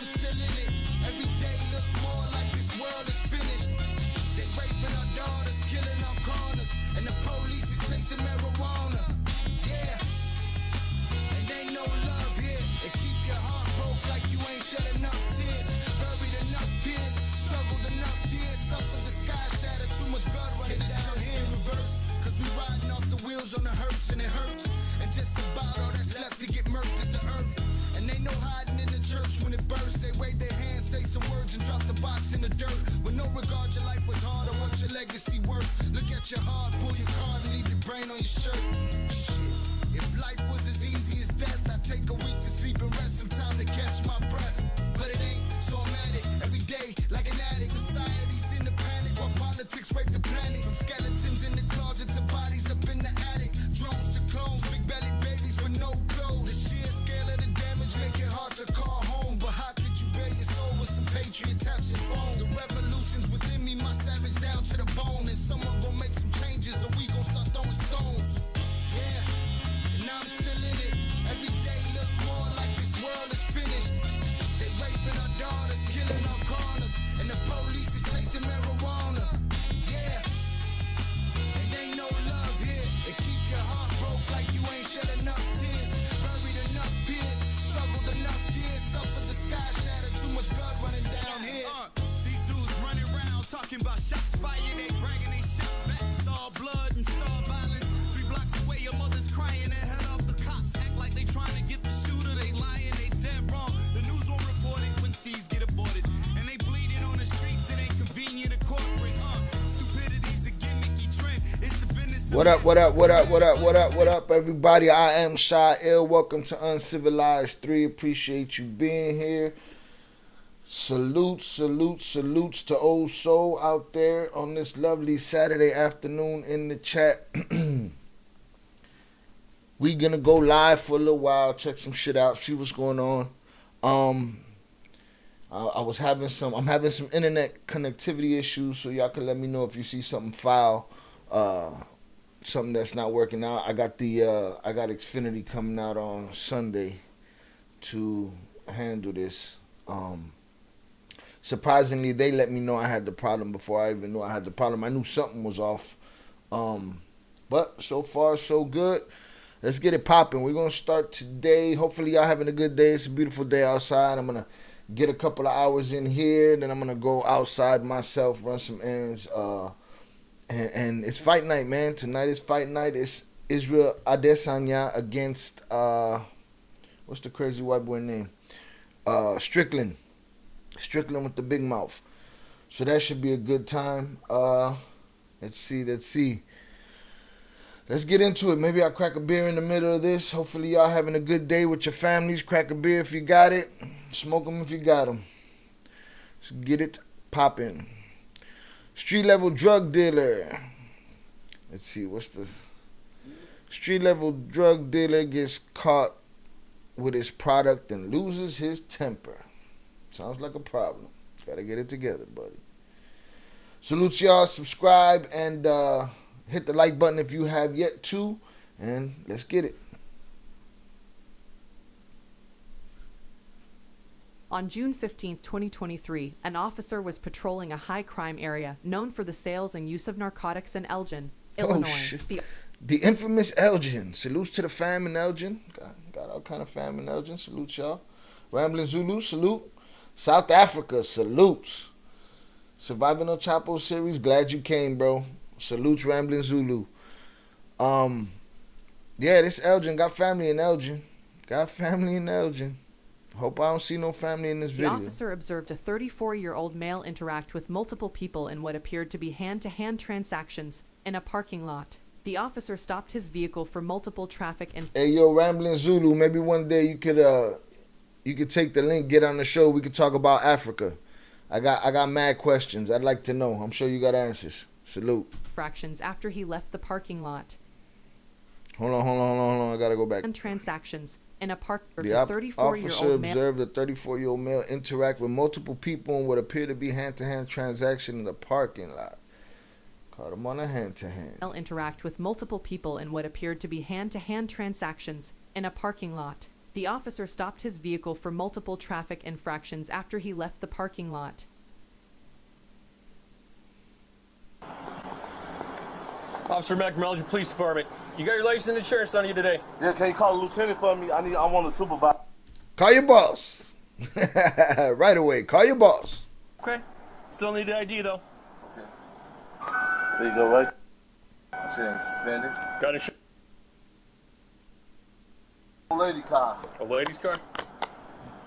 still in it. Every day look more like this world is finished. They raping our daughters, killing our corners, and the police is chasing marijuana. Yeah, and ain't no love here. They keep your heart broke like you ain't shed enough tears, buried enough peers, struggled enough years, suffered the sky shattered, too much blood running down here in reverse. Cause we riding off the wheels on the hearse and it hurts. And just about all that's left to get murked is the earth. And ain't no hiding in the church when it bursts. They wave their hands, say some words, and drop the box in the dirt. With no regard, your life was hard, or what's your legacy worth? Look at your heart, pull your card, and leave your brain on your shirt. Shit. If life was as easy as death, I'd take a week to sleep and rest, some time to catch my breath. But it ain't, so I'm at it every day like an addict. Society's in the panic while politics rape the planet. From skeletons in the closet to bodies up in the attic. Drones to clones, big belly babies with no clothes. The sheer scale of the damage make it hard to call home. But how could you bare your soul with some patriot taps your phone? The revolution's within me, my savage down to the bone. And someone gon' make some changes or we gon' start throwing stones. Yeah, and I'm still in it. Every day look more like this world is finished. They raping our daughters, killing our corners, and the police is chasing marijuana. Yeah, and ain't no love here. They keep your heart broke like you ain't shed enough tears, buried enough peers, struggled enough years, suffered the sky shattered, too much blood running down here. These dudes running around talking about shots fired, they bragging they shot back, saw blood and saw violence. 3 blocks away, your mother's crying and head off the cops. Act like they trying to get the shooter, they lying, they dead wrong. The news won't report it when seeds get aborted. And they bleeding on the streets, it ain't convenient to corporate. Stupidity's a gimmicky trend. It's the business. What up, everybody? I am Shy Ill. Welcome to UncivILLized 3. Appreciate you being here. Salutes to Old Soul out there on this lovely Saturday afternoon in the chat. We gonna go live for a little while, check some shit out, see what's going on. I'm having some internet connectivity issues, so y'all can let me know if you see something foul, something that's not working out. I got Xfinity coming out on Sunday to handle this. Surprisingly, they let me know I had the problem before I even knew I had the problem. I knew something was off. But so far, so good. Let's get it popping. We're going to start today. Hopefully, y'all having a good day. It's a beautiful day outside. I'm going to get a couple of hours in here. Then I'm going to go outside myself, run some errands. And it's fight night, man. Tonight is fight night. It's Israel Adesanya against, what's the crazy white boy name? Strickland with the big mouth. So that should be a good time. Let's see. Let's get into it. Maybe I'll crack a beer in the middle of this. Hopefully y'all having a good day with your families. Crack a beer if you got it. Smoke them if you got them. Let's get it popping. Street level drug dealer. Let's see. What's the... Street level drug dealer gets caught with his product and loses his temper. Sounds like a problem. Gotta get it together, buddy. Salute y'all. Subscribe and hit the like button if you have yet to. And let's get it. On June 15, 2023, an officer was patrolling a high-crime area known for the sales and use of narcotics in Elgin, Illinois. Oh, shit. The infamous Elgin. Salutes to the fam in Elgin. Got all kind of fam in Elgin. Salute y'all. Rambling Zulu, salute. South Africa, salutes. Surviving El Chapo series, glad you came, bro. Salutes, Rambling Zulu. Yeah, this Elgin. Got family in Elgin. Hope I don't see no family in this video. The officer observed a 34-year-old male interact with multiple people in what appeared to be hand-to-hand transactions in a parking lot. The officer stopped his vehicle for multiple traffic and... Hey, yo, Rambling Zulu, maybe one day you could take the link, get on the show. We could talk about Africa. I got mad questions. I'd like to know. I'm sure you got answers. Salute. Fractions after he left the parking lot. Hold on. I gotta go back. And transactions in a park. The officer observed a 34-year-old male interact with multiple people in what appeared to be hand-to-hand transaction in the parking lot. Caught him on a hand-to-hand. Interact with multiple people in what appeared to be hand-to-hand transactions in a parking lot. The officer stopped his vehicle for multiple traffic infractions after he left the parking lot. Officer McMillan, Police Department. You got your license and insurance on you today? Yeah, can you call the lieutenant for me? I want to supervise. Call your boss. Right away. Call your boss. Okay. Still need the ID, though. Okay. There you go, right? Shit ain't suspended. Got insurance. Lady car. A lady's car?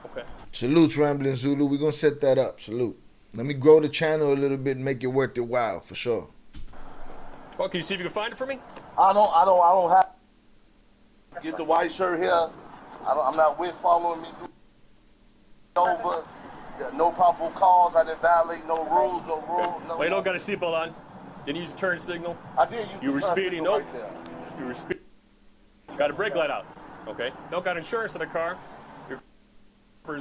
Okay. Salute, Rambling Zulu. We're going to set that up. Salute. Let me grow the channel a little bit and make it worth it while, for sure. Well, can you see if you can find it for me? I don't have. Get the white shirt here. I'm not with following me through. Over. No probable cause. I didn't violate no rules. No. Well, you don't got a seatbelt on. Didn't use a turn signal. I did use. You were speeding. Nope. Right there. You were speeding. Got a brake light out. Okay. Don't got insurance in the car. Your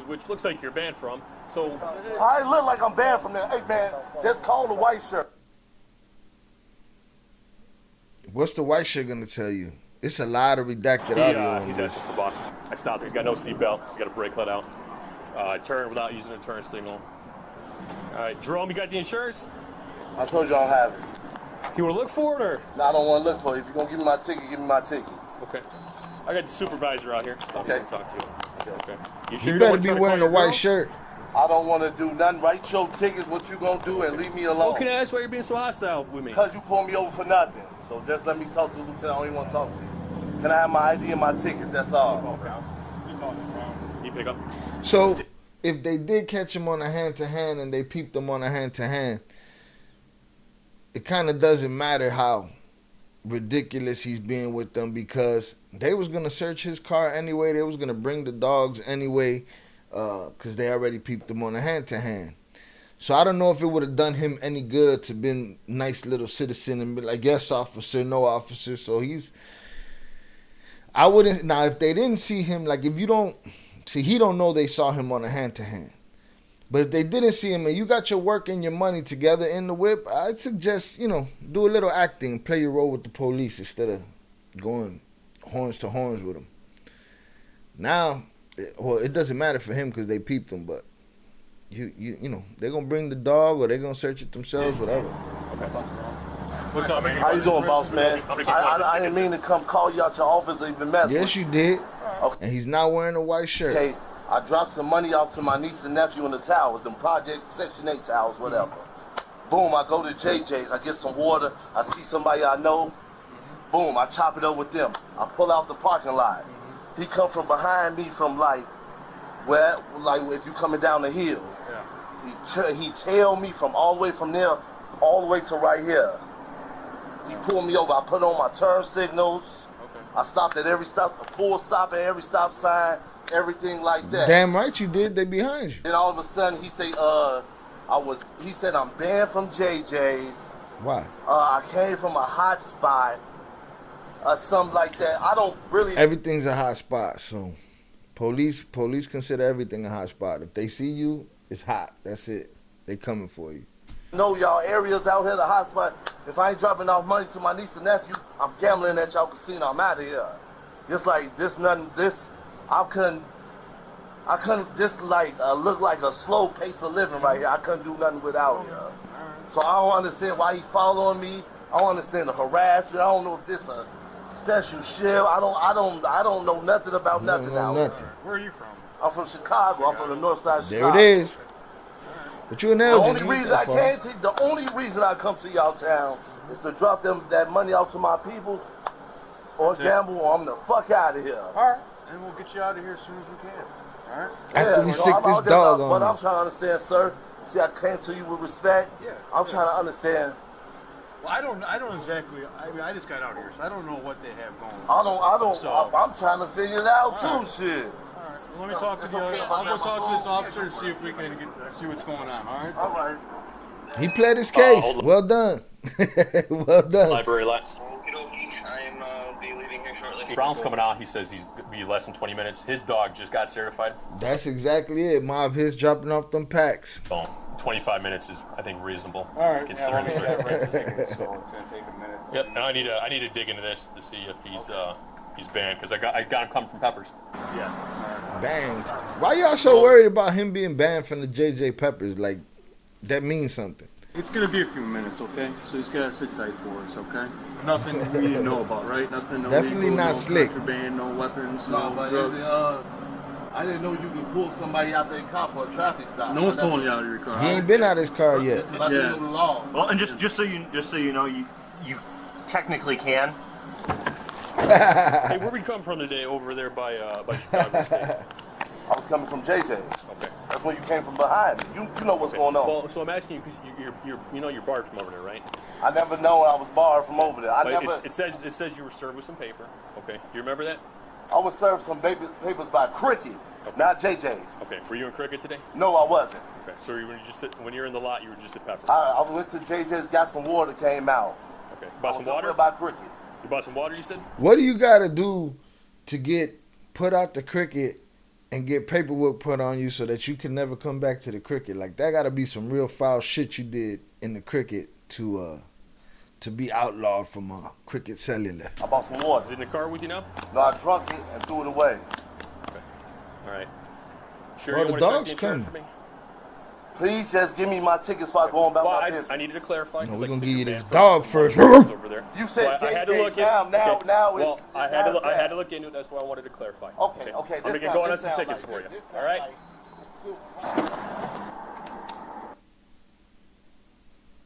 which looks like you're banned from. So. I look like I'm banned from there. Hey man, just call the white shirt. What's the white shirt going to tell you? It's a lot of redacted audio on He's this. asking for the boss. I stopped him. He's got no seatbelt. He's got a brake let out. Turn without using a turn signal. All right, Jerome, you got the insurance? I told you I don't have it. You want to look for it, or? No, I don't want to look for it. If you're gonna give me my ticket, give me my ticket. Okay. I got the supervisor out here. Okay. I'll talk to you. Okay. You sure You don't better want to be try to wearing call a your white girl? shirt. I don't want to do nothing. Write your tickets. What you gonna do and leave me alone? Well, can I ask why you're being so hostile with me? Because you pulled me over for nothing. So just let me talk to the lieutenant. I don't even want to talk to you. Can I have my ID and my tickets? That's all. Okay. You pick up. So, if they did catch him on a hand-to-hand and they peeped him on a hand-to-hand, it kind of doesn't matter how ridiculous he's being with them, because they was going to search his car anyway. They was going to bring the dogs anyway, because they already peeped him on a hand-to-hand. So I don't know if it would have done him any good to been nice little citizen and be like, yes, officer, no, officer. So I wouldn't. Now, if they didn't see him, like if you don't, see, he don't know they saw him on a hand-to-hand. But if they didn't see him and you got your work and your money together in the whip, I'd suggest, do a little acting, play your role with the police instead of going horns to horns with them. Now, it doesn't matter for him because they peeped him, but they're going to bring the dog or they're going to search it themselves, whatever. What's up, man? How you doing, boss man? I didn't mean to come call you out your office or even mess Yes, with you did. Okay. And he's not wearing a white shirt. Okay, I dropped some money off to my niece and nephew in the towers, them Project Section 8 towers, whatever. Boom, I go to JJ's, I get some water, I see somebody I know, boom, I chop it up with them. I pull out the parking lot. He come from behind me from like if you coming down the hill. Yeah. He tailed me from all the way from there, all the way to right here. He pulled me over, I put on my turn signals. Okay. I stopped at every stop, a full stop at every stop sign, everything like that. Damn right you did, they behind you. Then all of a sudden he say, he said I'm banned from JJ's. Why? I came from a hot spot. Something like that. I don't really. Everything's a hot spot, so police consider everything a hot spot. If they see you, it's hot. That's it. They coming for you. Know y'all areas out here, the hot spot. If I ain't dropping off money to my niece and nephew, I'm gambling at y'all casino. I'm out of here. Just like this, I couldn't. This look like a slow pace of living right here. I couldn't do nothing without here. So I don't understand why he following me. I don't understand the harassment. I don't know if this a special shift. I don't know nothing about nothing out here. Where are you from? I'm from Chicago. I'm from the north side of Chicago. There it is. But you an The elder. only reason I come to y'all town is to drop that money out to my peoples or gamble, or I'm the fuck out of here. All right, and we'll get you out of here as soon as we can. All right. After we sick this dog on But him. I'm trying to understand, sir. See, I came to you with respect. Yeah. I'm trying to understand. Well, I don't exactly. I mean, I just got out here, so I don't know what they have going on. So, I'm trying to figure it out too, shit. All right. Well, let me talk to the other. I'll go talk to this officer and see if we can see what's going on. All right. All right. He played his case. Well done. Well done. Library light. I am be leaving here shortly. Brown's coming out. He says he's going to be less than 20 minutes. His dog just got certified. That's exactly it. Mob his dropping off them packs. So 25 minutes is, I think, reasonable. All right. Considering the circumstances. So it's gonna take a minute. Yep. And I need to dig into this to see if He's banned because I got him coming from Peppers. Yeah. Banned. Why y'all so worried about him being banned from the JJ Peppers? Like, that means something. It's gonna be a few minutes, okay? So he's gotta sit tight for us, okay? Nothing we didn't know about, right? Nothing. No Definitely legal, not no slick. Contraband, no weapons, No, no but drugs. I didn't know you could pull somebody out their car for a traffic stop. No one's pulling you out of your car. He ain't been out his car yet. But Yeah. the law. Well, and just so you know, you technically can. Hey, where we come from today? Over there by Chicago State. I was coming from JJ's. Okay. That's when you came from behind me. You know what's going on. Well, so I'm asking you because you're barred from over there, right? I never known I was barred from over there. But it says you were served with some paper. Okay. Do you remember that? I was served some papers by Cricket, not JJ's. Okay. Were you in cricket today? No, I wasn't. Okay. So when you're in the lot, you were just at Peppers. I went to JJ's, got some water, came out. Okay. Bought some water? By Cricket. You bought some water, you said? What do you got to do to get put out the cricket and get paperwork put on you so that you can never come back to the cricket? Like, that got to be some real foul shit you did in the cricket to be outlawed from Cricket Cellular. I bought some water. Is it in the car with you now? No, I drunk it and threw it away. Okay. All right. Sure. Well, you the want to check dog's the insurance coming. for me? Please just give me my tickets before I go about my business. I needed to clarify. No, 'cause we're like I going to said, give you you're this banned dog from first. over there. You said So I had to JJ's look in. now Well, it's... I had to look into it. That's why I wanted to clarify. Okay. I'm going to go on some tickets for you. All right?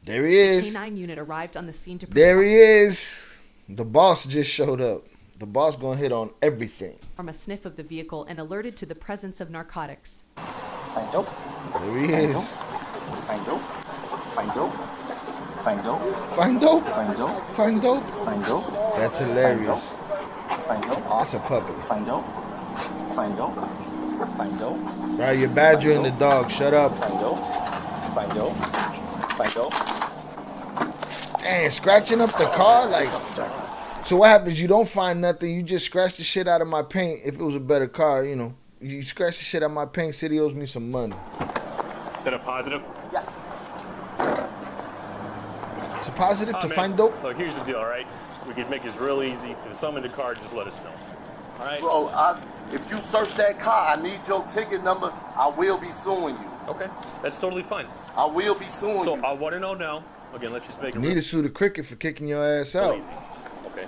There he is. K-9 unit arrived on the scene to There he is. The boss just showed up. The boss going to hit on everything. perform a sniff of the vehicle and alerted to the presence of narcotics. Find dope. There he is. Find dope. Find dope. Find dope. Find dope. Find dope. Find dope. Find dope. That's hilarious. Find dope. That's a puppy. Find dope. Find dope. Find dope. Right, you're badgering the dog. Shut up. Find dope. Find dope. Find dope. Dang, scratching up the car? Like, so what happens? You don't find nothing. You just scratch the shit out of my paint. If it was a better car, you know. You scratch the shit out of my paint. City owes me some money. Is that a positive? Yes. It's a positive to man. find dope? Look, here's the deal, all right? We can make this real easy. If there's something in the car, just let us know. All right? Bro, if you search that car, I need your ticket number. I will be suing you. Okay. That's totally fine. I will be suing So you. I want to know now. Again, let's just make it You need to sue the cricket for kicking your ass real out. easy. Okay.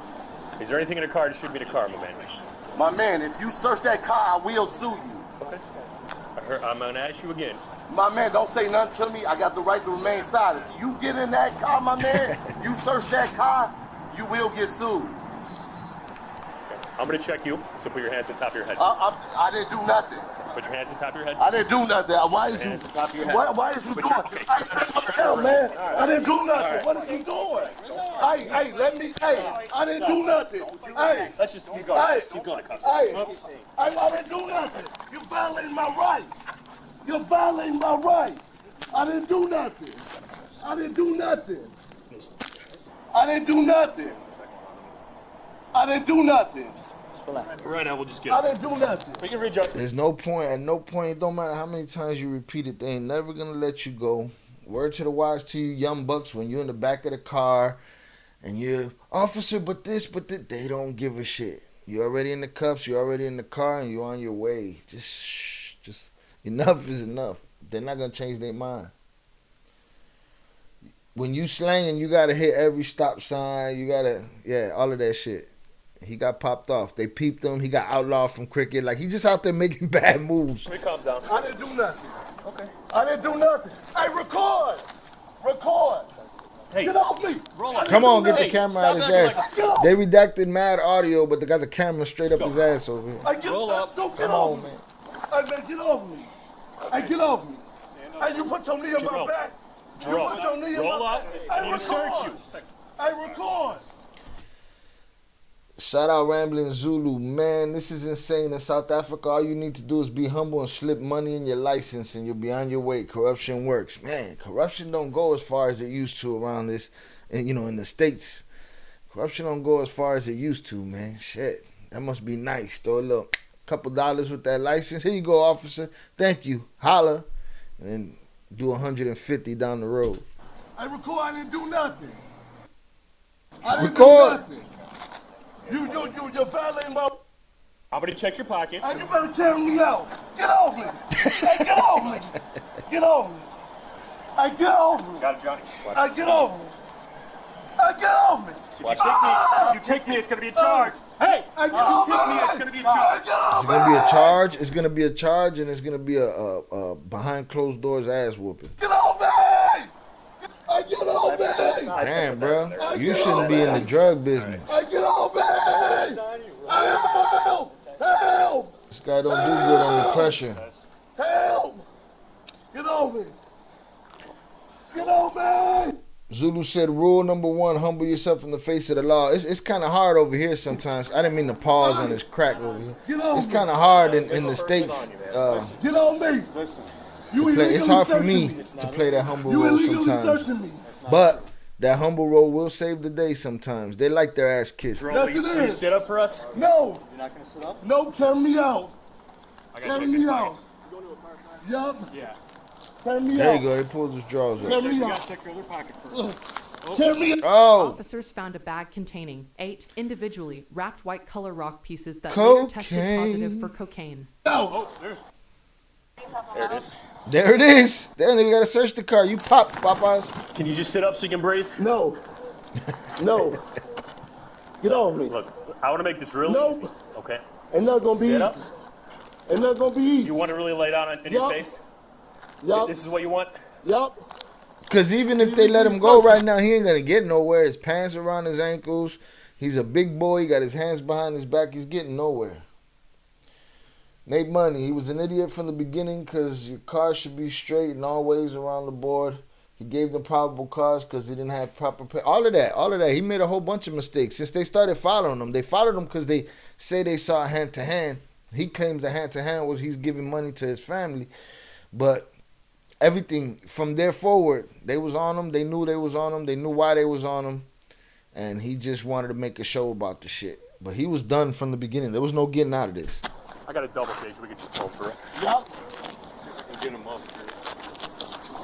Is there anything in the car that should be in the car, my man? My man, if you search that car, I will sue you. Okay. I'm going to ask you again. My man, don't say nothing to me. I got the right to remain silent. If you get in that car, my man, you search that car, you will get sued. I'm going to check you, so put your hands on top of your head. I didn't do nothing. Put your hands on top of your head. I didn't do nothing. Why is you? Hands on top of your head. Why is you doing? Hell, man, I didn't do nothing. What is you doing? Hey, let me. Hey, I didn't do nothing. Hey, Let's just keep going. Keep going, Customs. I didn't do nothing. You're violating my right. You're violating my right. I didn't do nothing. I didn't do nothing. I didn't do nothing. I didn't do nothing. Right now, we'll just get I it. didn't do nothing. We can readjust. There's no point. At no point, it don't matter how many times you repeat it, they ain't never going to let you go. Word to the wise to you young bucks, when you're in the back of the car and you're, officer, but this, they don't give a shit. You're already in the cuffs, you're already in the car, and you're on your way. Just enough is enough. They're not going to change their mind. When you slanging, you got to hit every stop sign. You got to, all of that shit. He got popped off. They peeped him. He got outlawed from cricket. Like, he just out there making bad moves. It calms down. I didn't do nothing. Okay. I didn't do nothing. Hey, record. Record. Hey, Get off me. roll up. Come on, get the Hey, camera stop out his acting ass. Get off. They redacted mad audio, but they got the camera straight up his ass over here. Hey, Roll up. Don't get Come off on, me. man. Hey, man, get off me. Hey, get off me. Hey, you put your knee on my Jerome. back. Jerome, You put your knee on roll my up. back. I Hey, need to search record. you. Hey, record. Shout out Rambling Zulu. Man, this is insane. In South Africa, all you need to do is be humble and slip money in your license and you'll be on your way. Corruption works. Man, corruption don't go as far as it used to around this, and in the States. Corruption don't go as far as it used to, man. Shit. That must be nice. Throw a little couple dollars with that license. Here you go, officer. Thank you. Holla. And do 150 down the road. Hey, record. I didn't do nothing. I didn't Record. do nothing. You're violating my... I'm gonna check your pockets. Hey, you better carry me out. Get off me. Hey, get off me. Get off me. Hey, get off me. Got it, Johnny. Hey, get off me. Hey, get off me. If you kick me, it's gonna be a charge. Hey, if you kick me, it's gonna be a charge. It's gonna be a charge. It's gonna be a charge, and it's gonna be a behind closed doors ass whooping. Get off me. Hey, get off me. Damn, bro, you shouldn't be in the drug business. Hey, get off me. Help. Help. This guy don't do good under pressure. Help. Get off me. Get off me. Zulu said, rule number 1, humble yourself in the face of the law. It's kind of hard over here sometimes. I didn't mean to pause on this crack over here. It's kind of hard in the States. Get on me. Listen. It's hard for me to play that humble role sometimes. But that humble role will save the day sometimes. They like their ass kissed. Will you sit up for us? No. You're not going to sit up? No, carry me out. Carry me out. Yup. Yeah. There you go. They pulled his drawers up. Carry me out. Check your other pocket first. Carry me out. Oh. Officers found a bag containing 8 individually wrapped white color rock pieces that later tested positive for cocaine. Oh, there it is. There it is. Then we gotta search the car. You pop, Popeyes. Can you just sit up so you can breathe? No. No. Get off me. Look, I want to make this real easy. Okay. Ain't not gonna be Sit easy. up. Ain't not gonna be easy. You want to really lay down in your face? Yup. This is what you want? Yup. Because even if they let him go right now, he ain't gonna get nowhere. His pants around his ankles. He's a big boy. He got his hands behind his back. He's getting nowhere. Nate Money, he was an idiot from the beginning because your car should be straight and always around the board. He gave them probable cause because they didn't have proper pay. All of that. He made a whole bunch of mistakes. Since they started following him, they followed him because they say they saw hand-to-hand. He claims the hand-to-hand was he's giving money to his family. But everything from there forward, they was on him. They knew they was on him. They knew why they was on him. And he just wanted to make a show about the shit. But he was done from the beginning. There was no getting out of this. I got a double cage. We can just pull through. Yup. Get him up.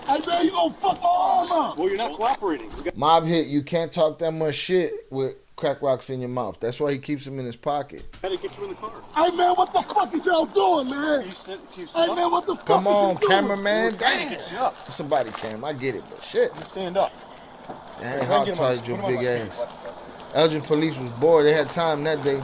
Hey, man, you gonna fuck my arm up. Well, you're not cooperating. Mob hit, you can't talk that much shit with crack rocks in your mouth. That's why he keeps them in his pocket. How to get you in the car? Hey, man, what the fuck is y'all doing, man? Hey, man, what the fuck Come on, is you cameraman. doing? Damn. Somebody cam. I get it, but shit. You stand up. Damn, how tight your big ass. Elgin police was bored. They had time that day.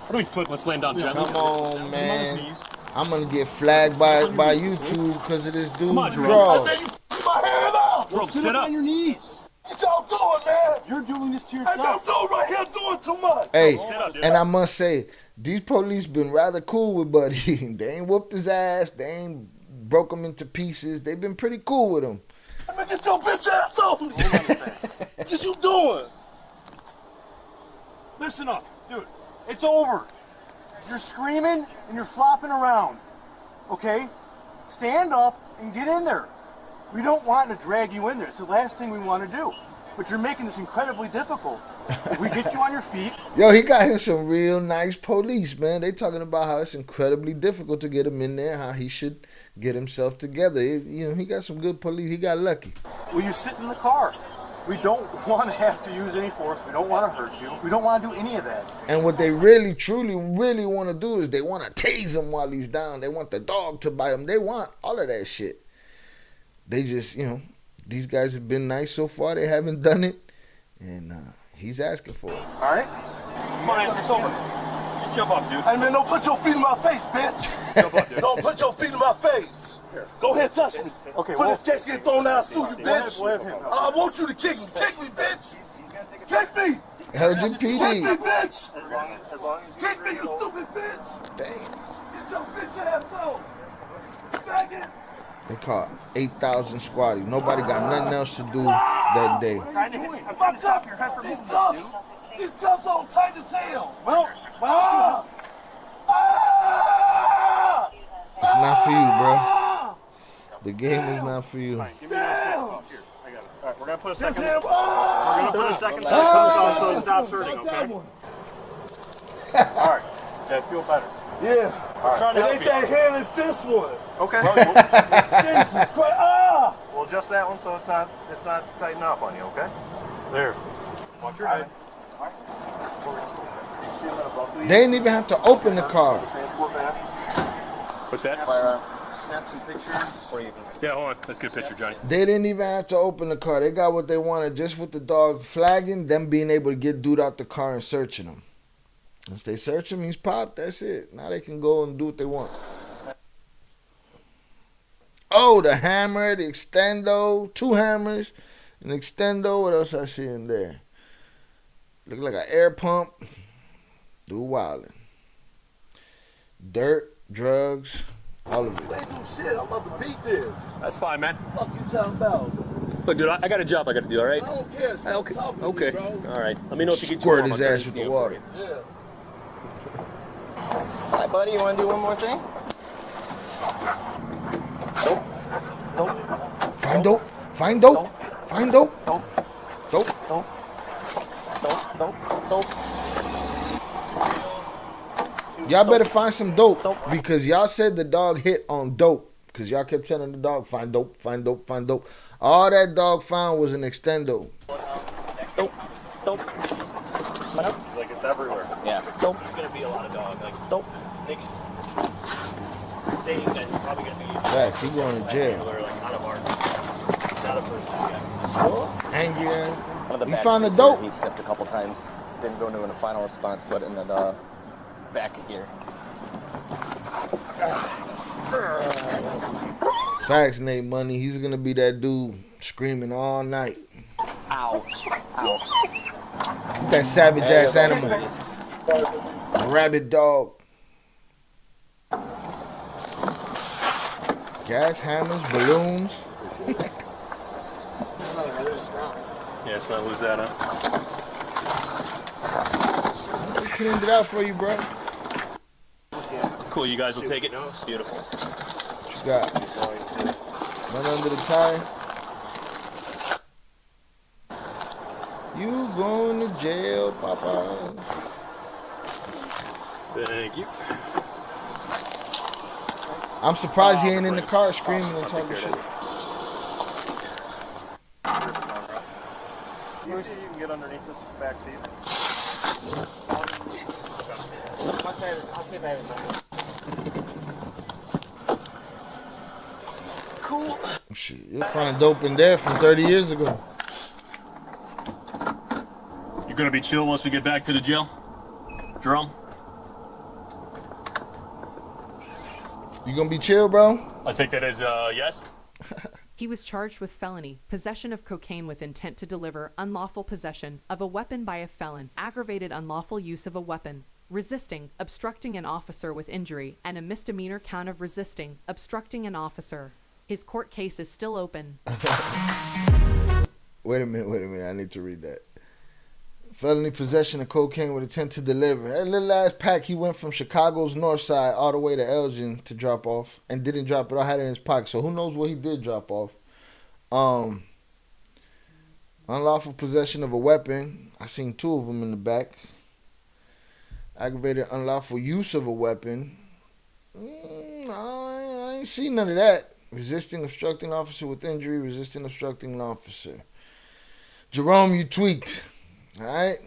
What do we flip? Let's land on gently. Come on, man. I'm gonna get flagged by YouTube because of this dude's Come on, Jerome. draw. Hey, man, you my hand out. Jerome, sit up. on your knees. What y'all doing, man? You're doing this to Hey, man, yourself. dude right here doing too much. Hey, Sit up, dude. and I must say, these police been rather cool with Buddy. They ain't whooped his ass. They ain't broke him into pieces. They been pretty cool with him. Hey, man, get your bitch ass off me. What you doing? Listen up, dude. It's over. You're screaming and you're flopping around. Okay? Stand up and get in there. We don't want to drag you in there. It's the last thing we want to do. But you're making this incredibly difficult. If we get you on your feet... Yo, he got him some real nice police, man. They talking about how it's incredibly difficult to get him in there, how he should get himself together. He got some good police. He got lucky. Will you sit in the car? We don't want to have to use any force. We don't want to hurt you. We don't want to do any of that. And what they really, truly, really want to do is they want to tase him while he's down. They want the dog to bite him. They want all of that shit. They just, these guys have been nice so far. They haven't done it. And he's asking for it. All right? Come on, it's over. Just jump up, dude. Hey, man, don't put your feet in my face, bitch. Jump up, dude. Don't put your feet in my face. Go ahead, touch me. Okay, For this case get thrown out, sue you, bitch. we'll have him. I want you to kick me. Kick me, bitch. Kick me. Kick me, LGPD. bitch. As long as Kick me, you stupid bitch. Damn. Get your bitch ass off. Faggot. They caught 8,000 squatties. Nobody got nothing else to do that day. Watch out. These cuffs on tight as hell. Well, It's not for you, bro. The game is not for you. Give me that second off here. I got it. All right, we're gonna put a This second. him. we're going to put a second set of cuffs on so it stops hurting, okay? All right. Does that feel better? Yeah. All right. It ain't that hand, it's this one. Okay. Jesus Christ. We'll adjust that one so it's not tighten up on you, okay? There. Watch your head. All right. They didn't even have to open the car. What's that? Snap some pictures. Yeah, hold on. Let's get a picture, Johnny. They didn't even have to open the car. They got what they wanted just with the dog flagging, them being able to get dude out the car and searching him. Once they search him, he's popped. That's it. Now they can go and do what they want. Oh, the hammer, the extendo, 2 hammers, an extendo. What else I see in there? Look like an air pump. Dude wildin'. Dirt, drugs, all of it. They do shit. I'm about to beat this. That's fine, man. Fuck you talking about? Look, dude, I got a job I got to do, all right? I don't care. So Okay. talk to Okay. me, bro. All right. Let me know if you get too Squirt warm. his I'll turn ass this with the thing water. for you. Yeah. Hi, buddy. You want to do one more thing? Nope. Nope. Find dope. Find dope. Find dope. Nope. Dope. Nope. Nope. Nope. Nope. Y'all better find some dope because y'all said the dog hit on dope because y'all kept telling the dog find dope, find dope, find dope. All that dog found was an extendo. Dope. Dope. It's like it's everywhere. Yeah. Dope. There's going to be a lot of dog. Like, Dope. Nick's saying that he's probably going to be Facts, he going to jail. like out of our, not a person. Yeah. Angry ass. One of the You back found the seat dope? He sniffed a couple times. Didn't go into a final response, but in the back here. Facts, Nate Money. He's gonna be that dude screaming all night. Ouch. Ouch. That savage ass animal. A rabid dog. Gas hammers, balloons. Yeah, so who's that, huh? I cleaned it out for you, bro. Cool, you guys will take it? Beautiful. What you got? Run under the tire. You going to jail, Papa. Thank you. I'm surprised he ain't in the car screaming and talking shit. You see you can get underneath this back seat. Cool. Shit, you'll find dope in there from 30 years ago. You're going to be chill once we get back to the jail? Jerome? You gonna be chill, bro? I take that as yes. He was charged with felony, possession of cocaine with intent to deliver, unlawful possession of a weapon by a felon, aggravated unlawful use of a weapon, resisting, obstructing an officer with injury, and a misdemeanor count of resisting, obstructing an officer. His court case is still open. Wait a minute. I need to read that. Felony possession of cocaine with intent to deliver. That little ass pack, he went from Chicago's north side all the way to Elgin to drop off and didn't drop it. I had it in his pocket, so who knows what he did drop off. Unlawful possession of a weapon. I seen 2 of them in the back. Aggravated unlawful use of a weapon. I ain't seen none of that. Resisting, obstructing officer with injury. Resisting, obstructing an officer. Jerome, you tweaked. Alright?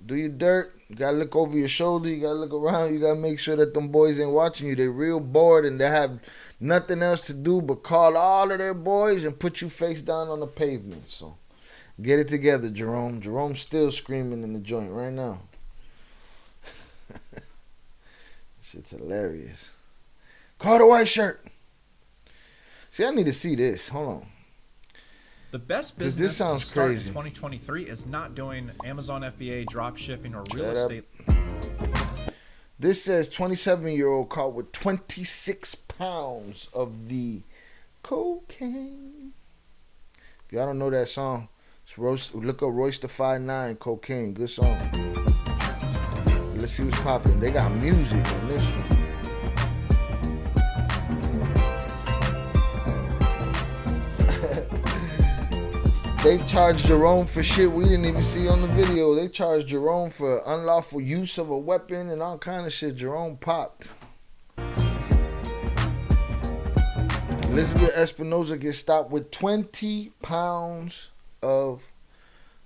Do your dirt. You gotta look over your shoulder. You gotta look around. You gotta make sure that them boys ain't watching you. They real bored and they have nothing else to do but call all of their boys and put you face down on the pavement. So get it together, Jerome. Jerome's still screaming in the joint right now. Shit's hilarious. Call the white shirt. See, I need to see this. Hold on. The best Because business this sounds to start crazy. in 2023 is not doing Amazon FBA, drop shipping, or real Shut up. estate. This says 27-year-old caught with 26 pounds of the cocaine. If y'all don't know that song, look up Royce the 5'9", Cocaine. Good song. Let's see what's popping. They got music on this one. They charged Jerome for shit we didn't even see on the video. They charged Jerome for unlawful use of a weapon and all kind of shit. Jerome popped. Elizabeth Espinoza gets stopped with 20 pounds of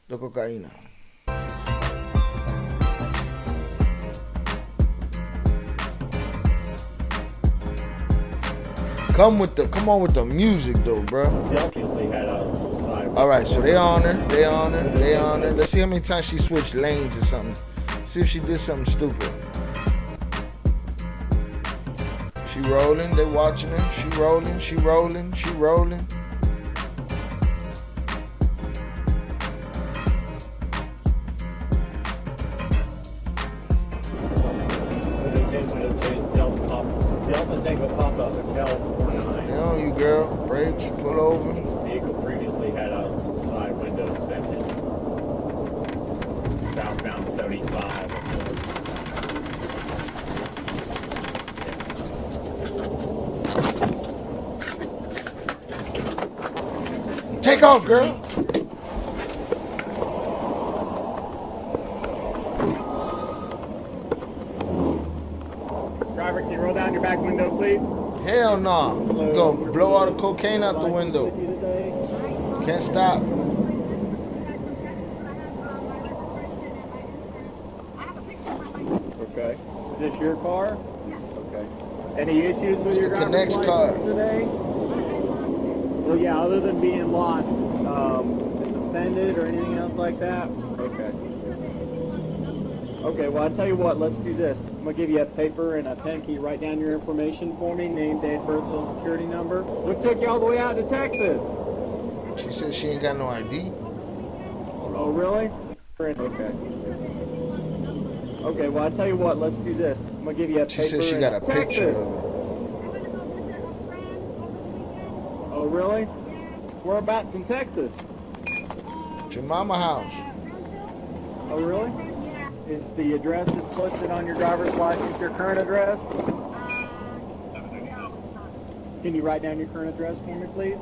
the cocaine. Come on with the music though, bro. Obviously had outside. All right, so they on her. Let's see how many times she switched lanes or something. See if she did something stupid. She rolling. They watching her. She rolling. Delta Tango pop-up Hotel 49. They on you, girl. Brakes. Pull over. Vehicle previously had outside windows vented. Southbound 75. Take off, girl. Driver, can you roll down your back window, please? Hell no. Nah. You're gonna blow all the cocaine out the window. Can't stop. Okay. Is this your car? Okay. Any issues with your driver's Connect's license car today? Well, yeah, other than being lost, suspended or anything else like that? Okay. Okay, well, I'll tell you what, let's do this. I'm going to give you a paper and a pen. Can you write down your information for me? Name, date, birth, social security number. What took you all the way out to Texas? She said she ain't got no ID. Oh, really? Okay. Okay, well, I'll tell you what, let's do this. I'm going to give you a paper. She said she got a picture of it. Oh, really? Whereabouts in Texas? It's your mama house. Oh, really? Is the address that's listed on your driver's license your current address? Can you write down your current address for me, please?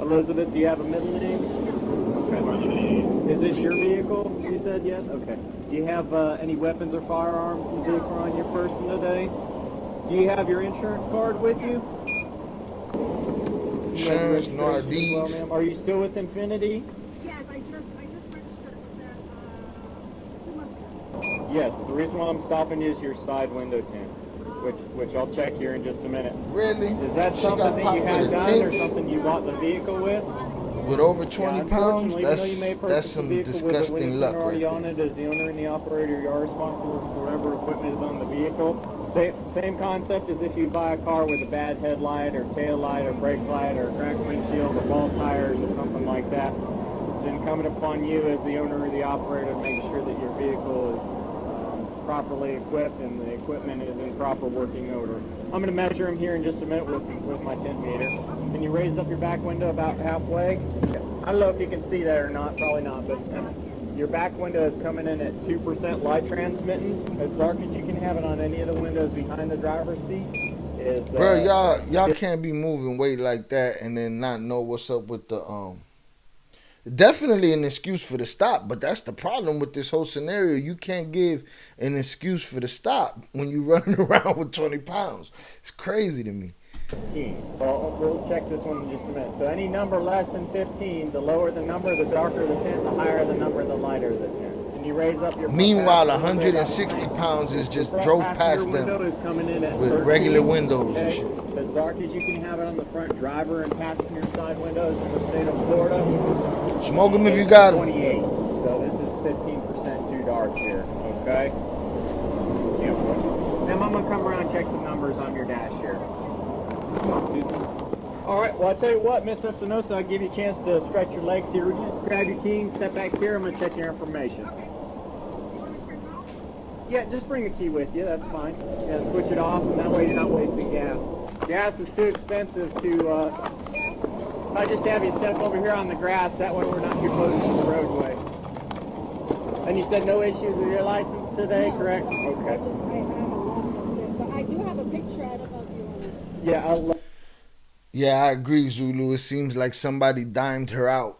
Elizabeth, do you have a middle name? Okay. Is this your vehicle? You said yes? Okay. Do you have any weapons or firearms in the vehicle on your person today? Do you have your insurance card with you? Insurance, no IDs. Well, are you still with Infinity? Yes, I just registered with that 2 months ago. Yes, the reason why I'm stopping you is your side window tint, which I'll check here in just a minute. Really? Is that something that you had done or something you bought the vehicle with? With over 20 pounds, that's some disgusting luck right there. On it as the owner and the operator, you are responsible for whatever equipment is on the vehicle. Same concept as if you buy a car with a bad headlight or tail light or brake light or cracked windshield or bald tires or something like that. It's incumbent upon you as the owner or the operator to make sure that your vehicle is properly equipped and the equipment is in proper working order. I'm going to measure them here in just a minute with my tint meter. Can you raise up your back window about halfway? I don't know if you can see that or not, probably not, but your back window is coming in at 2% light transmittance. As dark as you can have it on any of the windows behind the driver's seat. Bro, y'all can't be moving weight like that and then not know what's up with the Definitely an excuse for the stop, but that's the problem with this whole scenario. You can't give an excuse for the stop when you're running around with 20 pounds. It's crazy to me. 15. Well, we'll check this one in just a minute. So any number less than 15, the lower the number, the darker the tint, the higher the number, the lighter the tint. And you raise up your... Meanwhile, 160 pounds is just drove past them with regular windows and shit. As dark as you can have it on the front driver and passenger side windows in the state of Florida. Smoke them if you got them. 28. So this is 15% too dark here. Okay. Yep. Now I'm gonna come around and check some numbers on your dash here. All right. Well, I'll tell you what, Miss Espinosa, I'll give you a chance to stretch your legs here. Would you just grab your key and step back here? I'm gonna check your information. Yeah, just bring the key with you. That's fine. Yeah, switch it off, and that way you're not wasting gas. Gas is too expensive to, I just have you step over here on the grass, that way we're not too close to the roadway. And you said no issues with your license today, correct? Okay. But I do have a picture, I don't know if you want to... Yeah, Yeah, I agree, Zulu. It seems like somebody dimed her out.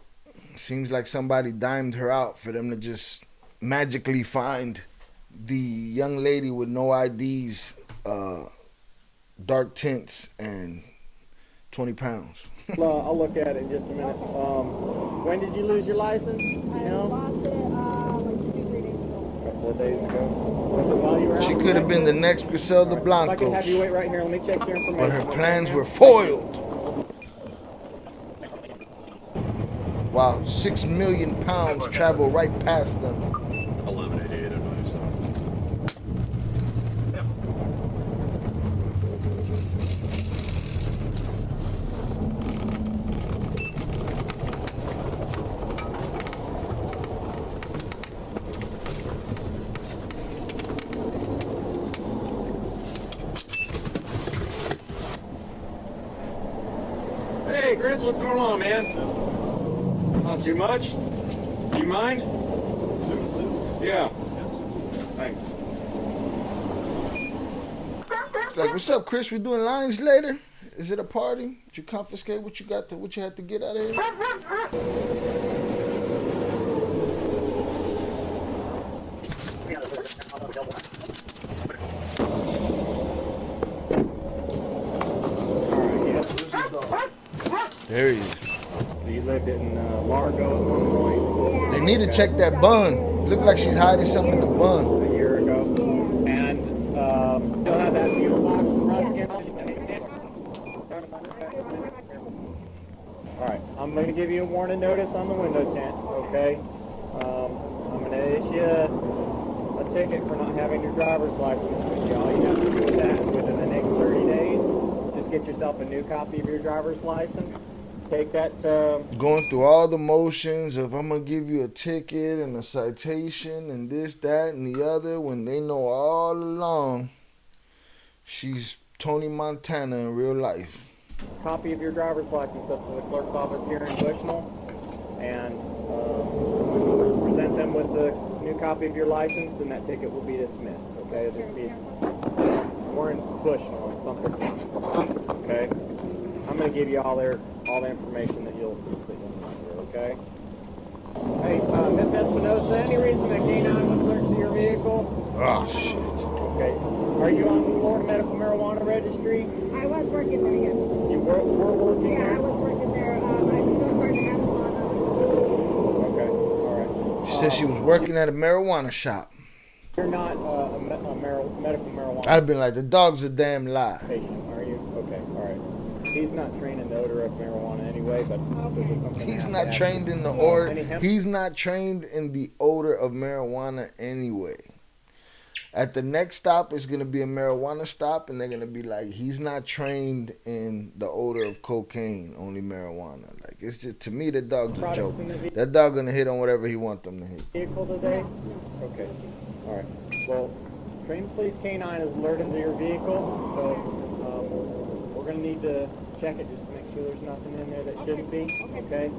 Seems like somebody dimed her out for them to just magically find the young lady with no IDs, dark tints, and 20 pounds. I'll look at it in just a minute. When did you lose your license? I lost it like 2-3 days ago. A couple of of days ago. While you were out She could have been the next Griselda if I can have you Blancos, wait right here, let me check your information. but her okay, plans ma'am? were foiled. Wow, 6 million pounds travel right past them. 1188 advice. Hey, Chris, what's going on, man? Not too much. Do you mind? Yeah. Thanks. It's like, what's up, Chris? We doing lines later? Is it a party? Did you confiscate what you got? What you had to get out of here? There he is. So you lived in Largo at one point? They need to check that bun. Look like she's hiding something in the bun. A year ago. And you'll have that fuel box. Alright, I'm going to give you a warning notice on the window tint, okay? I'm going to issue a ticket for not having your driver's license with you. All you have to do with that is within the next 30 days, just get yourself a new copy of your driver's license. Take that. Going through all the motions of I'm going to give you a ticket and a citation and this, that, and the other when they know all along she's Tony Montana in real life. Copy of your driver's license up to the clerk's office here in Bushnell and present them with the new copy of your license, and that ticket will be dismissed. Okay, it'll just be we're in Bushnell and something. Okay, I'm going to give you all the information that you'll complete here. Okay. Hey, Miss Espinosa, any reason that K9 would search your vehicle? Oh shit. Okay. Are you on the Florida Medical Marijuana Registry? I was working there, yes. You were working there? Yeah, I was working there. I'm still part of Amazon. Okay, all right. She said she was working at a marijuana shop. You're not a medical marijuana I'd have been like, the dog's a damn lie. patient, are you? Okay, all right. He's not trained in the odor of marijuana anyway, but this is something He's that not has- trained in the odor. He's not trained in the odor of marijuana anyway. At the next stop, it's going to be a marijuana stop, and they're going to be like, he's not trained in the odor of cocaine, only marijuana. Like, it's just, to me, the dog's a joke. That dog going to hit on whatever he wants them to hit. Vehicle today? Okay, all right. Well, Trained Police K9 is alerted to your vehicle, so we're going to need to check it just to make sure there's nothing in there that shouldn't be, okay?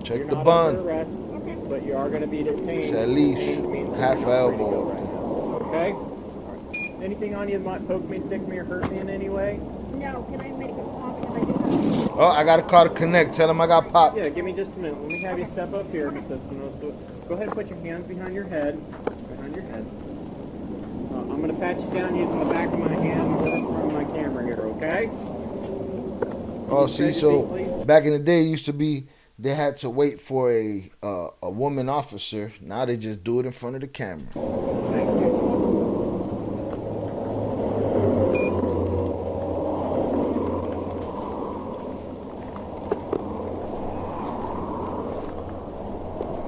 Check you're the not bun. under arrest, but you are going to be detained. It's at least half an elbow. Okay? All right. Anything on you that might poke me, stick me, or hurt me in any way? No, can I make a call because I do have... Oh, I got a call to connect. Tell him I got popped. Yeah, give me just a minute. Let me have you step up here, Miss Espinosa. Go ahead and put your hands behind your head. Behind your head. I'm going to pat you down using the back of my hand and the front of my camera here, okay? Oh, see, so back in the day, it used to be they had to wait for a woman officer. Now they just do it in front of the camera. Thank you.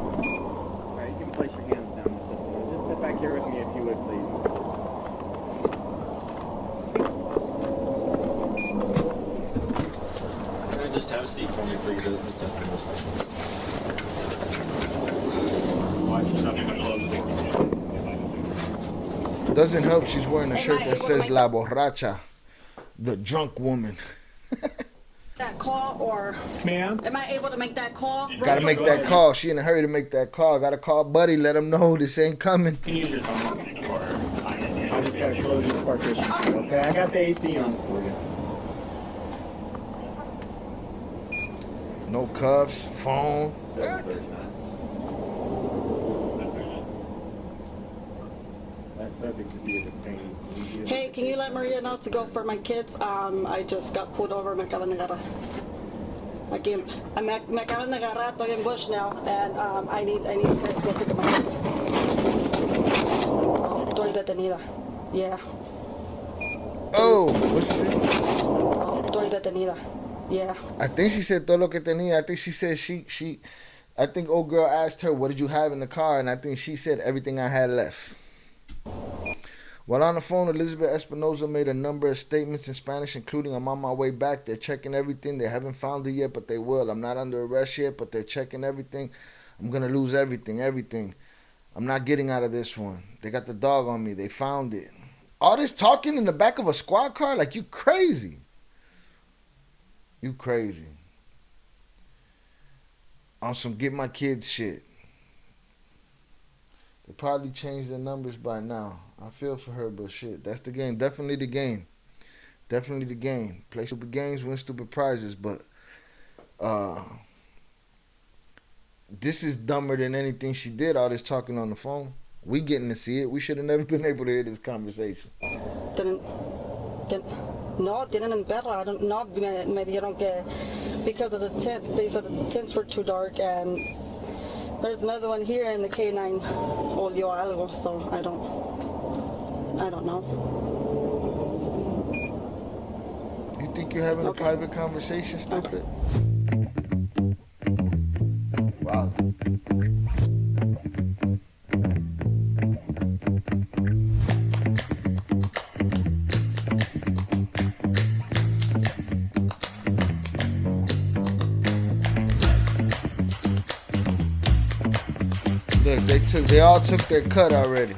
All right, you can place your hands down, Miss Espinosa. Just step back here with me if you would, please. Just have a seat for me, please. Miss Espinosa. Doesn't help she's wearing a shirt that says La Borracha, the drunk woman. That call, or ma'am, am I able to make that call? Gotta make that call. She in a hurry to make that call. Gotta call Buddy, let him know this ain't coming. I just gotta close this partition. Okay, I got the AC on for you. No cuffs, phone. What? That subject to be detained. Hey, can you let Maria know to go for my kids? I just got pulled over. Me acaban de agarrar. Aquí, me acaban de agarrar. Estoy en Bush now, and I need to go pick up my kids. detenida. Yeah. Oh, what's she say? Estoy detenida. Yeah. I think she said todo lo que tenía. I think she said I think old girl asked her, what did you have in the car? And I think she said everything I had left. While on the phone, Elizabeth Espinosa made a number of statements in Spanish, including, I'm on my way back. They're checking everything. They haven't found it yet, but they will. I'm not under arrest yet, but they're checking everything. I'm going to lose everything. I'm not getting out of this one. They got the dog on me. They found it. All this talking in the back of a squad car? Like, you crazy. You crazy. On some get my kids shit. They probably changed their numbers by now. I feel for her, but shit. That's the game. Definitely the game. Definitely the game. Play stupid games, win stupid prizes, but this is dumber than anything she did, all this talking on the phone. We getting to see it. We should have never been able to hear this conversation. No, tienen en perra. I don't know. Me dijeron que because of the tents, they said the tents were too dark, and there's another one here, and the K9 olió algo, so I don't know. You think you're having a private conversation, stupid? Wow. Look, they all took their cut already.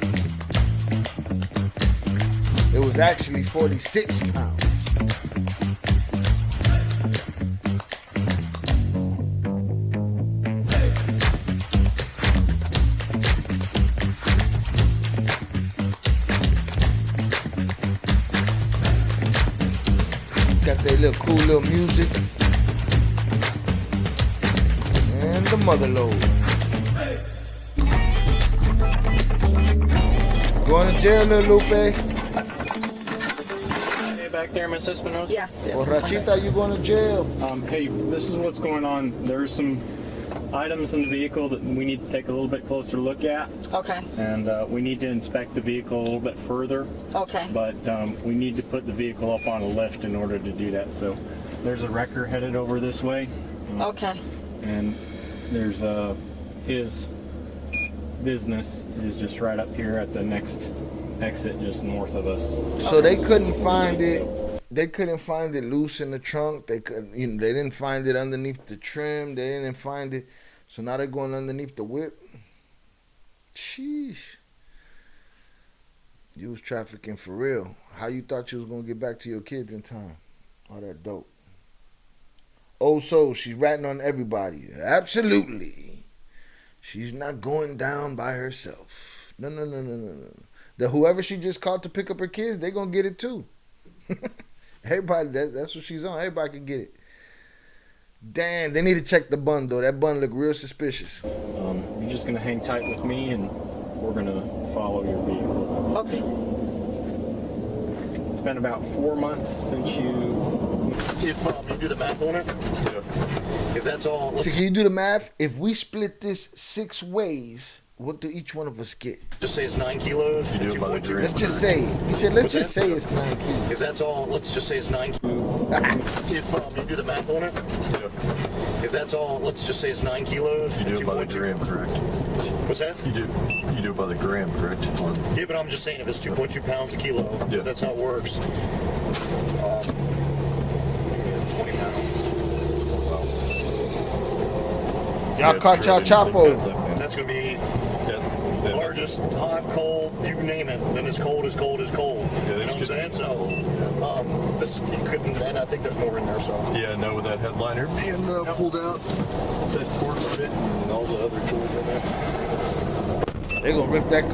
It was actually 46 pounds. Got their little cool little music. And the mother load. Going to jail, little Lupe? Hey, back there, Miss Espinosa? Yes. Rachita, you going to jail? Hey, this is what's going on. There's some items in the vehicle that we need to take a little bit closer look at. Okay. And we need to inspect the vehicle a little bit further. Okay. But we need to put the vehicle up on a lift in order to do that. So there's a wrecker headed over this way. Okay. And there's his business is just right up here at the next exit just north of us. So they couldn't find it. They couldn't find it loose in the trunk. They couldn't, they didn't find it underneath the trim. They didn't find it. So now they're going underneath the whip. Sheesh. You was trafficking for real. How you thought you was gonna get back to your kids in time? All that dope. Oh, so she's ratting on everybody. Absolutely. She's not going down by herself. No. The whoever she just called to pick up her kids, they gonna get it too. Everybody, that's what she's on. Everybody can get it. Damn, they need to check the bun though. That bun look real suspicious. You're just gonna hang tight with me, and we're gonna follow your vehicle. Okay. It's been about 4 months since you. If you do the math on it, if that's all. So can you do the math? If we split this 6 ways, what do each one of us get? Just say it's 9 kilos. You do it by the gram. Let's just say it. He said, let's just say it's 9 kilos. If that's all, let's just say it's 9 kilos. If you do the math on it, if that's all, let's just say it's 9 kilos. You do it by the gram, correct? What's that? You do it by the gram, correct? Yeah, but I'm just saying if it's 2.2 pounds a kilo, Yeah. that's how it works. 20 pounds. Y'all caught y'all Chapo. That's going to be the largest, hot, cold, you name it. Then it's cold as cold as cold. Yeah, you know what I'm saying? So, this, you couldn't, and I think there's more in there, so. Yeah, no, with that headliner being pulled out, that cord bit, and all the other tools in there. They gonna rip that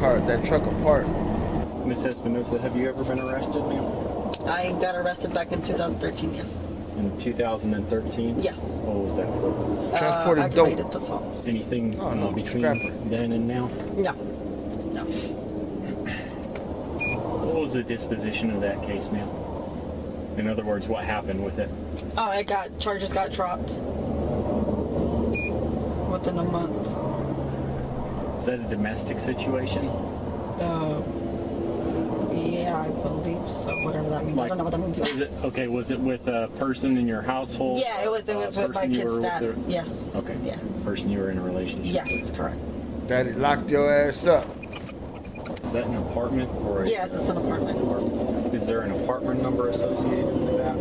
truck apart. Miss Espinosa, have you ever been arrested, ma'am? I got arrested back in 2013, yes. In 2013? Yes. What was that for? Transporting dope. Aggravated assault. Anything between then and now? No. What was the disposition of that case, ma'am? In other words, what happened with it? Oh, charges got dropped within a month. Is that a domestic situation? I believe so. Whatever that means. I don't know what that means. Was it with a person in your household? Yeah, it was with my kid's dad. Yes. Okay. Yeah. Person you were in a relationship Yes, with. correct. Daddy locked your ass up. Is that an apartment or? Yes, it's an apartment. Is there an apartment number associated with that,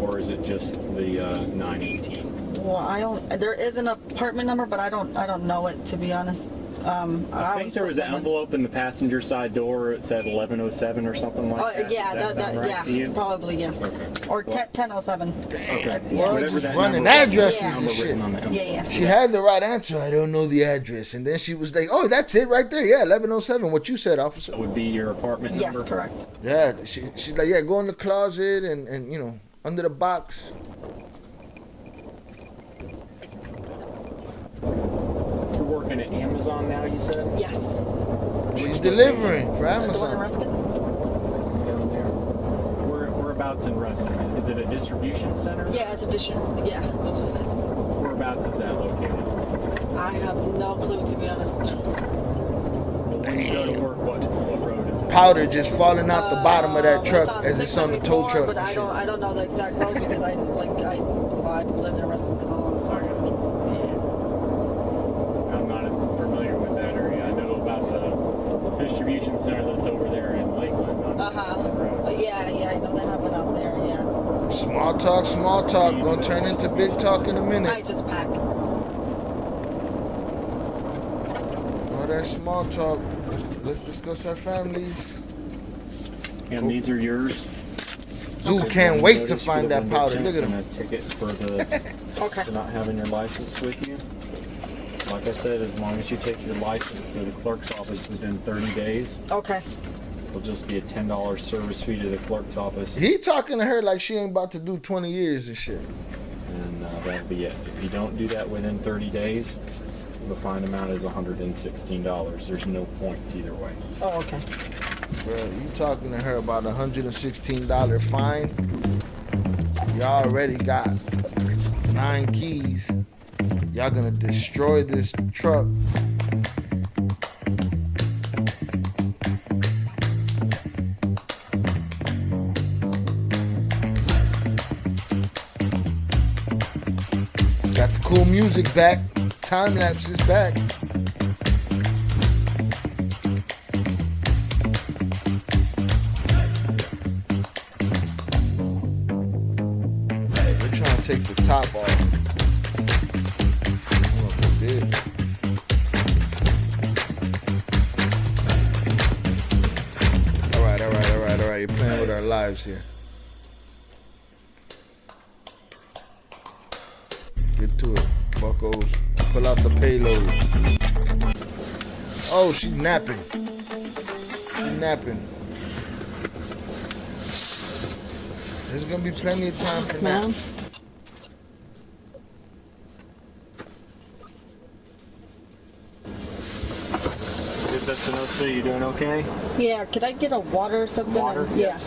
or is it just the 918? Well, there is an apartment number, but I don't know it, to be honest. I think there was an envelope in the passenger side door. It said 1107 or something like that. Yeah, Does that sound right to you? Probably yes. Okay. Or 1007. Okay. Well, just running addresses and shit. Yeah. She had the right answer. I don't know the address, and then she was like, "Oh, that's it right there. Yeah, 1107. What you said, officer." That would be your apartment number. Yes, correct. Yeah, she's like, "Yeah, go in the closet and you know, under the box." You're working at Amazon now, you said? Yes. She's delivering for The one in Amazon. Ruskin? Down there. Whereabouts in Ruskin? Is it a distribution center? Yeah, it's a distribution. Yeah, that's what it is. Whereabouts is that located? I have no clue, to be honest. But when you go to work, what road is it? Powder just falling out the bottom of that truck as it's on the tow 674, truck. But I don't know the exact road because I've lived in Ruskin for so long. So I'm not as familiar with that area. I know about the distribution center that's over there in Lakeland. Yeah, I know they have one out there. Yeah. Small talk. Gonna turn into big talk in a minute. I just pack. All that small talk. Let's discuss our families. And these are yours? Dude, can't wait to find that powder. Look at him. A ticket for for not having your license with you. Like I said, as long as you take your license to the clerk's office within 30 days. Okay. It'll just be a $10 service fee to the clerk's office. He talking to her like she ain't about to do 20 years and shit. And that'll be it. If you don't do that within 30 days, the fine amount is $116. There's no points either way. Oh, okay. Bro, you talking to her about $116 fine? Y'all already got 9 keys. Y'all gonna destroy this truck. Got the cool music back. Time lapse is back. They're trying to take the top off. Oh, they did. All right. You're playing with our lives here. Get to it, buckos. Pull out the payload. Oh, she's napping. There's gonna be plenty of time for naps. Miss Espinosa, you doing okay? Yeah, could I get a water or something? Water? Yeah.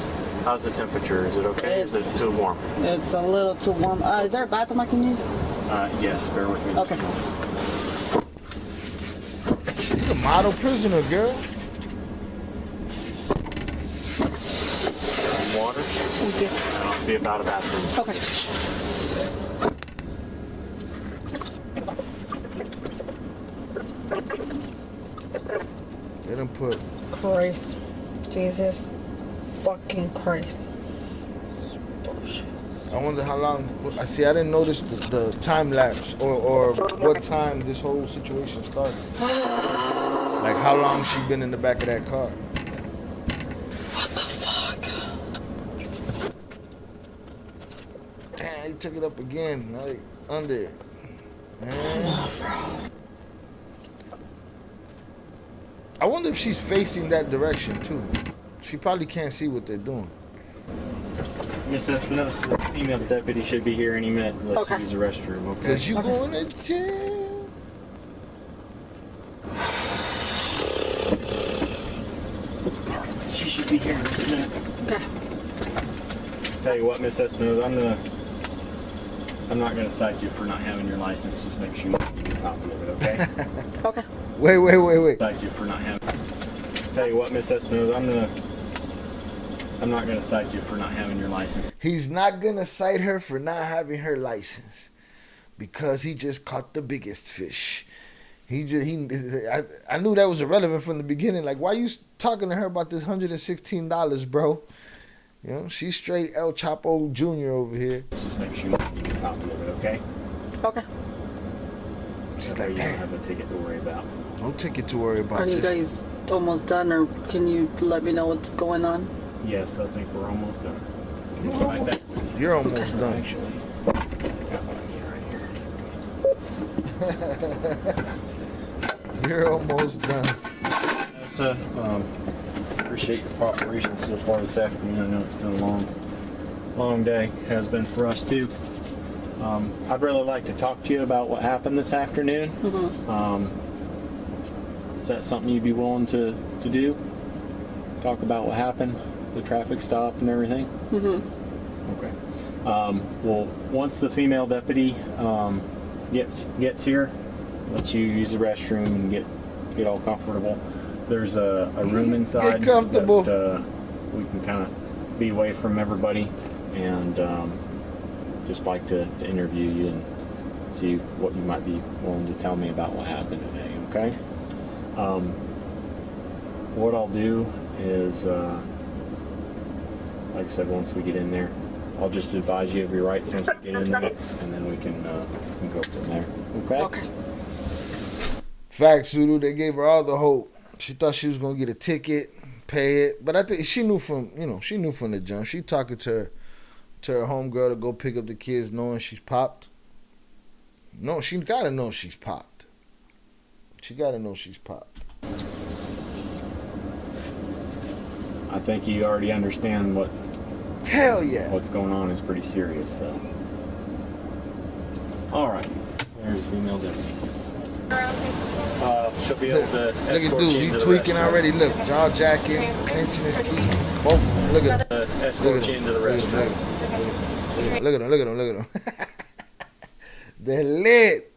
How's the temperature? Is it okay? Is it too warm? It's a little too warm. Is there a bathroom I can use? Yes, bear with me. Okay. She's a model prisoner, girl. Water? Thank you. I'll see about a bathroom. Okay. They done put. Christ. Jesus. Fucking Christ. Bullshit. I wonder how long. I see. I didn't notice the time lapse or what time this whole situation started. Like how long she been in the back of that car. What the fuck? Damn, he took it up again. Like under it. I wonder if she's facing that direction too. She probably can't see what they're doing. Miss Espinosa, the female deputy should be here any minute. Let's use the restroom, okay? Because you going to jail. She should be here in just a minute. Okay. Tell you what, Miss Espinosa, I'm not gonna cite you for not having your license. Just make sure you give me a copy of it, okay? Okay. Wait. Cite you for not having. Tell you what, Miss Espinosa, I'm not going to cite you for not having your license. He's not going to cite her for not having her license because he just caught the biggest fish. I knew that was irrelevant from the beginning. Like, why you talking to her about this $116, bro? You know, she's straight El Chapo Jr. over here. Just make sure you keep a copy of it, okay? Okay. She's like, you damn. don't have a ticket to worry about. No ticket to worry about. Are you guys almost done, or can you let me know what's going on? Yes, I think we're almost done. You're almost done. Actually, got one right here. You're almost done. So, appreciate your cooperation so far this afternoon. I know it's been a long day. Has been for us too. I'd really like to talk to you about what happened this afternoon. Mm-hmm. Is that something you'd be willing to do? Talk about what happened, the traffic stop and everything? Mm-hmm. Okay. Well, once the female deputy gets here, let you use the restroom and get all comfortable. There's a room inside Get comfortable. that we can kind of be away from everybody, and just like to interview you and see what you might be willing to tell me about what happened today. Okay. What I'll do is, like I said, once we get in there, I'll just advise you of your rights once we get in there, and then we can go from there. Okay? Okay. Facts, Zulu. They gave her all the hope. She thought she was gonna get a ticket, pay it, but I think she knew from the jump. She talking to her homegirl to go pick up the kids, knowing she's popped. No, she gotta know she's popped. She gotta know she's popped. I think you already understand what. Hell yeah. What's going on is pretty serious, though. All right. There's female deputy. She'll be able to Look at escort dude, you he into the tweaking restroom. already. Look, jaw jacking, clenching his teeth. Both of them. Look at him. Escort you into the restroom. Look at him. They're lit.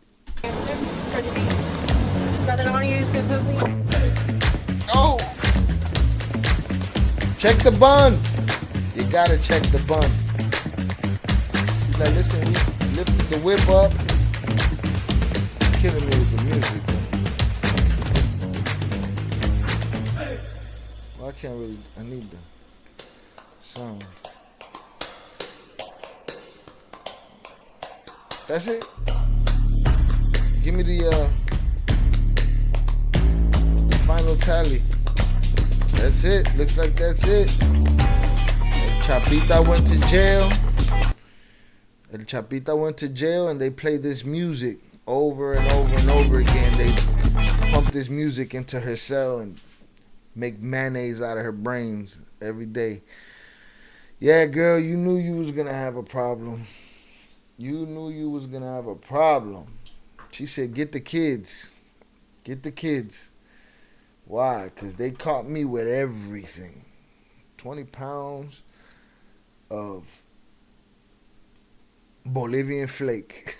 Oh! Check the bun. You gotta check the bun. He's like, listen, we lifted the whip up. Killing me with the music. Well, I can't really. I need the sound. That's it. Give me the final tally. That's it. Looks like that's it. El Chapita went to jail. And they play this music over and over and over again. They pump this music into her cell and make mayonnaise out of her brains every day. Yeah, girl, you knew you was gonna have a problem. She said, get the kids. Why? Because they caught me with everything. 20 pounds of Bolivian flake.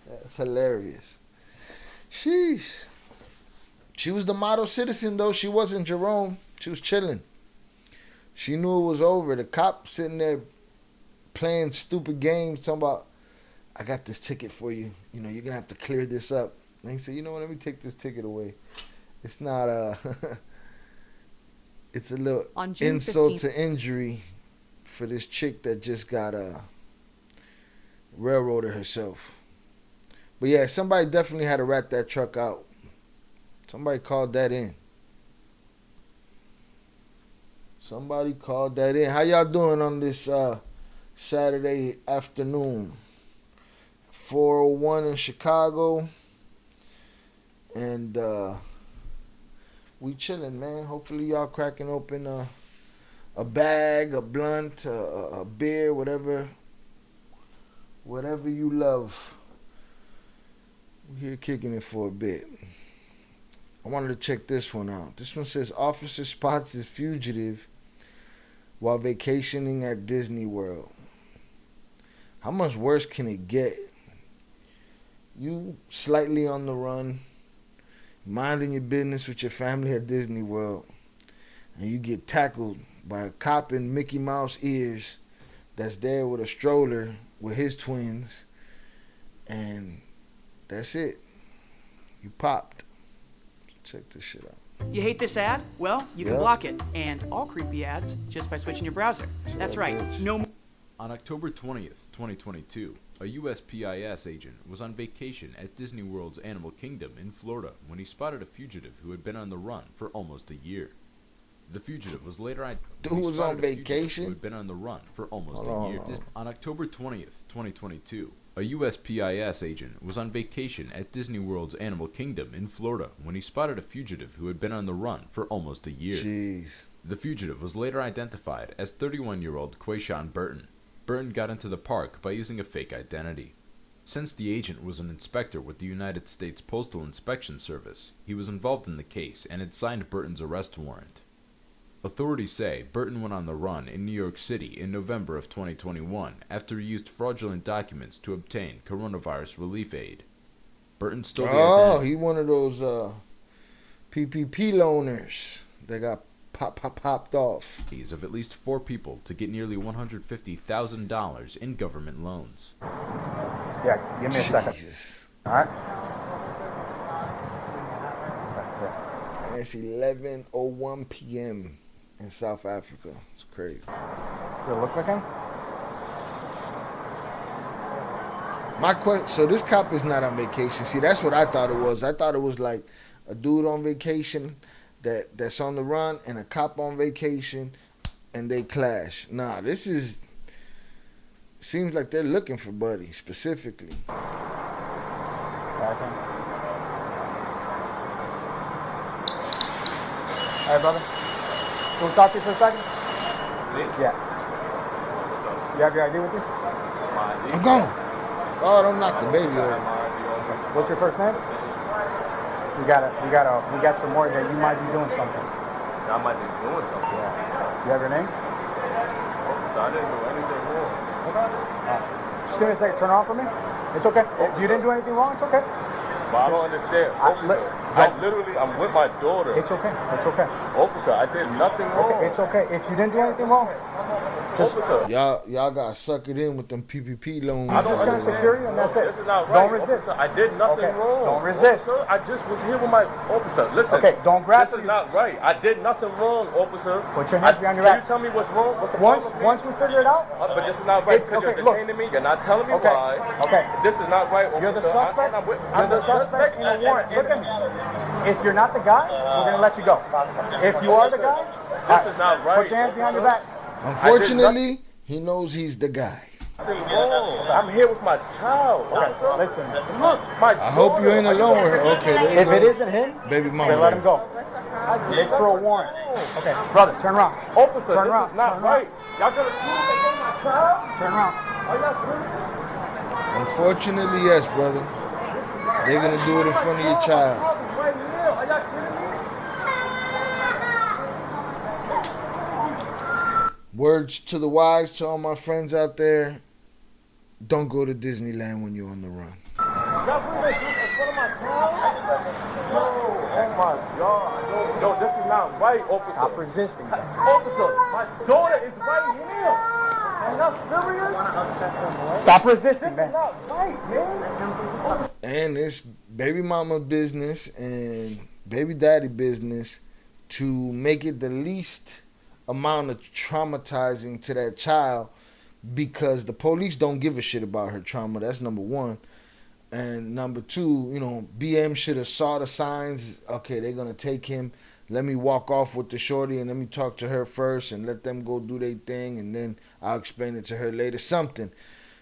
That's hilarious. Sheesh. She was the model citizen, though. She wasn't Jerome. She was chilling. She knew it was over. The cop sitting there playing stupid games, talking about, I got this ticket for you. You know, you're going to have to clear this up. And he said, you know what, let me take this ticket away. It's not it's a little insult 15th. to injury for this chick that just got railroaded herself. But yeah, somebody definitely had to rat that truck out. Somebody called that in. How y'all doing on this Saturday afternoon? 4:01 in Chicago. And we chilling, man. Hopefully y'all cracking open a bag, a blunt, a beer, whatever you love. We're here kicking it for a bit. I wanted to check this one out. This one says, officer spots his fugitive while vacationing at Disney World. How much worse can it get? You slightly on the run, minding your business with your family at Disney World, and you get tackled by a cop in Mickey Mouse ears that's there with a stroller with his twins, and that's it. You popped. Check this shit out. You hate this ad? Well, you can block it, and all creepy ads, just by switching your browser. That's right. No. On October 20th, 2022, a USPIS agent was on vacation at Disney World's Animal Kingdom in Florida when he spotted a fugitive who had been on the run for almost a year. The fugitive was later Dude was on vacation? Who had been on the run for almost a year. On October 20th, 2022, a USPIS agent was on vacation at Disney World's Animal Kingdom in Florida when he spotted a fugitive who had been on the run for almost a year. Jeez. The fugitive was later identified as 31-year-old Quayshawn Burton. Burton got into the park by using a fake identity. Since the agent was an inspector with the United States Postal Inspection Service, he was involved in the case and had signed Burton's arrest warrant. Authorities say Burton went on the run in New York City in November of 2021 after he used fraudulent documents to obtain coronavirus relief aid. Burton stole the identity. He one of those PPP loaners that got popped off. Of at least 4 people to get nearly $150,000 in government loans. Yeah, give me a second. All right. It's 11:01 p.m. in South Africa. It's crazy. Does it look like him? My question. So this cop is not on vacation. See, that's what I thought it was. I thought it was like a dude on vacation that's on the run and a cop on vacation, and they clash. Nah, this is. Seems like they're looking for Buddy specifically. All right, brother. Can we talk to you for a second? Me? Yeah. You have your ID with you? My ID? I'm gone. Oh, don't knock the baby over. What's your first name? We got some more that you might be doing something. I might be doing something. Yeah. You have your name? So I didn't do anything wrong. Okay. Just give me a second. Turn it off for me. It's okay. You didn't do anything wrong. It's okay. But I don't understand. I'm with my daughter. It's okay. It's okay. Officer, I did nothing wrong. Okay, it's okay. If you didn't do anything wrong, officer. Y'all gotta suck it in with them PPP loans. I don't understand. Secure you and that's it. This is not right. Don't resist. Officer, I did nothing wrong. Don't resist. Officer, I just was here with my officer. Listen. Okay, don't grab. This is not right. I did nothing wrong, officer. Put your hands behind your back. Can you tell me what's wrong? What's the once problem? Once we figure it out. But this is not right because you're detaining me. You're not telling me why. Okay. This is not right, officer. You're the suspect. You're the suspect in a warrant. Look at me. If you're not the guy, we're gonna let you go. If you are the guy, this is not right. Put your hands behind your back. Unfortunately, he knows he's the guy. I'm here with my child. Okay, listen. Look, my I hope you ain't alone with her. Okay, if it isn't him, baby mama, then let him go. It's for a warrant. Okay, brother, turn around. Officer, turn this around. is not right. Y'all gonna my child? Turn around. Are y'all serious? Unfortunately, yes, brother. They're gonna do it in front of your child. Right here. Are y'all kidding me? Words to the wise, to all my friends out there, don't go to Disneyland when you're on the run. Y'all put this in front of my child? No, oh my God. No, this is not right, officer. Stop resisting. Officer, my daughter is right here. Are y'all serious? Stop resisting, man. This is not right, man. And it's baby mama business and baby daddy business to make it the least amount of traumatizing to that child, because the police don't give a shit about her trauma. That's number one. And number two, BM should have saw the signs. Okay, they're gonna take him. Let me walk off with the shorty and let me talk to her first and let them go do their thing, and then I'll explain it to her later. Something.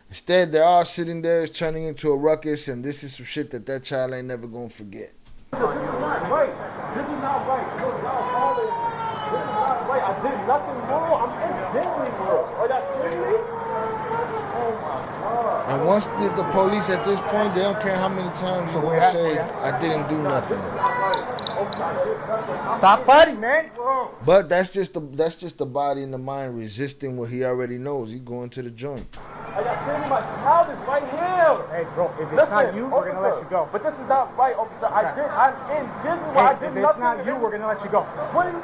Instead, they're all sitting there, it's turning into a ruckus, and this is some shit that child ain't never gonna forget. This is not right. This is not right. Look, y'all father. This is not right. I did nothing wrong. I'm in Disney World. Are y'all kidding me? Oh my God. And once the police at this point, they don't care how many times you gonna say, I didn't do nothing. Stop fighting, man. But that's just the body and the mind resisting what he already knows. He going to the joint. I got sitting in my house is right here. Hey, bro, if it's not you, we're gonna let you go. But this is not right, officer. I'm in Disney. Hey, I did if nothing. it's not you, we're gonna let you go. What are you?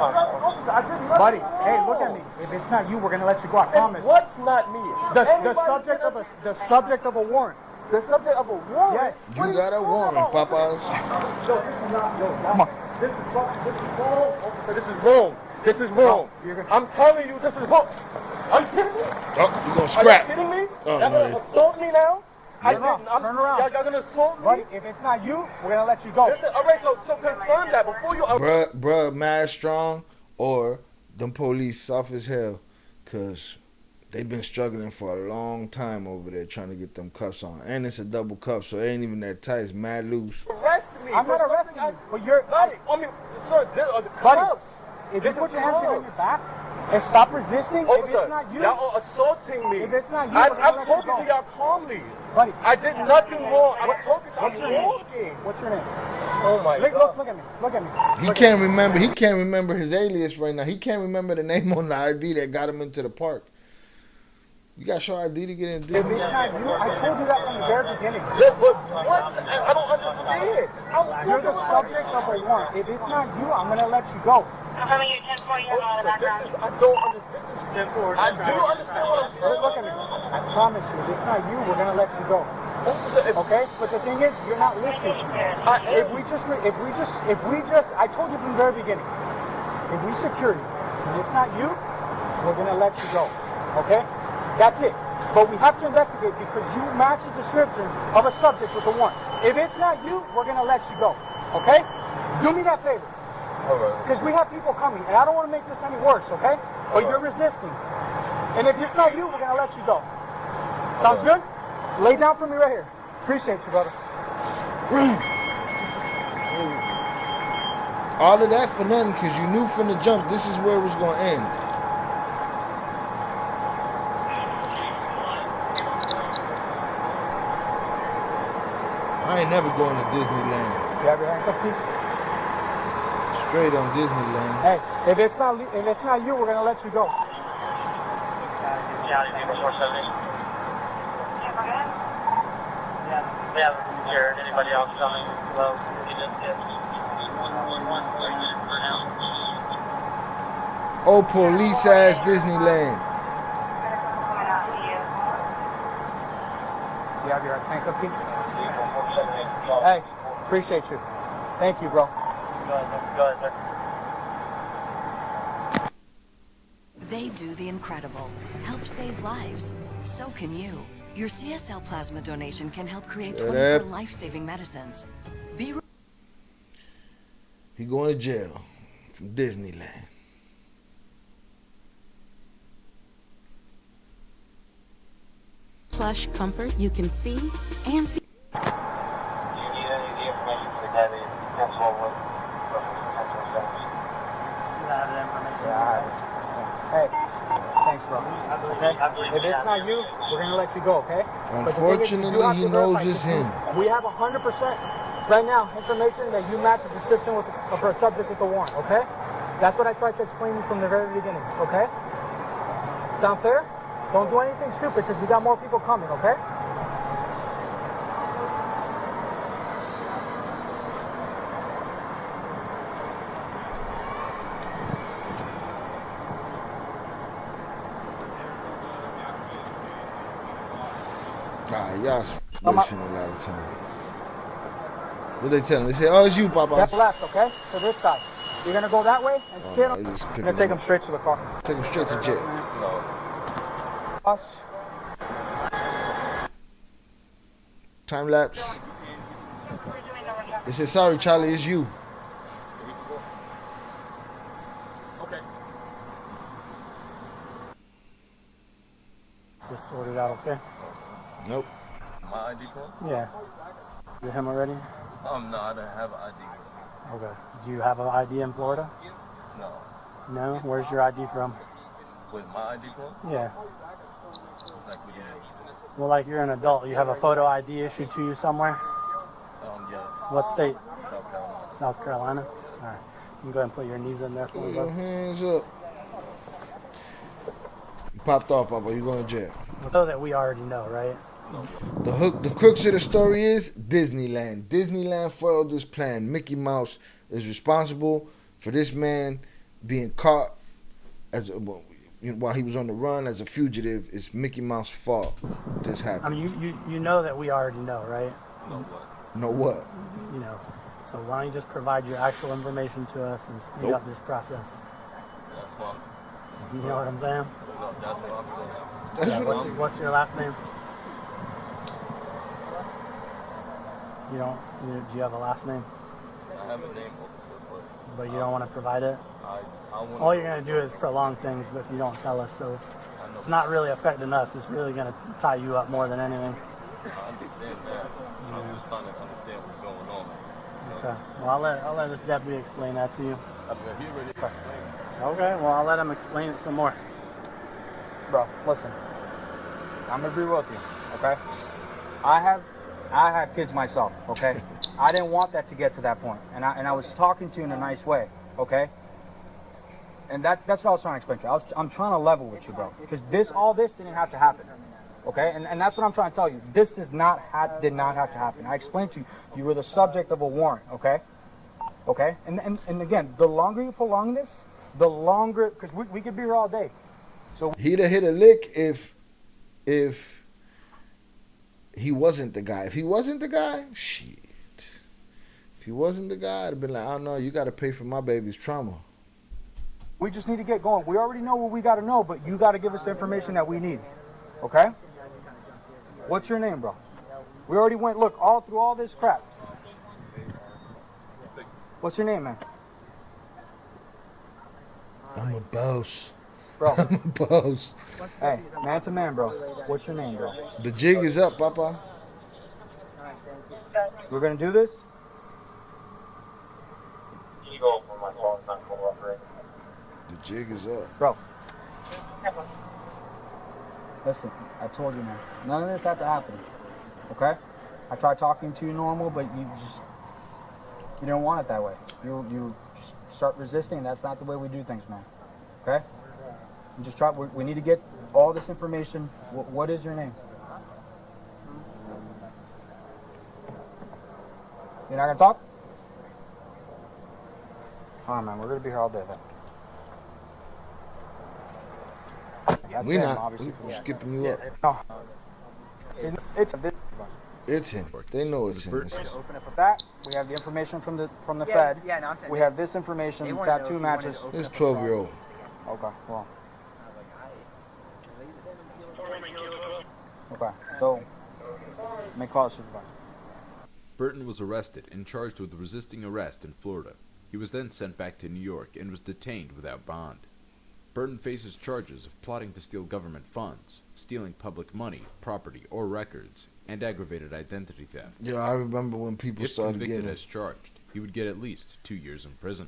Officer, I did nothing. Buddy, hey, look at me. If it's not you, we're gonna let you go. I promise. What's not me? The subject of a warrant. The subject of a warrant? Yes. You got a warrant, Papas. Yo, this is not. Yo, come on. This is wrong, officer. This is wrong. This is wrong. I'm telling you, this is wrong. Are you kidding me? Oh, you gonna scrap? Are you kidding me? Oh, y'all gonna assault me now? Turn around. Y'all gonna assault me? Buddy, if it's not you, we're gonna let you go. Listen, all right, so confirm that before you. Bruh, mad strong, or them police soft as hell, cause they've been struggling for a long time over there trying to get them cuffs on, and it's a double cuff, so it ain't even that tight. It's mad loose. Arrest me. I'm not arresting you, but you're. Buddy, I mean, sir, the Buddy, cuffs. if you put your hands behind your back and stop resisting, if it's not you, y'all are assaulting me. If it's not you, I'm talking to y'all calmly. Buddy, I did nothing wrong. I'm talking to What's your name? What's your name? Oh my God. Look at me. Look at me. He can't remember. He can't remember his alias right now. He can't remember the name on the ID that got him into the park. You got to show ID to get in. If it's not you, I told you that from the very beginning. Yes, but what? I don't understand. You're the subject of a warrant. If it's not you, I'm gonna let you go. I don't understand. This is 10-4. I do understand what I'm saying. Look at me. I promise you, if it's not you, we're gonna let you go. Okay? But the thing is, you're not listening. If we just, I told you from the very beginning. If we secure you, and it's not you, we're gonna let you go. Okay? That's it. But we have to investigate because you match the description of a subject with a warrant. If it's not you, we're gonna let you go. Okay? Do me that favor. Because we have people coming, and I don't want to make this any worse, okay? But you're resisting. And if it's not you, we're going to let you go. Sounds good? Lay down for me right here. Appreciate you, brother. All of that for nothing because you knew from the jump this is where it was going to end. I ain't never going to Disneyland. You have your handcuff, please? Straight on Disneyland. Hey, if it's not you, we're gonna let you go. We haven't heard anybody else coming close. Oh, police ass Disneyland. You have your handcuff, please? Hey, appreciate you. Thank you, bro. Go ahead, sir. They do the incredible. Help save lives. So can you. Your CSL plasma donation can help create 24 life-saving medicines. He going to jail from Disneyland. Plush comfort you can see and feel. Hey, thanks, bro. Okay? If it's not you, we're gonna let you go, okay? Unfortunately, he knows it's him. We have 100% right now information that you match the description with a subject with the warrant, okay? That's what I tried to explain from the very beginning, okay? Sound fair? Don't do anything stupid because we got more people coming, okay? Y'all wasting a lot of time. What they telling? They say, oh, it's you, Papa. That's left, okay? To this side. You're gonna go that way and sit on. You're gonna take them straight to the car. Take them straight to jail. Us. Time lapse. They said, sorry, Charlie, it's you. Okay. Just sort it out, okay? Nope. My ID card? Yeah. You him already? No, I don't have an ID with me. Okay. Do you have an ID in Florida? No. No? Where's your ID from? With my ID card? Yeah. Like with you? Well, like you're an adult. You have a photo ID issued to you somewhere? Yes. What state? South Carolina. South Carolina? All right. You can go ahead and put your knees in there for me, Put your hands up. popped off, Papa. You going to jail. So that we already know, right? The crux of the story is Disneyland. Disneyland foiled this plan. Mickey Mouse is responsible for this man being caught while he was on the run as a fugitive. It's Mickey Mouse's fault this happened. I mean, you know that we already know, right? Know what? You know. So why don't you just provide your actual information to us and speed up this process? That's fine. You know what I'm saying? No, that's what I'm saying. What's your last name? Do you have a last name? I have a name, officer, but you don't want to provide it? All you're going to do is prolong things if you don't tell us, so it's not really affecting us. It's really going to tie you up more than anything. I understand that. I'm just trying to understand what's going on. Okay. Well, I'll let this deputy explain that to you. He already explained. Okay, well, I'll let him explain it some more. Bro, listen. I'm gonna be real with you, okay? I have kids myself, okay? I didn't want that to get to that point, and I was talking to you in a nice way, okay? And that's what I was trying to explain to you. I'm trying to level with you, bro, because all this didn't have to happen, okay? And that's what I'm trying to tell you. This did not have to happen. I explained to you, you were the subject of a warrant, okay? Okay? And again, the longer you prolong this, the longer, because we could be here all day. So he'd have hit a lick if he wasn't the guy. If he wasn't the guy, shit. If he wasn't the guy, I'd have been like, I don't know, you got to pay for my baby's trauma. We just need to get going. We already know what we got to know, but you got to give us the information that we need. Okay? What's your name, bro? We already went, look, all through all this crap. What's your name, man? I'm a boss. Bro. I'm a boss. Hey, man to man, bro. What's your name, bro? The jig is up, Papa. We're going to do this? The jig is up. Bro. Listen, I told you, man. None of this had to happen. Okay? I tried talking to you normal, but you didn't want it that way. You just start resisting, and that's not the way we do things, man. Okay? You just try. We need to get all this information. What is your name? You're not gonna talk? All right, man. We're gonna be here all day, then. We're not. We're skipping you up. No. It's him. They know it's him. Open it for that. We have the information from the Fed. Yeah, no, I'm saying we have this information. Tattoo matches. It's 12-year-old. Okay. Well. Okay. So, make calls, supervisor. Burton was arrested and charged with resisting arrest in Florida. He was then sent back to New York and was detained without bond. Burton faces charges of plotting to steal government funds, stealing public money, property, or records, and aggravated identity theft. Yeah, I remember when people started getting... If convicted as charged, he would get at least 2 years in prison.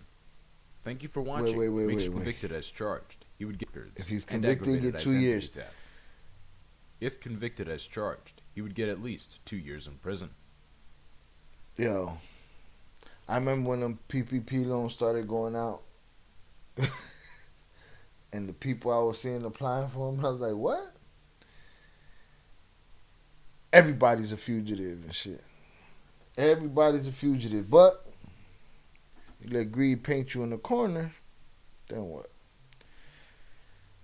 Thank you for watching. Wait. Convicted as charged, he would get records. If he's convicted, he get 2 years. Theft. If convicted as charged, he would get at least 2 years in prison. Yo, I remember when them PPP loans started going out. And the people I was seeing applying for them, I was like, what? Everybody's a fugitive and shit. Everybody's a fugitive. But you let greed paint you in the corner, then what?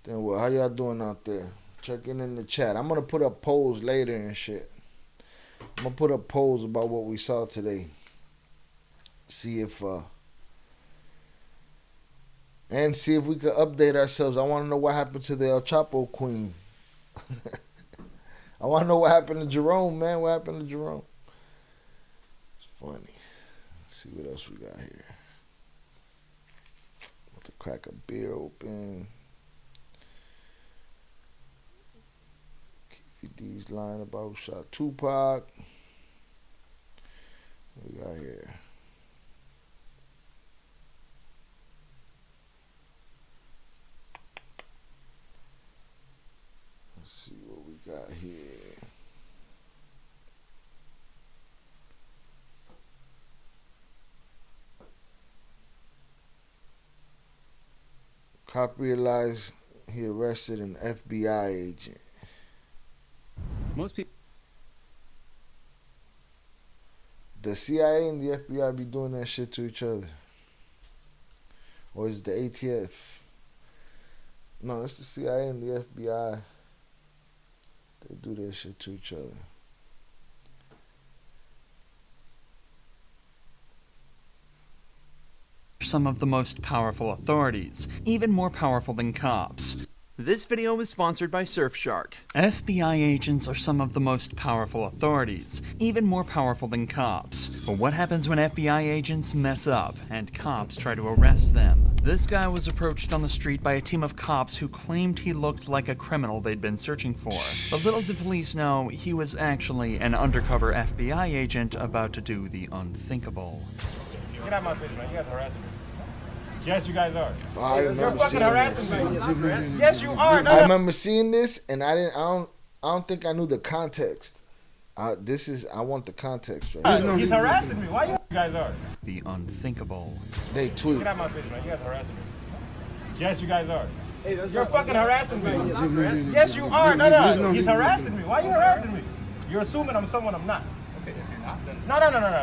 Then what? How y'all doing out there? Checking in the chat. I'm going to put up polls later and shit. I'm going to put up polls about what we saw today. See if we could update ourselves. I want to know what happened to the El Chapo queen. I want to know what happened to Jerome, man. What happened to Jerome? It's funny. Let's see what else we got here. About to crack a beer open. KVD's lying about who shot Tupac. What we got here? See what we got here. CashApp realized He arrested an FBI agent. Most people. The CIA and the FBI be doing that shit to each other. Or is it the ATF? No, it's the CIA and the FBI. They do that shit to each other. Some of the most powerful authorities, even more powerful than cops. This video is sponsored by Surfshark. FBI agents are some of the most powerful authorities, even more powerful than cops. But what happens when FBI agents mess up and cops try to arrest them? This guy was approached on the street by a team of cops who claimed he looked like a criminal they'd been searching for. But little did police know he was actually an undercover FBI agent about to do the unthinkable. Get out of my face, man. You guys are harassing me. Yes, you guys are. You're fucking harassing me. Yes, you are. I remember seeing this, and I don't think I knew the context. I want the context. Right? He's harassing me. Why you guys are? The unthinkable. They tweet. Get out of my face, man. You guys are harassing me. Yes, you guys are. You're fucking harassing me. Yes, you are. No. He's harassing me. Why are you harassing me? You're assuming I'm someone I'm not. Okay, if you're not, then No.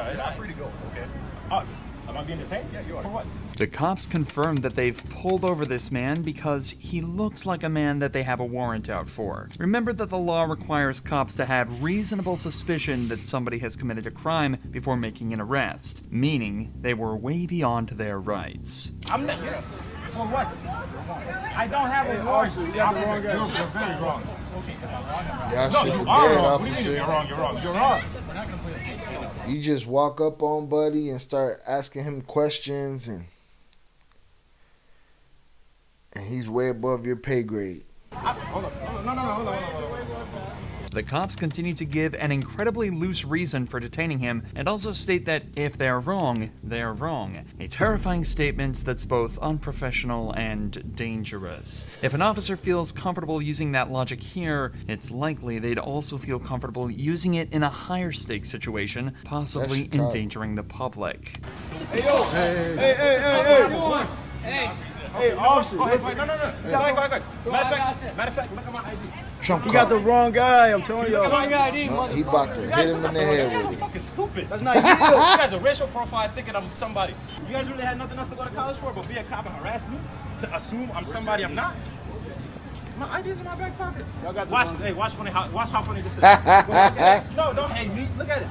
you're not free to go. Okay. Am I being detained? Yeah, you are. For what? The cops confirmed that they've pulled over this man because he looks like a man that they have a warrant out for. Remember that the law requires cops to have reasonable suspicion that somebody has committed a crime before making an arrest, meaning they were way beyond their rights. I'm not. For what? I don't have a warrant. You got the wrong guy. You're very wrong. No, you shit are bad, wrong. What do you mean officer. you're wrong? You're wrong. You're wrong. You just walk up on Buddy and start asking him questions, and he's way above your pay grade. Hold on. No. The cops continue to give an incredibly loose reason for detaining him and also state that if they're wrong, they're wrong. A terrifying statement that's both unprofessional and dangerous. If an officer feels comfortable using that logic here, it's likely they'd also feel comfortable using it in a higher stakes situation, possibly endangering the public. Hey, yo! Hey, officer! No. Matter of fact, look at my ID. Trump You got the wrong guy, I'm telling you. Look at my ID, He about to hit him in the head with it. Fucking stupid. That's not you. You guys are racial profile thinking I'm somebody. You guys really had nothing else to go to college for but be a cop and harass me? To assume I'm somebody I'm not? My ID's in my back pocket. Watch how funny this is. No, don't hate me. Look at it.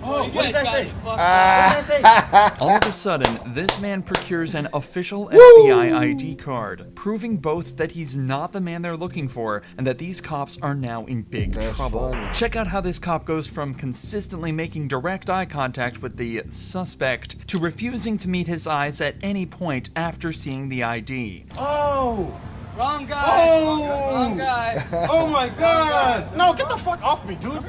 Oh, what does that say? What does that say? All of a sudden, this man procures an official FBI ID card, proving both that he's not the man they're looking for and that these cops are now in big trouble. Funny. Check out how this cop goes from consistently making direct eye contact with the suspect to refusing to meet his eyes at any point after seeing the ID. Oh! Wrong guy! Oh! Wrong guy! Oh my God! No, get the fuck off me, dude!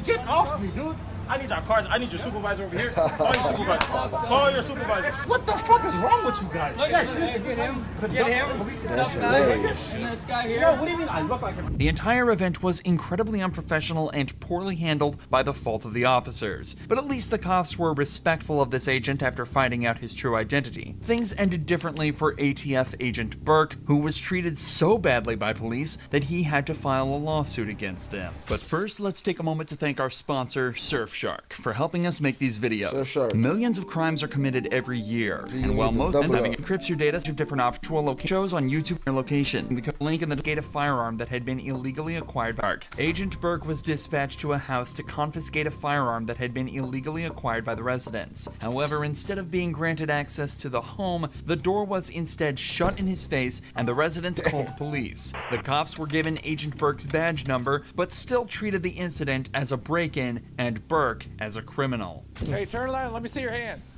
Get off me, dude! I need your cards. I need your supervisor over here. Call your supervisor. Call your supervisor. What the fuck is wrong with you guys? Look at him. Get him. Get him. That's hilarious. And this guy here. No, what do you mean I look like him? The entire event was incredibly unprofessional and poorly handled by the fault of the officers, but at least the cops were respectful of this agent after finding out his true identity. Things ended differently for ATF agent Burke, who was treated so badly by police that he had to file a lawsuit against them. But first, let's take a moment to thank our sponsor, Surfshark, for helping us make these videos. Surfshark. Millions of crimes are committed every year, and while most of them encrypts your data to different optional shows on YouTube or location, we could link in the gate a firearm that had been illegally acquired by Burke. Agent Burke was dispatched to a house to confiscate a firearm that had been illegally acquired by the residents. However, instead of being granted access to the home, the door was instead shut in his face, and the residents called the police. The cops were given Agent Burke's badge number, but still treated the incident as a break-in and Burke as a criminal. Hey, turn around. Let me see your hands.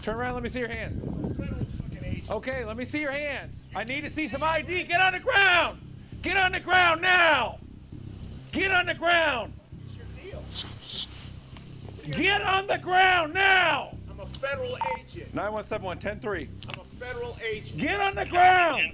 Turn around. Let me see your hands. Okay, let me see your hands. I need to see some ID. Get on the ground. Get on the ground now. Get on the ground. Get on the ground now. I'm a federal agent. 917-110-3. I'm a federal agent. Get on the ground!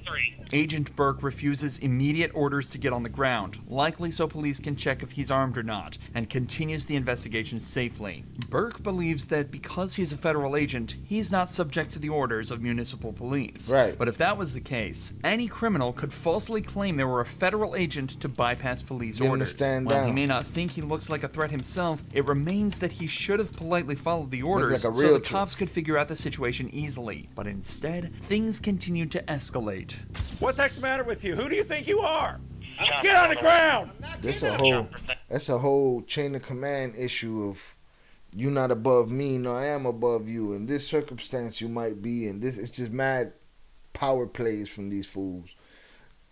Agent Burke refuses immediate orders to get on the ground, likely so police can check if he's armed or not, and continues the investigation safely. Burke believes that because he's a federal agent, he's not subject to the orders of municipal police. Right. But if that was the case, any criminal could falsely claim they were a federal agent to bypass police Give him a orders. stand While he down. may not think he looks like a threat himself, it remains that he should have politely followed the orders like a so the realtor. cops could figure out the situation easily. But instead, things continued to escalate. What the heck's the matter with you? Who do you think you are? Get on the ground! That's a whole chain of command issue of you not above me, no, I am above you. In this circumstance, you might be, and this it's just mad power plays from these fools.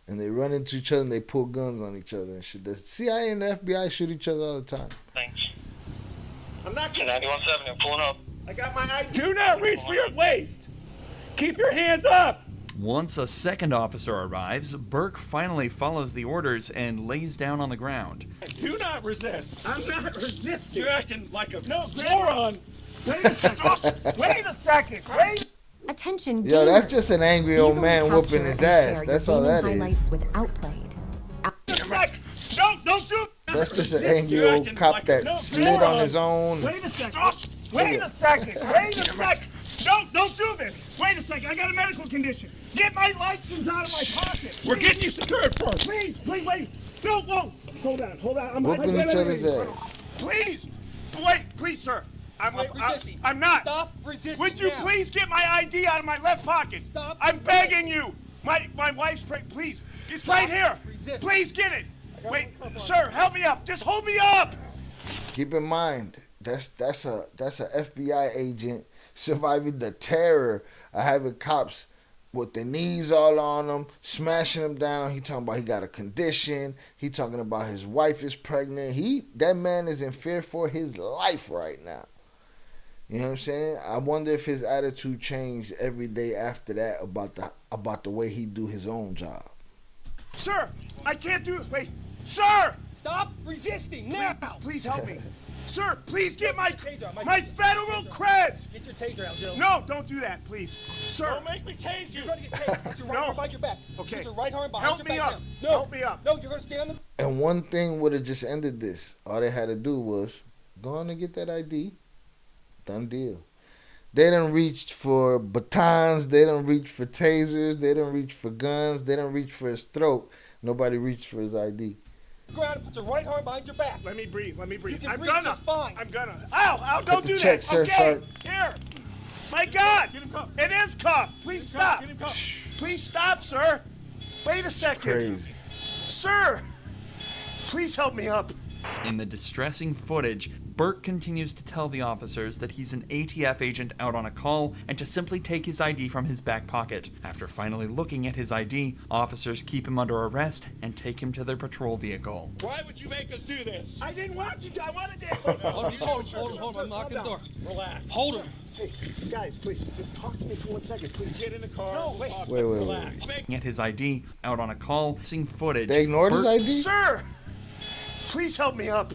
And they run into each other and they pull guns on each other and shit. The CIA and the FBI shoot each other all the time. Thanks. I'm not kidding. 91.7, I'm pulling up. I got my ID. Do not reach for your waist! Keep your hands up! Once a second officer arrives, Burke finally follows the orders and lays down on the ground. Do not resist. I'm not resisting. You're acting like a moron. Wait a second. Wait a second. Wait. Attention, Yo, that's gamers. just an angry old Easily man capture whooping his and ass. share That's your all that gaming is. highlights with Outplayed. Don't do. That's just an angry old cop that slid on his own. Wait a second. Wait a second. Wait a second. Don't do this. Wait a second. I got a medical condition. Get my license out of my pocket. We're getting you secured first. Please, wait. No, whoa. Hold on. Whooping each other's ass. Please, please, sir. I'm not. Stop resisting. Would you please get my ID out of my left pocket? Stop. I'm begging you. My wife's pregnant. Please, it's right here. Please get it. Wait, sir, help me up. Just hold me up. Keep in mind, that's a FBI agent surviving the terror of having cops with their knees all on him, smashing him down. He talking about he got a condition. He talking about his wife is pregnant. That man is in fear for his life right now. You know what I'm saying? I wonder if his attitude changed every day after that about the way he do his own job. Sir, I can't do it. Wait, sir! Stop resisting now! Please help me. Sir, please get my federal creds! Get your taser out, Joe. No, don't do that, please. Sir. Don't make me tase you. You're going to get tased. Put your right arm behind your back. Okay. Put your right arm behind your back. Help me up. No. Help me up. No, you're going to stay on the... And one thing would have just ended this. All they had to do was go on and get that ID. Done deal. They done reached for batons. They done reached for tasers. They done reached for guns. They done reached for his throat. Nobody reached for his ID. Ground and put your right arm behind your back. Let me breathe. You can I'm breathe just fine. I'm gonna. Ow! Cut Don't the do check, that. sir, Okay. sir. Here. My God! Get him cuffed. It is cuffed. Please stop. Get him cuffed. Please stop, sir. Wait a second. Crazy. Sir, please help me up. In the distressing footage, Burke continues to tell the officers that he's an ATF agent out on a call and to simply take his ID from his back pocket. After finally looking at his ID, officers keep him under arrest and take him to their patrol vehicle. Why would you make us do this? I didn't want you to. I wanted to. Hold him. I'm knocking the door. Relax. Hold him. Hey, guys, please, just talk to me for 1 second. Please get in the car. No, wait. Wait. At his ID, out on a call, seeing footage. They ignored his ID? Sir, please help me up.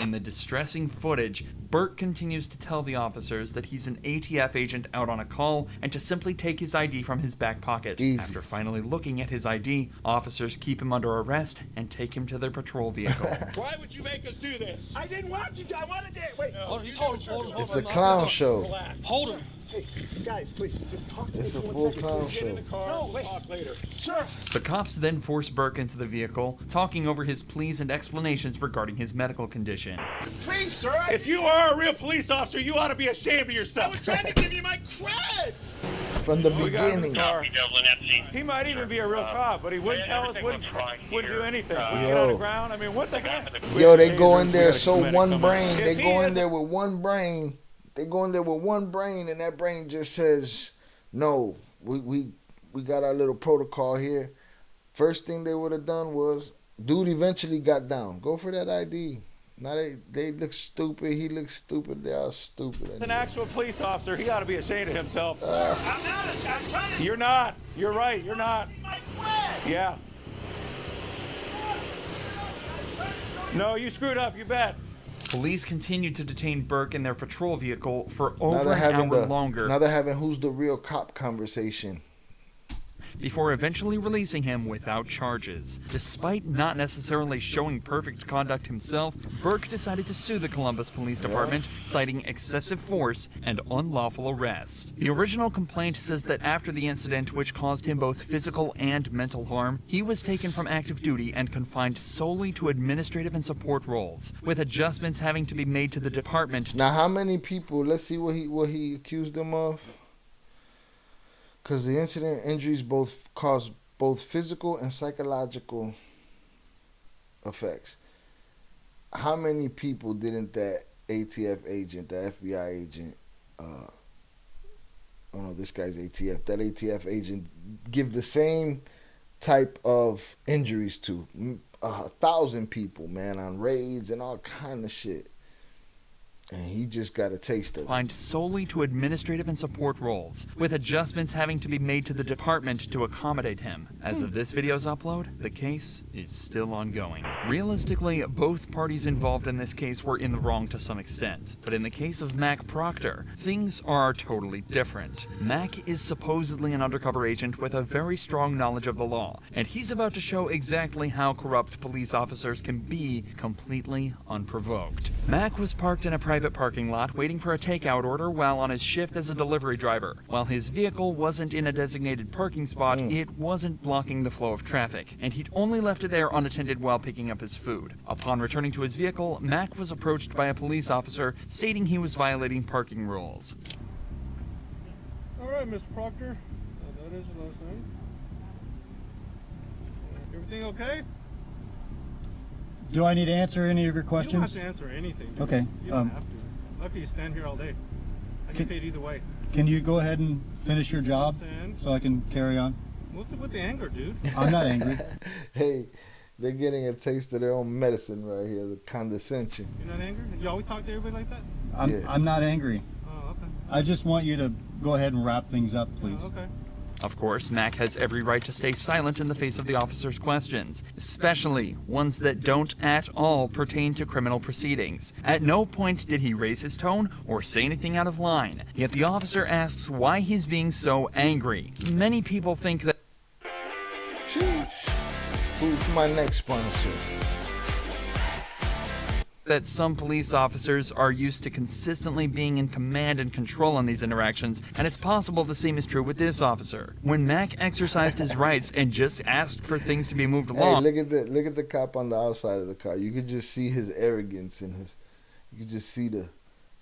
In the distressing footage, Burke continues to tell the officers that he's an ATF agent out on a call and to simply take his ID from his back pocket. Easy. After finally looking at his ID, officers keep him under arrest and take him to their patrol vehicle. Why would you make us do this? I didn't want you to. I wanted to. Wait. No, he's Hold It's a clown show. Relax. Hold him. Hey, guys, please, just talk to me It's a for 1 full second. clown Please get in the show. car. No, wait. Talk later. Sir. The cops then force Burke into the vehicle, talking over his pleas and explanations regarding his medical condition. Please, sir. If you are a real police officer, you ought to be ashamed of yourself. I was trying to give you my creds. From the beginning. He might even be a real cop, but he wouldn't tell us, wouldn't do anything. Wouldn't get Yo. on the ground. I mean, what the heck? Yo, they go in there so one brain. They go in there with one brain. They go in there with one brain, and that brain just says, "No, we got our little protocol here." First thing they would have done was, dude eventually got down. Go for that ID. Now they look stupid. He looks stupid. They are stupid. An actual police officer, he ought to be ashamed of himself. I'm trying to... You're not. You're right. You're not. Yeah. No, you screwed up. You bet. Police continued to detain Burke in their patrol vehicle for over an hour longer. Now they're having who's the real cop conversation. Before eventually releasing him without charges. Despite not necessarily showing perfect conduct himself, Burke decided to sue the Columbus Police Department, citing excessive force and unlawful arrest. The original complaint says that after the incident, which caused him both physical and mental harm, he was taken from active duty and confined solely to administrative and support roles, with adjustments having to be made to the department. Now, how many people? Let's see what he accused them of. Because the incident injuries both caused both physical and psychological effects. How many people didn't that ATF agent, the FBI agent, oh no, this guy's ATF, that ATF agent give the same type of injuries to? 1,000 people, man, on raids and all kind of shit. And he just got a taste of it. Confined solely to administrative and support roles, with adjustments having to be made to the department to accommodate him. As of this video's upload, the case is still ongoing. Realistically, both parties involved in this case were in the wrong to some extent. But in the case of Mac Proctor, things are totally different. Mac is supposedly an undercover agent with a very strong knowledge of the law, and he's about to show exactly how corrupt police officers can be completely unprovoked. Mac was parked in a private parking lot waiting for a takeout order while on his shift as a delivery driver. While his vehicle wasn't in a designated parking spot, it wasn't blocking the flow of traffic, and he'd only left it there unattended while picking up his food. Upon returning to his vehicle, Mac was approached by a police officer stating he was violating parking rules. All right, Mr. Proctor. That is your last name. Everything okay? Do I need to answer any of your questions? You don't have to answer anything. Dude. Okay. You don't have to. Lucky you stand here all day. I get paid either way. Can you go ahead and finish your job so I can carry on? What's it with the anger, dude? I'm not angry. Hey, they're getting a taste of their own medicine right here, the condescension. You're not angry? You always talk to everybody like that? I'm not angry. Oh, okay. I just want you to go ahead and wrap things up, please. Okay. Of course, Mac has every right to stay silent in the face of the officer's questions, especially ones that don't at all pertain to criminal proceedings. At no point did he raise his tone or say anything out of line, yet the officer asks why he's being so angry. Many people think that... Sheesh. Who's my next sponsor? That some police officers are used to consistently being in command and control on these interactions, and it's possible the same is true with this officer. When Mac exercised his rights and just asked for things to be moved along... Hey, look at the cop on the outside of the car. You could just see his arrogance and you could just see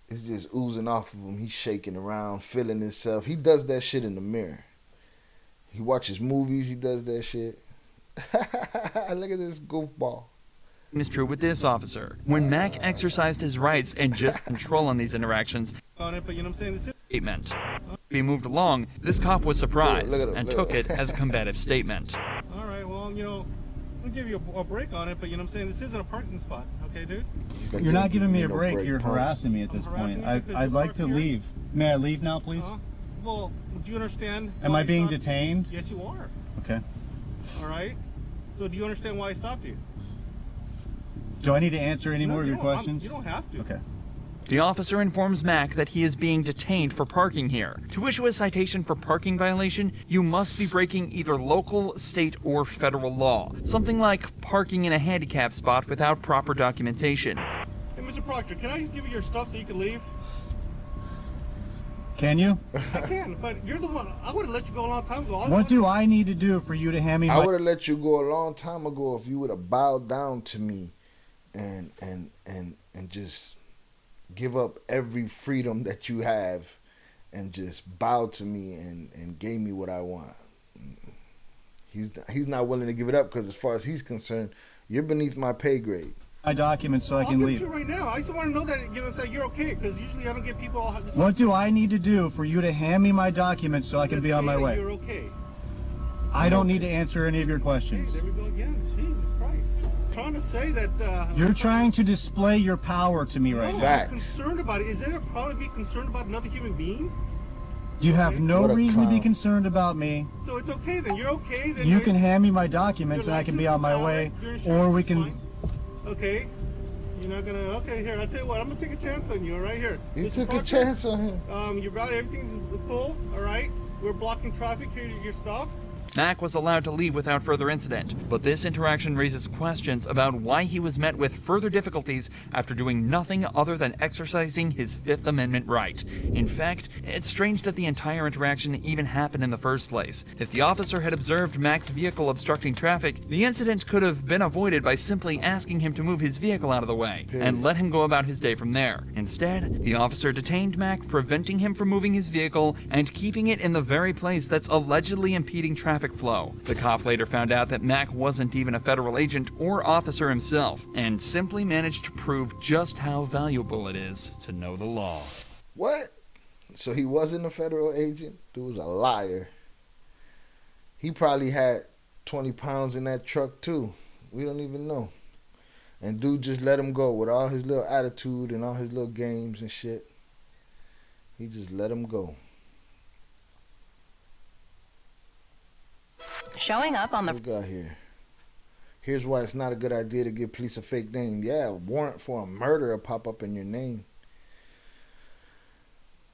it's just oozing off of him. He's shaking around, feeling himself. He does that shit in the mirror. He watches movies, he does that shit. Look at this goofball. Is true with this officer. When Mac exercised his rights and just control on these interactions, statement be moved along, this cop was surprised and took it as a combative statement. All right, well, I'll give you a break on it, but this isn't a parking spot, okay, dude? You're not giving me a break. You're harassing me at this point. I'd like to leave. May I leave now, please? Well, do you understand? Am I being detained? Yes, you are. Okay. All right. So do you understand why I stopped you? Do I need to answer any more of your questions? You don't have to. Okay. The officer informs Mac that he is being detained for parking here. To issue a citation for parking violation, you must be breaking either local, state, or federal law. Something like parking in a handicap spot without proper documentation. Hey, Mr. Proctor, can I just give you your stuff so you can leave? Can you? I can, but you're the one. I would have let you go a long time ago. What do I need to do for you to hand me my... I would have let you go a long time ago if you would have bowed down to me and just give up every freedom that you have and just bow to me and gave me what I want. He's not willing to give it up because as far as he's concerned, you're beneath my pay grade. My documents so I can leave. I'll give it to you right now. I just want to know that you're okay, because usually I don't get people all... What do I need to do for you to hand me my documents so I can be on my way? You're okay. I don't need to answer any of your questions. Okay, there we go again. Jesus Christ. I'm trying to say that... You're trying to display your power to me right now. I'm concerned about it. Is there a problem to be concerned about another human being? You have no reason to be concerned about me. So it's okay then. You're okay then. You can hand me my documents and I can be on my way, or we can... Okay. You're not gonna. Okay, here. I'll tell you what. I'm gonna take a chance on you. Right here. You Mr. took Parker, a chance on him. Your body, everything's full. All right. We're blocking traffic here. Your stuff. Mac was allowed to leave without further incident, but this interaction raises questions about why he was met with further difficulties after doing nothing other than exercising his Fifth Amendment right. In fact, it's strange that the entire interaction even happened in the first place. If the officer had observed Mac's vehicle obstructing traffic, the incident could have been avoided by simply asking him to move his vehicle out of the way and let him go about his day from there. Instead, the officer detained Mac, preventing him from moving his vehicle and keeping it in the very place that's allegedly impeding traffic flow. The cop later found out that Mac wasn't even a federal agent or officer himself, and simply managed to prove just how valuable it is to know the law. What? So he wasn't a federal agent? Dude was a liar. He probably had 20 pounds in that truck too. We don't even know. And dude just let him go with all his little attitude and all his little games and shit. He just let him go. Showing up on the... What we got here? Here's why it's not a good idea to give police a fake name. Yeah, a warrant for a murder will pop up in your name.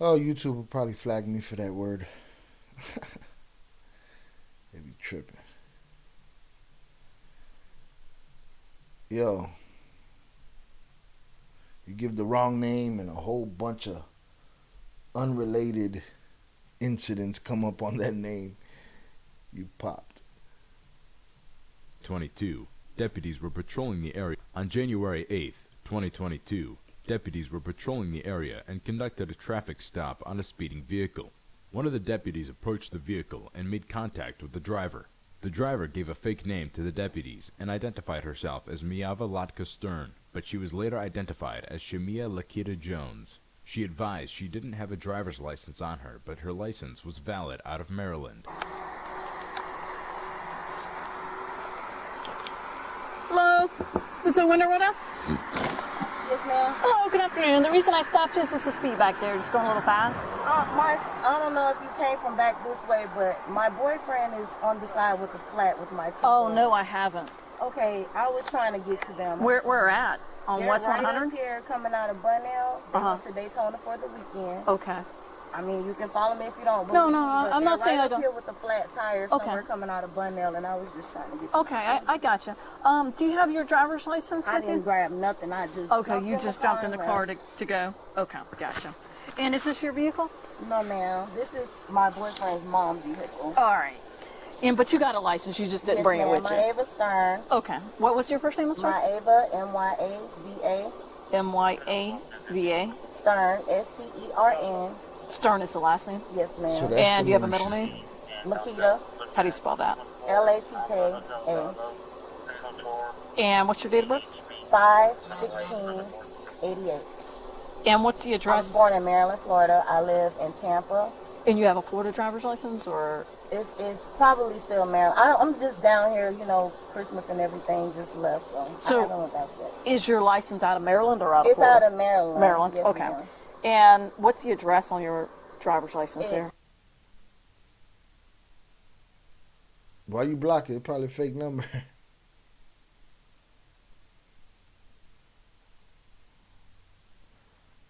Oh, YouTube will probably flag me for that word. They be tripping. Yo. You give the wrong name and a whole bunch of unrelated incidents come up on that name. You popped. 22. Deputies were patrolling the area. On January 8th, 2022, deputies were patrolling the area and conducted a traffic stop on a speeding vehicle. One of the deputies approached the vehicle and made contact with the driver. The driver gave a fake name to the deputies and identified herself as Miava Latka Stern, but she was later identified as Shamia Lakita Jones. She advised she didn't have a driver's license on her, but her license was valid out of Maryland. Hello? Is the window runner? Yes, ma'am. Oh, good afternoon. The reason I stopped you is just the speed back there. Just going a little fast. I don't know if you came from back this way, but my boyfriend is on the side with the flat with my two Oh, boys. no, I haven't. Okay, I was trying to get to them. Where at? On They're West right 100? up here coming out of Bunnell. They went to Daytona for the weekend. Okay. I mean, you can follow me if you don't. No, believe no, me, but I'm not they're saying right I up don't. here with the flat tires somewhere coming out of Bunnell, and I was just trying to get to Okay, I got you. Do you have your driver's license with you? I didn't grab nothing. I just Okay, you just jumped in the car to go. Okay, gotcha. And is this your vehicle? No, ma'am. This is my boyfriend's mom's vehicle. All right. But you got a license. You just didn't bring it with you. Ava Stern. Okay. What was your first name, sir? Ava, M-Y-A-V-A. M-Y-A-V-A. Stern, S-T-E-R-N. Stern is the last name? Yes, ma'am. So and do you have a middle name? Lakita. How do you spell that? L-A-T-K-A. And what's your date of birth? 5/16/88. And what's the I address? was born in Maryland, Florida. I live in Tampa. And you have a Florida driver's license, or? It's probably still Maryland. I'm just down here, Christmas and everything just left, so I haven't went back yet. Is your license out of Maryland or out of Florida? It's out of Maryland. Maryland, yes, okay. ma'am. And what's the address on your driver's license there? Why you block it? It's probably a fake number.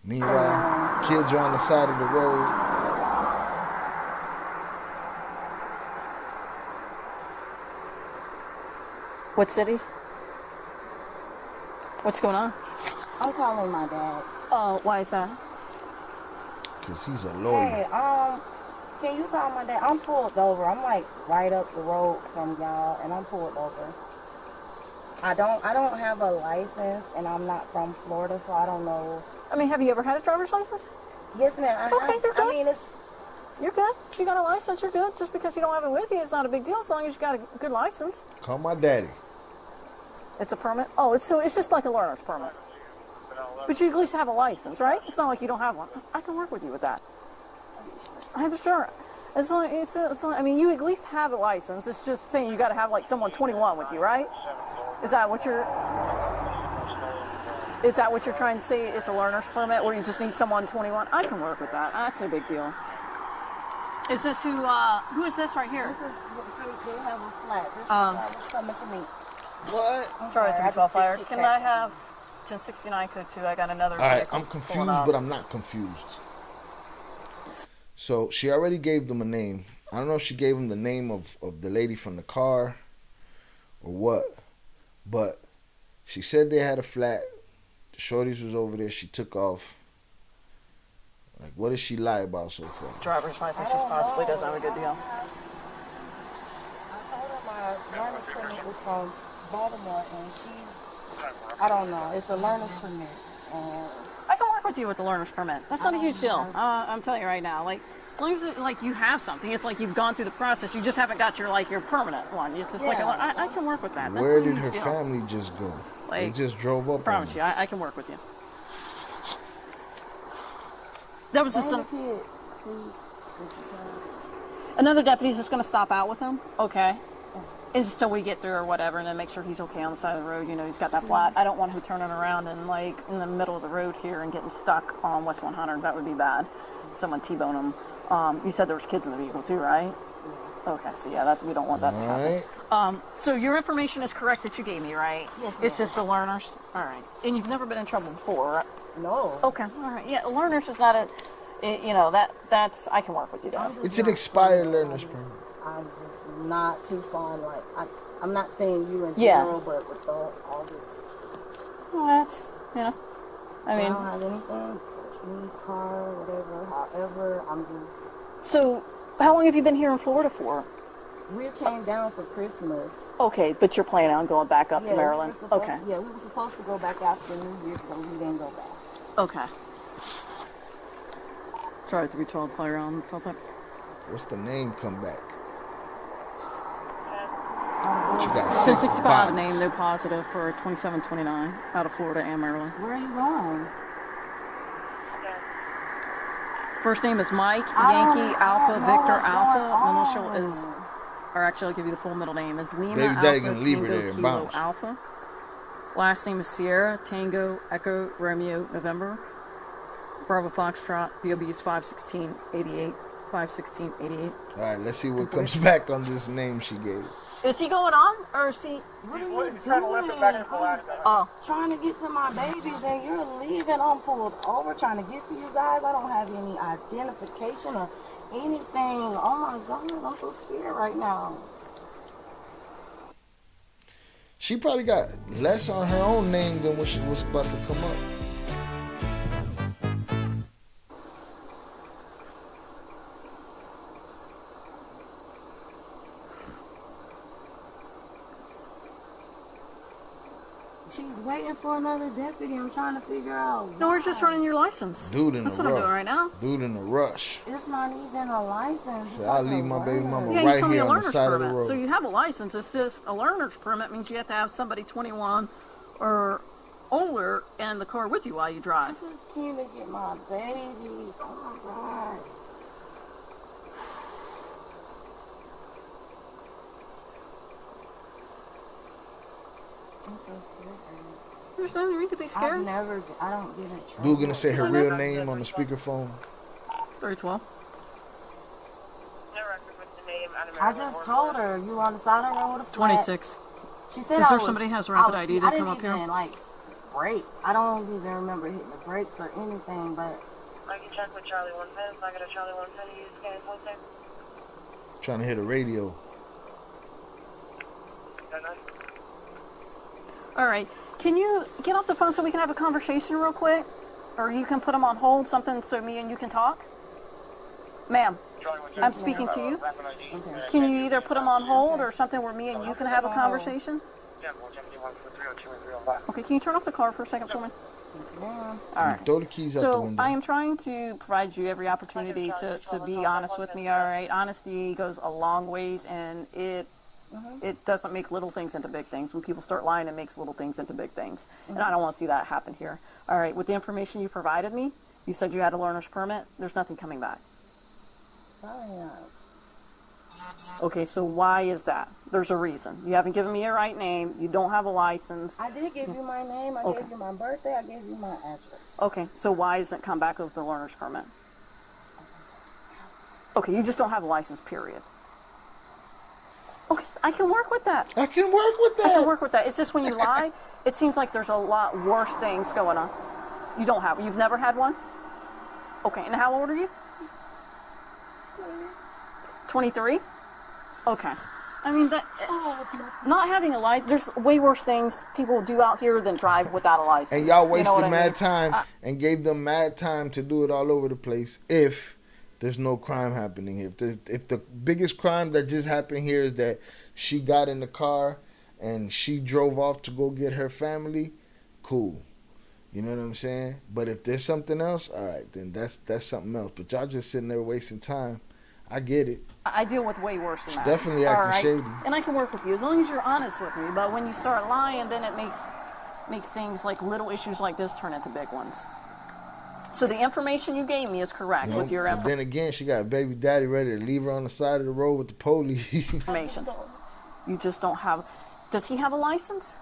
Meanwhile, kids are on the side of the road. What city? What's going on? I'm calling my dad. Oh, why is that? Because he's a lawyer. Hey, can you call my dad? I'm pulled over. I'm like right up the road from y'all, and I'm pulled over. I don't have a license, and I'm not from Florida, so I don't know. I mean, have you ever had a driver's license? Yes, ma'am. Okay, you're good. I mean, you're good. If you got a license, you're good. Just because you don't have it with you, it's not a big deal as long as you got a good license. Call my daddy. It's a permit? Oh, it's just like a learner's permit. But you at least have a license, right? It's not like you don't have one. I can work with you with that. I'm sure. I mean, you at least have a license. It's just saying you got to have like someone 21 with you, right? Is that what you're trying to say? It's a learner's permit where you just need someone 21? I can work with that. That's no big deal. Is this who is this right here? They have a flat. This is was coming to me. What? Sorry, 312 Fire. Can I have 1069 code 2. I got another. All right, vehicle I'm pulling confused, up. but I'm not confused. So she already gave them a name. I don't know if she gave them the name of the lady from the car or what, but she said they had a flat. The shorties was over there. She took off. Like, what does she lie about so far? Driver's license. She possibly doesn't have a good deal. I told her my learner's permit was from Baltimore, and I don't know, it's a learner's permit. And I can work with you with the learner's permit. That's not a huge deal. I'm telling you right now. Like, as long as you have something, it's like you've gone through the process. You just haven't got your permanent one. It's just I can work with that. That's Where not a did huge her deal. family just go? They Like, just drove up. I promise you, I can work with you. That was just another deputy's just going to stop out with him. Okay. Until we get through or whatever, and then make sure he's okay on the side of the road. You know, he's got that flat. I don't want him turning around and in the middle of the road here and getting stuck on West 100. That would be bad. Someone T-bone him. You said there was kids in the vehicle too, right? Okay, so yeah, we don't want that to happen. So your information is correct that you gave me, right? Yes, it's just the learners. All right. And you've never been in trouble before, right? No. Okay. All right. Yeah, learners is not that's I can work with you there. It's an expired learner's permit. I'm just not too fond. I'm not saying you in general, but with all this. Well, that's I mean. I don't have anything. Search me, car, whatever. However, I'm just. So, how long have you been here in Florida for? We came down for Christmas. Okay, but you're planning on going back up to Maryland. We were supposed to go back after New Year's, but we didn't go back. Okay. Try 312 firearm. What's the name come back? She got 1065 name, no positive for 2729 out of Florida and Maryland. Where are you going? First name is Mike, Yankee, Alpha, Victor, Alpha. Initial is, or actually I'll give you the full middle name, is Lima, Alpha, Tango, Kilo, Alpha. Last name is Sierra, Tango, Echo, Romeo, November. Bravo Foxtrot, DOB is 51688, 51688. All right, let's see what comes back on this name she gave. Is he going on, or is he? What are you doing? Oh, trying to get to my babies, and you're leaving. I'm pulled over, trying to get to you guys. I don't have any identification or anything. Oh my God, I'm so scared right now. She probably got less on her own name than what she was about to come up. She's waiting for another deputy. I'm trying to figure out. No, we're just running your license. That's what I'm doing right now. Dude in a rush. It's not even a license. So I'll leave my baby mama Yeah, right here on the side of the road. So you have a license. It's just a learner's permit means you have to have somebody 21 or older in the car with you while you drive. I just came to get my babies. Oh my God. I'm so scared. There's nothing reason to be scared. I don't get in trouble. Dude gonna say her real name on the speakerphone. 312. I just told her you were on the side of the road with a flat. 26. She said Is there somebody has rapid ID that come up here? I didn't even brake. I don't even remember hitting the brakes or anything, but. I can check with Charlie 110. So I got a Charlie 110 use scan posting. Trying to hit a radio. All right. Can you get off the phone so we can have a conversation real quick? Or you can put them on hold, something so me and you can talk? Ma'am, I'm speaking to you. Okay. Can you either put them on hold or something where me and you can have a conversation? Okay, can you turn off the car for a second for me? All right. Throw the keys out the So window. I am trying to provide you every opportunity to be honest with me, all right? Honesty goes a long ways, and it doesn't make little things into big things. When people start lying, it makes little things into big things. And I don't want to see that happen here. All right, with the information you provided me, you said you had a learner's permit. There's nothing coming back. It's probably not. Okay, so why is that? There's a reason. You haven't given me your right name. You don't have a license. I did give you my name. I gave you my birthday. I gave you my address. Okay, so why isn't it come back with the learner's permit? Okay, you just don't have a license, period. Okay, I can work with that. I can work with that. I can work with that. It's just when you lie, it seems like there's a lot worse things going on. You've never had one? Okay, and how old are you? 23? Okay. I mean, not having a license, there's way worse things people do out here than drive without a license. And y'all wasted you know mad time and gave them mad time to do it all over the place if there's no crime happening here. If the biggest crime that just happened here is that she got in the car and she drove off to go get her family, cool. You know what I'm saying? But if there's something else, all right, then that's something else. But y'all just sitting there wasting time. I get it. I deal with way worse than that. Definitely acting shady. And I can work with you as long as you're honest with me. But when you start lying, then it makes things like little issues like this turn into big ones. So the information you gave me is correct with your But then again, she got a baby daddy ready to leave her on the side of the road with the police. information. You just don't have. Does he have a license?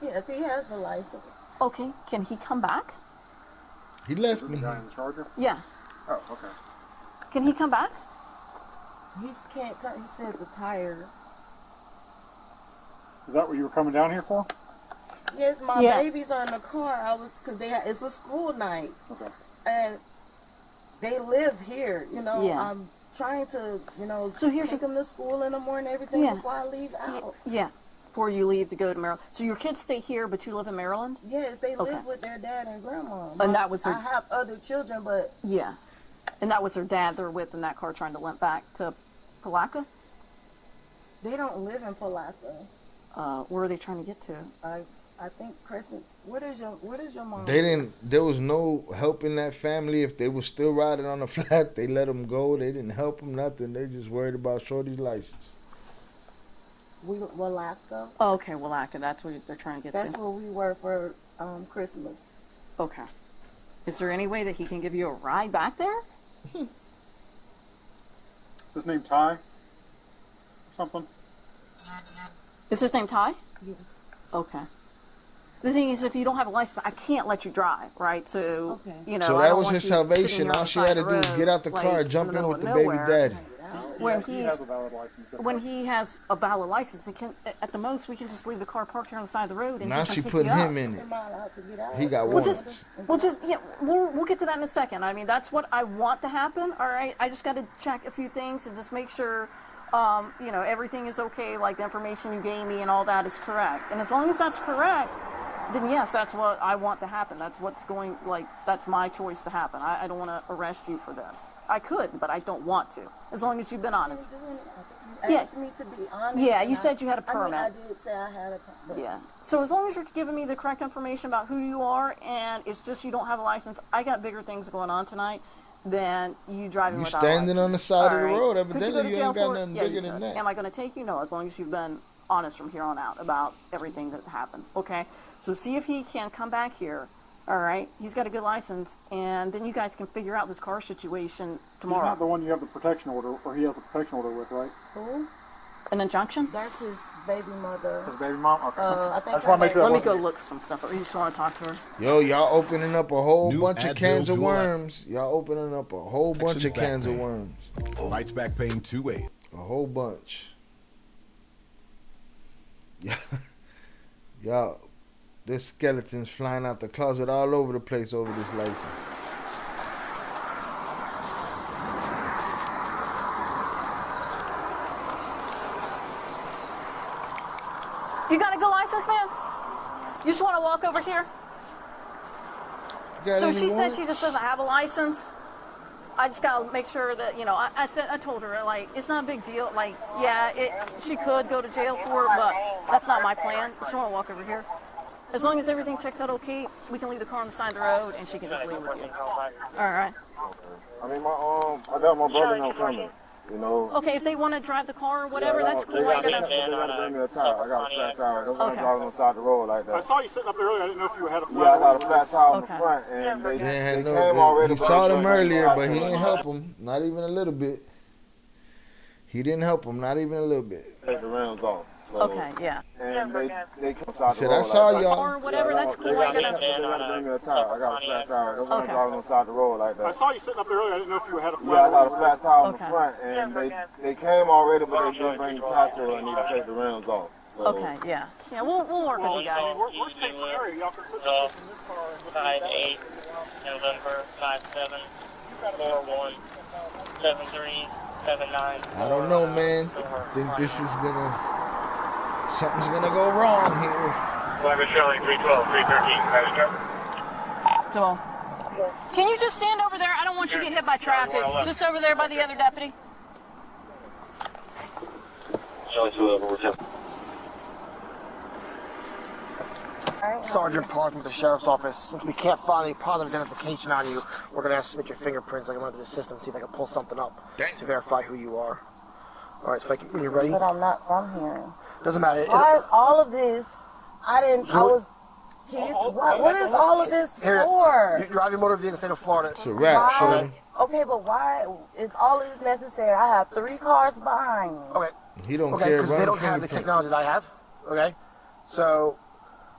Yes, he has a license. Okay, can he come back? He left me. The guy in the Charger? Yeah. Oh, okay. Can he come back? He can't turn. He said the tire. Is that what you were coming down here for? Yes, my babies are in the car. Because it's a school night. Okay. And they live here, you know. Yeah. I'm trying to, So here's take them to school in the morning, everything before I leave out. Yeah. Before you leave to go to Maryland. So your kids stay here, but you live in Maryland? Yes, they live with their dad and grandma. And that was their... I have other children, but... Yeah. And that was their dad they're with in that car trying to limp back to Palaca? They don't live in Palaca. Where are they trying to get to? I think Crescent's... What is your mom? There was no help in that family. If they were still riding on the flat, they let them go. They didn't help them, nothing. They just worried about Shorty's license. Wallaka. Oh, okay, Wallaka. That's where they're trying to get to. That's where we were for Christmas. Okay. Is there any way that he can give you a ride back there? Is his name Ty? Or something? Is his name Ty? Yes. Okay. The thing is, if you don't have a license, I can't let you drive, right? So, So that was his salvation. All she had to do was get out the car, jump in with the baby daddy. When he has a valid license, it can, at the most, we can just leave the car parked here on the side of the road. And now she putting him in it. He got warrants. We'll get to that in a second. I mean, that's what I want to happen. All right, I just got to check a few things and just make sure, everything is okay. Like the information you gave me and all that is correct. And as long as that's correct, then yes, that's what I want to happen. That's what's going, that's my choice to happen. I don't want to arrest you for this. I could, but I don't want to. As long as you've been honest. You asked me to be honest. Yeah, you said you had a permit. I did say I had a permit. Yeah. So as long as you're giving me the correct information about who you are, and it's just you don't have a license, I got bigger things going on tonight than you driving without a license. You standing on the side of the road. Evidently, you ain't got nothing bigger than that. Am I going to take you? No, as long as you've been honest from here on out about everything that happened. Okay? So see if he can come back here. All right? He's got a good license, and then you guys can figure out this car situation tomorrow. He's not the one you have the protection order, or he has the protection order with, right? Who? An injunction? That's his baby mother. His baby mom? Okay. I think I just want to make sure. Let me go look some stuff up. You just want to talk to her? Yo, y'all opening up a whole bunch of cans of worms. Y'all opening up a whole bunch of cans of worms. Lights back paying 2-8. A whole bunch. Y'all, there's skeletons flying out the closet all over the place over this license. You got a good license, man? You just want to walk over here? So she said she just doesn't have a license. I just gotta make sure that, I told her, it's not a big deal. She could go to jail for it, but that's not my plan. She want to walk over here. As long as everything checks out okay, we can leave the car on the side of the road and she can just leave with you. All right. I mean, I got my brother now coming. Okay, if they want to drive the car or whatever, that's cool. They got to bring me a tire. I got a flat tire. Those ones driving on the side of the road like that. I saw you sitting up there earlier. I didn't know if you had a flat. Yeah, I got a flat tire on the front, and they came already. He saw them earlier, but he didn't help him. Not even a little bit. He didn't help him, not even a little bit. Take the rims off. So, Okay, yeah. And they come south Said, the road. I saw like y'all. Or whatever, that's cool. They gotta bring me a tire. I got a flat tire. That's why I'm driving on side the road like that. I saw you sitting up there earlier. I didn't know if you had a flat. Yeah, I got a flat tire on the front, and they came already, but they didn't bring the tire to it. I need to take the rims off. So. Okay, yeah. Yeah, we'll work with you guys. Worst case scenario, y'all can put this in this car. 5-8, November 5-7, 4-1, 7-3, 7-9. I don't know, man. I think this is something's gonna go wrong here. Private Charlie 312, 313, private Charlie. So, can you just stand over there? I don't want you to get hit by traffic. Just over there by the other deputy. Charlie 2 over 10. Sergeant Park with the Sheriff's Office. Since we can't find any positive identification on you, we're going to ask you to submit your fingerprints. I can run through the system, see if I can pull something up to verify who you are. All right, so when you're ready. But I'm not from here. Doesn't matter. Why all of this? I was. What is all of this for? You're driving motor vehicle in the state of Florida. It's a wrap, Shorty. Okay, but why is all of this necessary? I have 3 cars behind me. Okay. He don't okay, care. Because they don't have the technology that I have. Okay. So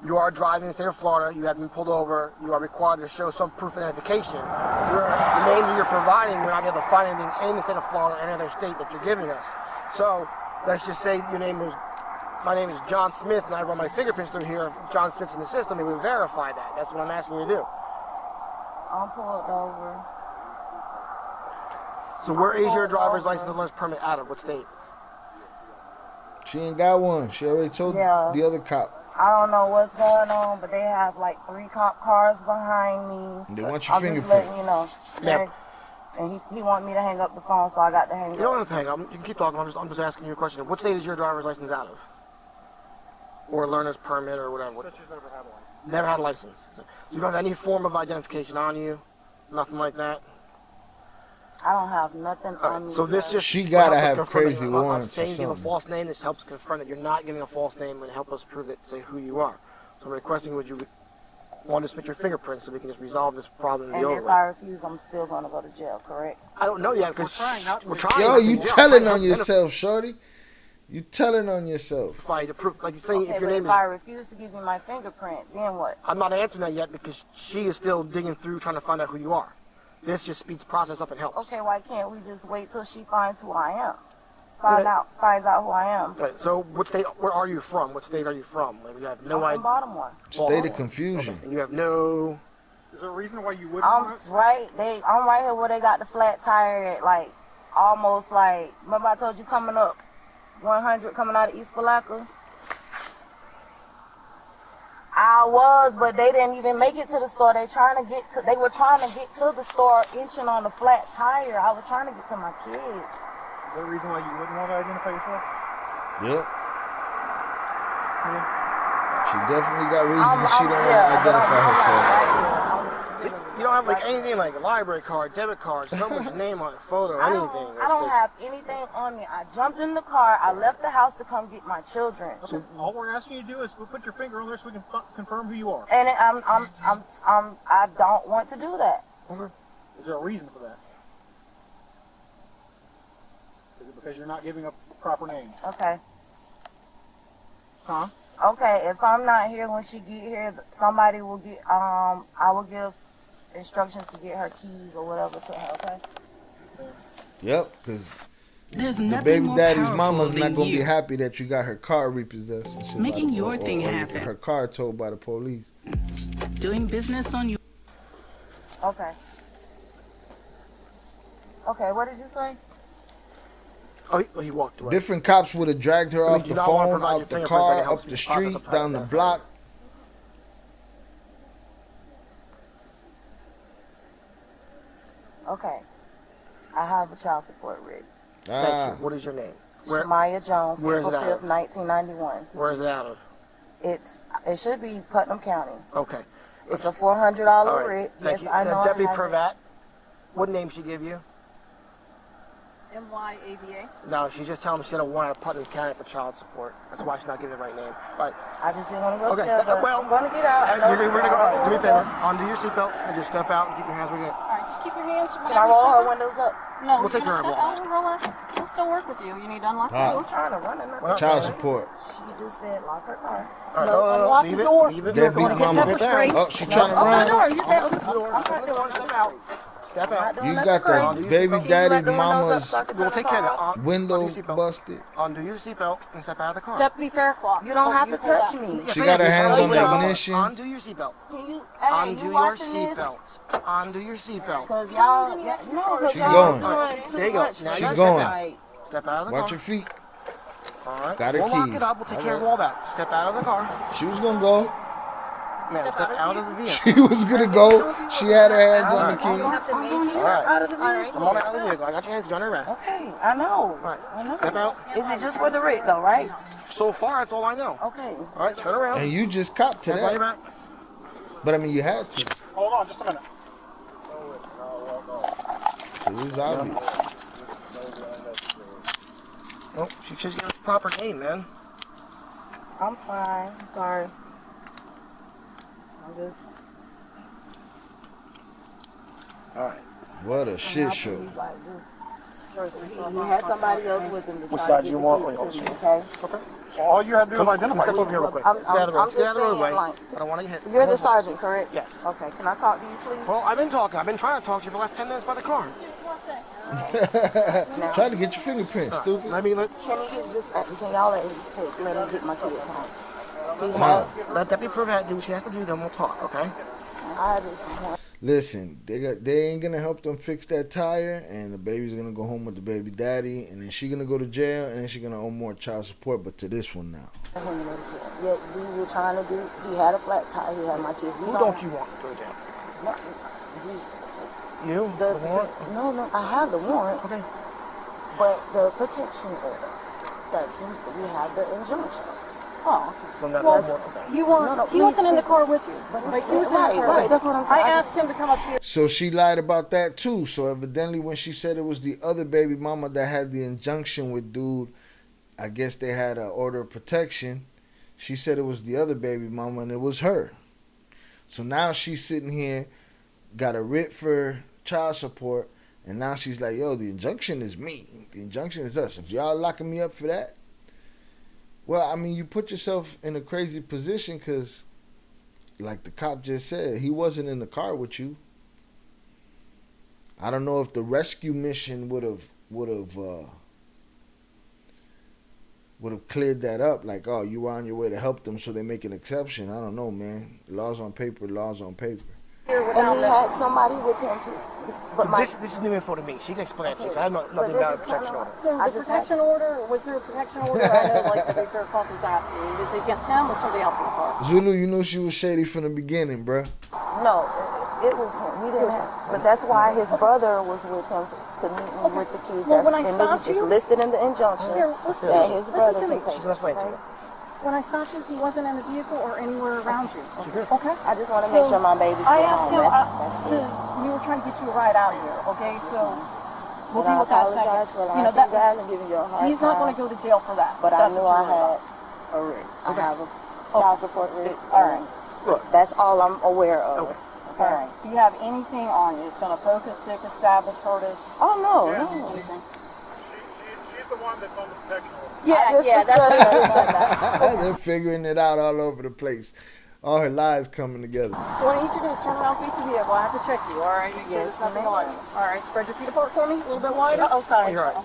you are driving in the state of Florida. You have been pulled over. You are required to show some proof of identification. The name that you're providing, we're not able to find anything in the state of Florida or any other state that you're giving us. So let's just say your name was. My name is John Smith, and I run my fingerprints through here. If John Smith's in the system, they would verify that. That's what I'm asking you to do. I'm pulled over. So where is your driver's license and learner's permit out of? What state? She ain't got one. She already told the other cop. I don't know what's going on, but they have like 3 cop cars behind me. They want your fingerprint. I'm just letting you know. Yeah. And he want me to hang up the phone, so I got to hang up. You don't have to hang up. You can keep talking. I'm just asking you a question. What state is your driver's license out of? Or a learner's permit or whatever. Said she's never had one. Never had a license. So you don't have any form of identification on you? Nothing like that? I don't have nothing on me. So this just she gotta help us have confirm crazy that warrants. saying you give a false name. This helps confirm that you're not giving a false name and help us prove that, say who you are. So I'm requesting would you want to submit your fingerprints so we can just resolve this problem and be over if with. I refuse, I'm still going to go to jail, correct? I don't know yet because we're trying. Yo, you telling on yourself, shorty. You telling on yourself. Like you're saying, Okay, if your but name if I refuse to give you my fingerprint, then what? I'm not answering that yet because she is still digging through trying to find out who you are. This just speeds the process up and helps. Okay, why can't we just wait till she finds who I am? Finds out who I am. Right, so what state, where are you from? What state are you from? Like, you have no idea. I'm from Baltimore. State of confusion. Okay. And you have no... Is there a reason why you wouldn't I'm want it? I'm right here where they got the flat tire at, like, almost like, remember I told you coming up 100 coming out of East Palaca? I was, but they didn't even make it to the store. They were trying to get to the store inching on the flat tire. I was trying to get to my kids. Is there a reason why you wouldn't want to identify yourself? Yep. She definitely got reasons she don't want to identify herself. You don't have like anything like a library card, debit card, someone's name on a photo, anything. I don't have anything on me. I jumped in the car. I left the house to come get my children. Okay. All we're asking you to do is put your finger on there so we can confirm who you are. And I don't want to do that. Okay. Is there a reason for that? Is it because you're not giving a proper name? Okay. Huh? Okay, if I'm not here when she get here, somebody will get, I will give instructions to get her keys or whatever to her, okay? Yep, because There's the baby more daddy's powerful mama's than not going to be you. happy that you got her car repossessed and shit. Making your thing happen. Her car towed by the police. Doing business on your... Okay. Okay, what did you say? Oh, he walked away. Different cops would have dragged her off the phone, out the fingerprints, I car, can help up the you process street, a down the private block. Okay. I have a child support rig. Thank you. What is your name? Shamaya Jones, where is April it out 5th, of? 1991. Where is it out of? It should be Putnam County. Okay. It's a $400 All right. rig. Thank Yes, you. I know. Deputy I have it. Pravat, what name she give you? MYABA. No, she's just telling me she had a warrant out of Putnam County for child support. That's why she's not giving the right name. All right. I just didn't want to go Okay. there, but Well, I'm going to get out. We're gonna go. All right, do me a favor. Undo your seatbelt and just step out and keep your hands where you All right, just keep your hands. Can I roll her windows up? No. We'll take you her wanna out. step out and roll up. I'll still work with you. You need to unlock the Ah. door. I'm trying to run in that. Child support. She just said lock her car. No, unlock the door. Deadbeat You're going to get mama. pepper sprayed. Oh, she trying to Open the run. door. You said open the door. I'm not doing step out. Step out. You got the baby daddy mama's We'll take care of that. window busted. Undo your seatbelt and step out of the car. Deputy Faircloth. You don't have to touch me. She got her hands on the ignition. Undo your seatbelt. Hey, Undo you your watching this? seatbelt. Undo your seatbelt. Because y'all, no, because She's y'all going. doing too There you go. much. Now She's you going. Step out of the car. Watch your feet. All right. Got her We'll lock keys. it up. We'll take care of All all that. Step out of the car. She was gonna go. Now step out of the vehicle. She was gonna go. She had her hands on the key. All right. Out of the vehicle. Come on out of the vehicle. I got your hands on arrest. Okay, I know. All right. I know. Step out. Is it just for the rate though, right? So far, that's all I know. Okay. All right. Turn around. And you just copped to Hands on your that. back. But I mean, you had to. Hold on, just a minute. It was obvious. Oh, she should get a proper name, man. I'm fine. Sorry. I'm just. All right. What a shit show. You had somebody else with him to Which try side to you get want? the keys Wait, to me, okay? Okay. All you had to do was identify. Step over here real quick. I'm Stay out of the way. just Stay out of the saying, way. like, I don't want to get hit. You're the sergeant, correct? Yes. Okay, can I talk to you, please? Well, I've been talking. I've been trying to talk to you for the last 10 minutes by the car. Trying to get your fingerprints, stupid. Let me let. Can y'all let me just let me get my kids home? Let Deputy Privat do what she has to do, then we'll talk, okay? I just want. Listen, they ain't gonna help them fix that tire, and the baby's gonna go home with the baby daddy, and then she gonna go to jail, and then she gonna owe more child support. But to this one now. Yeah, we were trying to do. He had a flat tire. He had my kids. Who don't you want to go to jail? You? The warrant? No, I have the warrant. Okay. But the protection order. That's we have the injunction. Oh. So not Well, okay. you weren't. He wasn't in the car with you. Like, he was in the car. Right, that's what I'm saying. I asked him to come up here. So she lied about that too. So evidently, when she said it was the other baby mama that had the injunction with dude, I guess they had an order of protection. She said it was the other baby mama, and it was her. So now she's sitting here, got a writ for child support, and now she's like, yo, the injunction is me. The injunction is us. If y'all locking me up for that, well, I mean, you put yourself in a crazy position because, like the cop just said, he wasn't in the car with you. I don't know if the rescue mission would have cleared that up. Like, oh, you were on your way to help them, so they make an exception. I don't know, man. Laws on paper, laws on paper. And he had somebody with him too. But this is new info to me. She can explain it to you. 'Cause I know nothing about a protection order. So the protection order, was there a protection order? I know, like the Fair Cop was asking. Is it against him or somebody else in the car? Zulu, you knew she was shady from the beginning, bruh. No, it was him. He didn't have. But that's why his brother was with him to meet me with the kids. Well, when I and stopped it's you- listed in the injunction Here, listen that to me. his Listen brother to me. can take. She's gonna explain it to you. When I stopped you, he wasn't in the vehicle or anywhere around you. Okay. I just want to make sure my baby's I getting asked home. him That's it. we were trying to get you a ride out of here, okay? So we'll And deal I with that apologize second. for lying You know, to you guys and giving you a hard he's not time. going to go to jail for that. But I That's knew what I you're worried had a writ. I have a child support writ. All right. Look, that's all I'm aware of. All right. Do you have anything on you? It's going to poke us, stick us, stab us, hurt us? Oh, no, Yeah. no. Anything? She's the one that's on the protection order. Yeah, that's They're figuring it out all over the place. All her lies coming together. So what I need you to do is turn around, face the vehicle. I have to check you, all right? Make sure Yes, there's nothing ma'am. on you. All right, spread your feet apart for me, a little bit wider. Oh, sorry. You're right.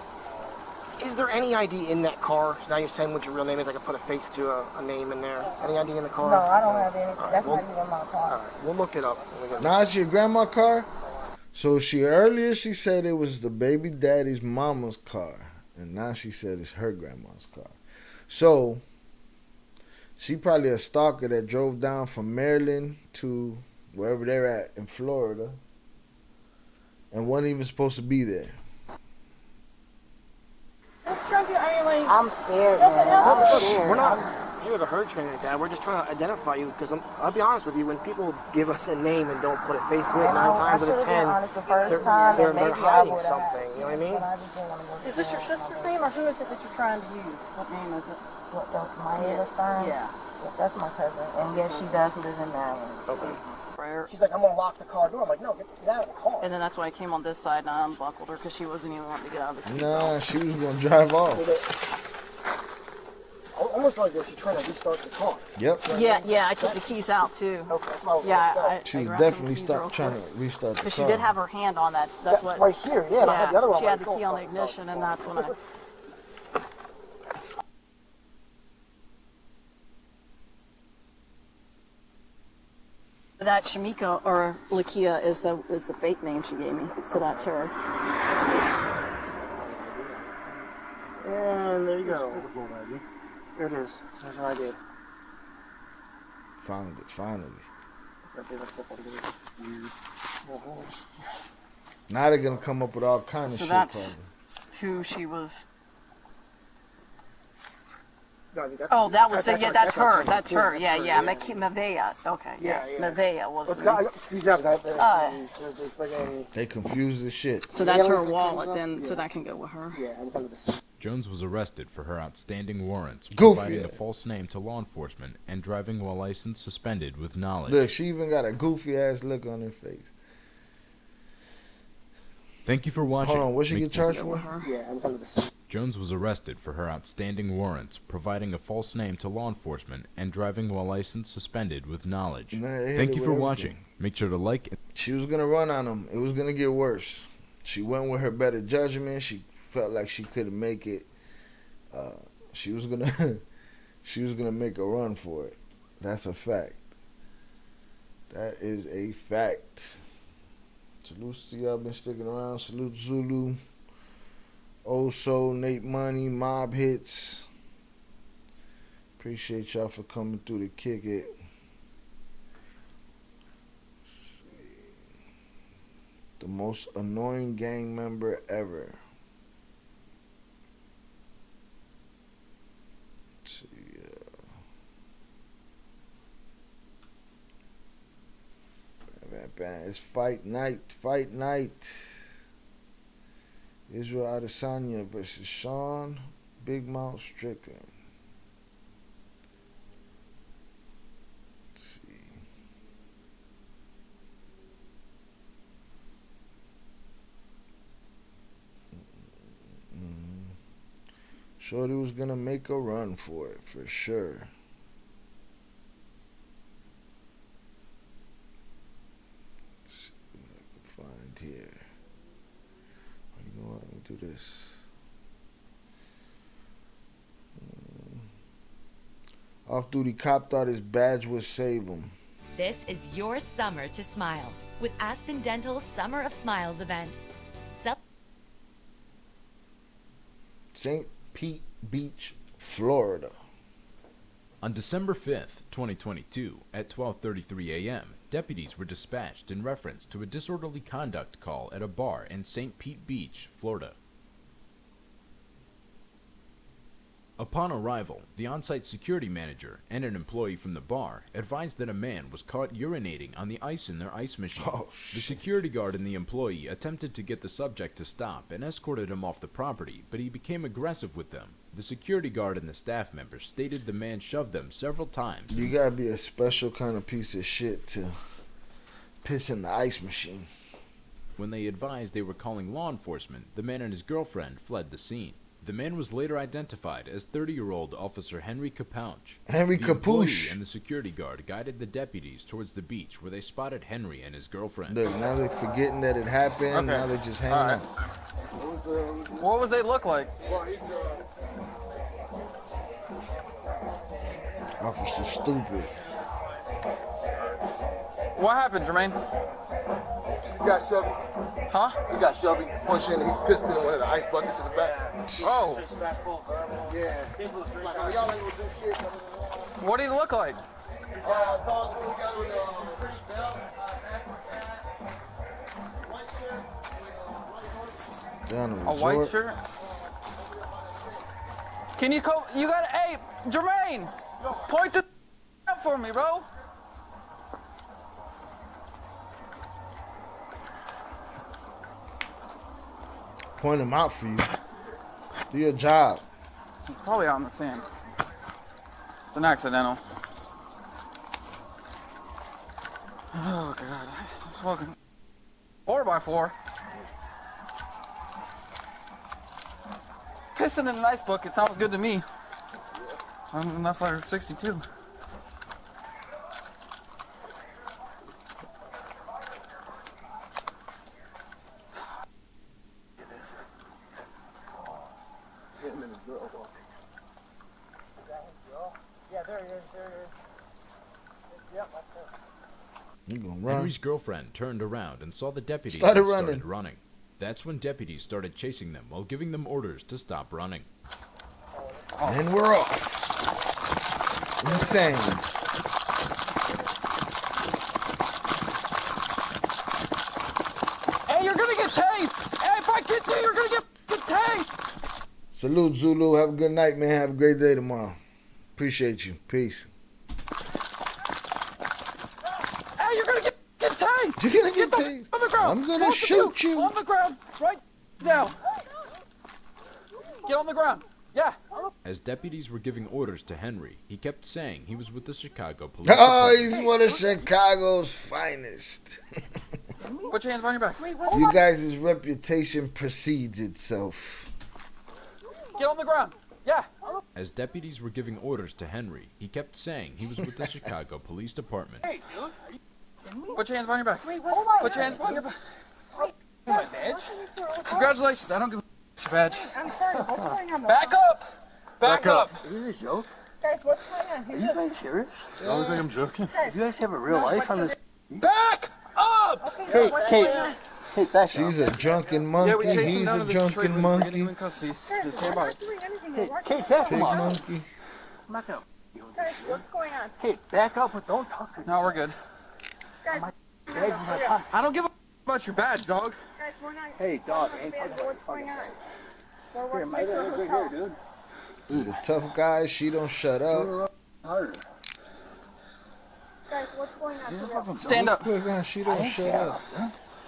Is there any ID in that car? So now you're saying what your real name is. I can put a face to a name in there. Any ID in the car? No, I don't have anything. All right, That's we'll- not even my car. All right, we'll look it up. when we get Now it's your grandma's car. So earlier she said it was the baby daddy's mama's car, and now she said it's her grandma's car. So she probably a stalker that drove down from Maryland to wherever they're at in Florida, and wasn't even supposed to be there. I'm scared, Doesn't man. help. I'm scared. We're not here to hurt you or anything like that. We're just trying to identify you because I'll be honest with you. When people give us a name and don't put a face to it, And 9 times I out of should've been 10, honest the first they're, time, they're, and they're maybe I hiding would've something. You know what I mean? But I just didn't want to go to Is this your jail. sister's name, or who is it that you're trying to use? What name is it? What, my Stern? Yeah. That's my cousin. And yes, she does live in Maryland. Okay. there. She's like, I'm gonna lock the car door. I'm like, no, get out of the car. And then that's why I came on this side and I unbuckled her because she wasn't even wanting to get out of the seat. Nah, she was gonna drive off. Almost like this, she's trying to restart the car. Yep. Yeah, I took the keys out too. Okay, Yeah, She I was grabbed them definitely keys real trying quick. to restart the car. But she did have her hand on that. That's what. Right here, yeah. And I had the other one. She had the key on the ignition, and that's when I. That Shamika or Lakia is the fake name she gave me, so that's her. And there you go. There it is. That's what I did. Found it, finally. Now they're gonna come up with all kind of So shit. that's who she was. No, Oh, that was yeah. That's her. That's her. Yeah. Mavea. Okay. Yeah. Mavea was. They confused the shit. So that's her wallet. Then, so that can go with her. Jones was arrested for her outstanding warrants, Goofy. providing a false name to law enforcement, and driving while license suspended with knowledge. Look, she even got a goofy ass look on her face. Thank you for watching. Hold on, what she get charged for? Jones was arrested for her outstanding warrants, providing a false name to law enforcement, and driving while license suspended with knowledge. Thank you for watching. Make sure to like it. She was gonna run on him. It was gonna get worse. She went with her better judgment. She felt like she couldn't make it. She was gonna make a run for it. That's a fact. That is a fact. Salute to y'all been sticking around. Salute Zulu, Old Soul, Nate Money, Mob Hits. Appreciate y'all for coming through to kick it. The most annoying gang member ever. Let's see. It's fight night. Israel Adesanya versus Sean Big Mouth Strickland. Let's see. Shorty was gonna make a run for it for sure. Find here. You know what? Let me do this. Off-duty cop thought his badge would save him. This is your summer to smile with Aspen Dental's Summer of Smiles event. St. Pete Beach, Florida. On December 5th, 2022, at 12:33 a.m., deputies were dispatched in reference to a disorderly conduct call at a bar in St. Pete Beach, Florida. Upon arrival, the on-site security manager and an employee from the bar advised that a man was caught urinating on the ice in their ice machine. The security guard and the employee attempted to get the subject to stop and escorted him off the property, but he became aggressive with them. The security guard and the staff members stated the man shoved them several times. You gotta be a special kind of piece of shit to piss in the ice machine. When they advised they were calling law enforcement, the man and his girlfriend fled the scene. The man was later identified as 30-year-old Officer Henry Capouche. Henry The employee Capouche. and the security guard guided the deputies towards the beach where they spotted Henry and his girlfriend. Look, now they're forgetting that it happened. Okay. Now they're just hanging out. What was they look like? Officer stupid. What happened, Jermaine? He got shoved. Huh? He got shoved. He punched in. He pissed in one of the ice buckets in the back. Oh. Yeah. Like, y'all ain't gonna do shit. What did he look like? Down A white shirt? Can you come? You gotta, hey, Jermaine, point this out for me, bro. Point him out for you. Do your job. He's probably out in the sand. It's an accidental. Oh God, I'm smoking 4x4. Pissing in an ice bucket sounds good to me. I'm enough for 62. Yeah, there he is. There he is. Yep, that's it. You gonna run? Henry's girlfriend turned around and saw the deputies Started and started running. running. That's when deputies started chasing them while giving them orders to stop running. And we're off. Insane. Hey, you're gonna get tased! Hey, if I get you, you're gonna get tased! Salute, Zulu. Have a good night, man. Have a great day tomorrow. Appreciate you. Peace. Hey, you're gonna get tased! You're gonna get tased. On the ground! I'm gonna Both of shoot you. On the ground, right now. Get on the ground. Yeah. As deputies were giving orders to Henry, he kept saying he was with the Chicago Police Oh, Department. he's one of Chicago's finest. Put your hands behind your back. You guys' reputation precedes itself. Get on the ground. Yeah. As deputies were giving orders to Henry, he kept saying he was with the Chicago Police Department. Hey, dude. Put your hands behind your back. Put your hands behind your back. My badge. Congratulations. I don't give a badge. I'm sorry, what's going on? Back up. Back up. Is this a joke? Guys, what's going on? Are you guys serious? I don't think I'm joking. Guys, You guys have a real life on this. Back up. Okay, what's going on? Hey, back She's a drunken monkey. Yeah, we chased him He's down a to this trade drunken with we're getting monkey. him in custody. Guys, Just we're stand by. not doing anything. Hey, We're Kate, working. back Pig up. monkey. I'm not gonna. Guys, what's going on? Hey, back up, but don't talk to me. No, we're good. Guys, Badge in my pocket. I don't give a about your badge, dog. guys, we're not. Hey, dog, we're not ain't bad, talking what's going on? We're Here, working my at your right hotel. here, dude. He's a tough guy. She don't shut up. Harder. Guys, what's going on? Today? Stand up. Poor guy, she don't shut up.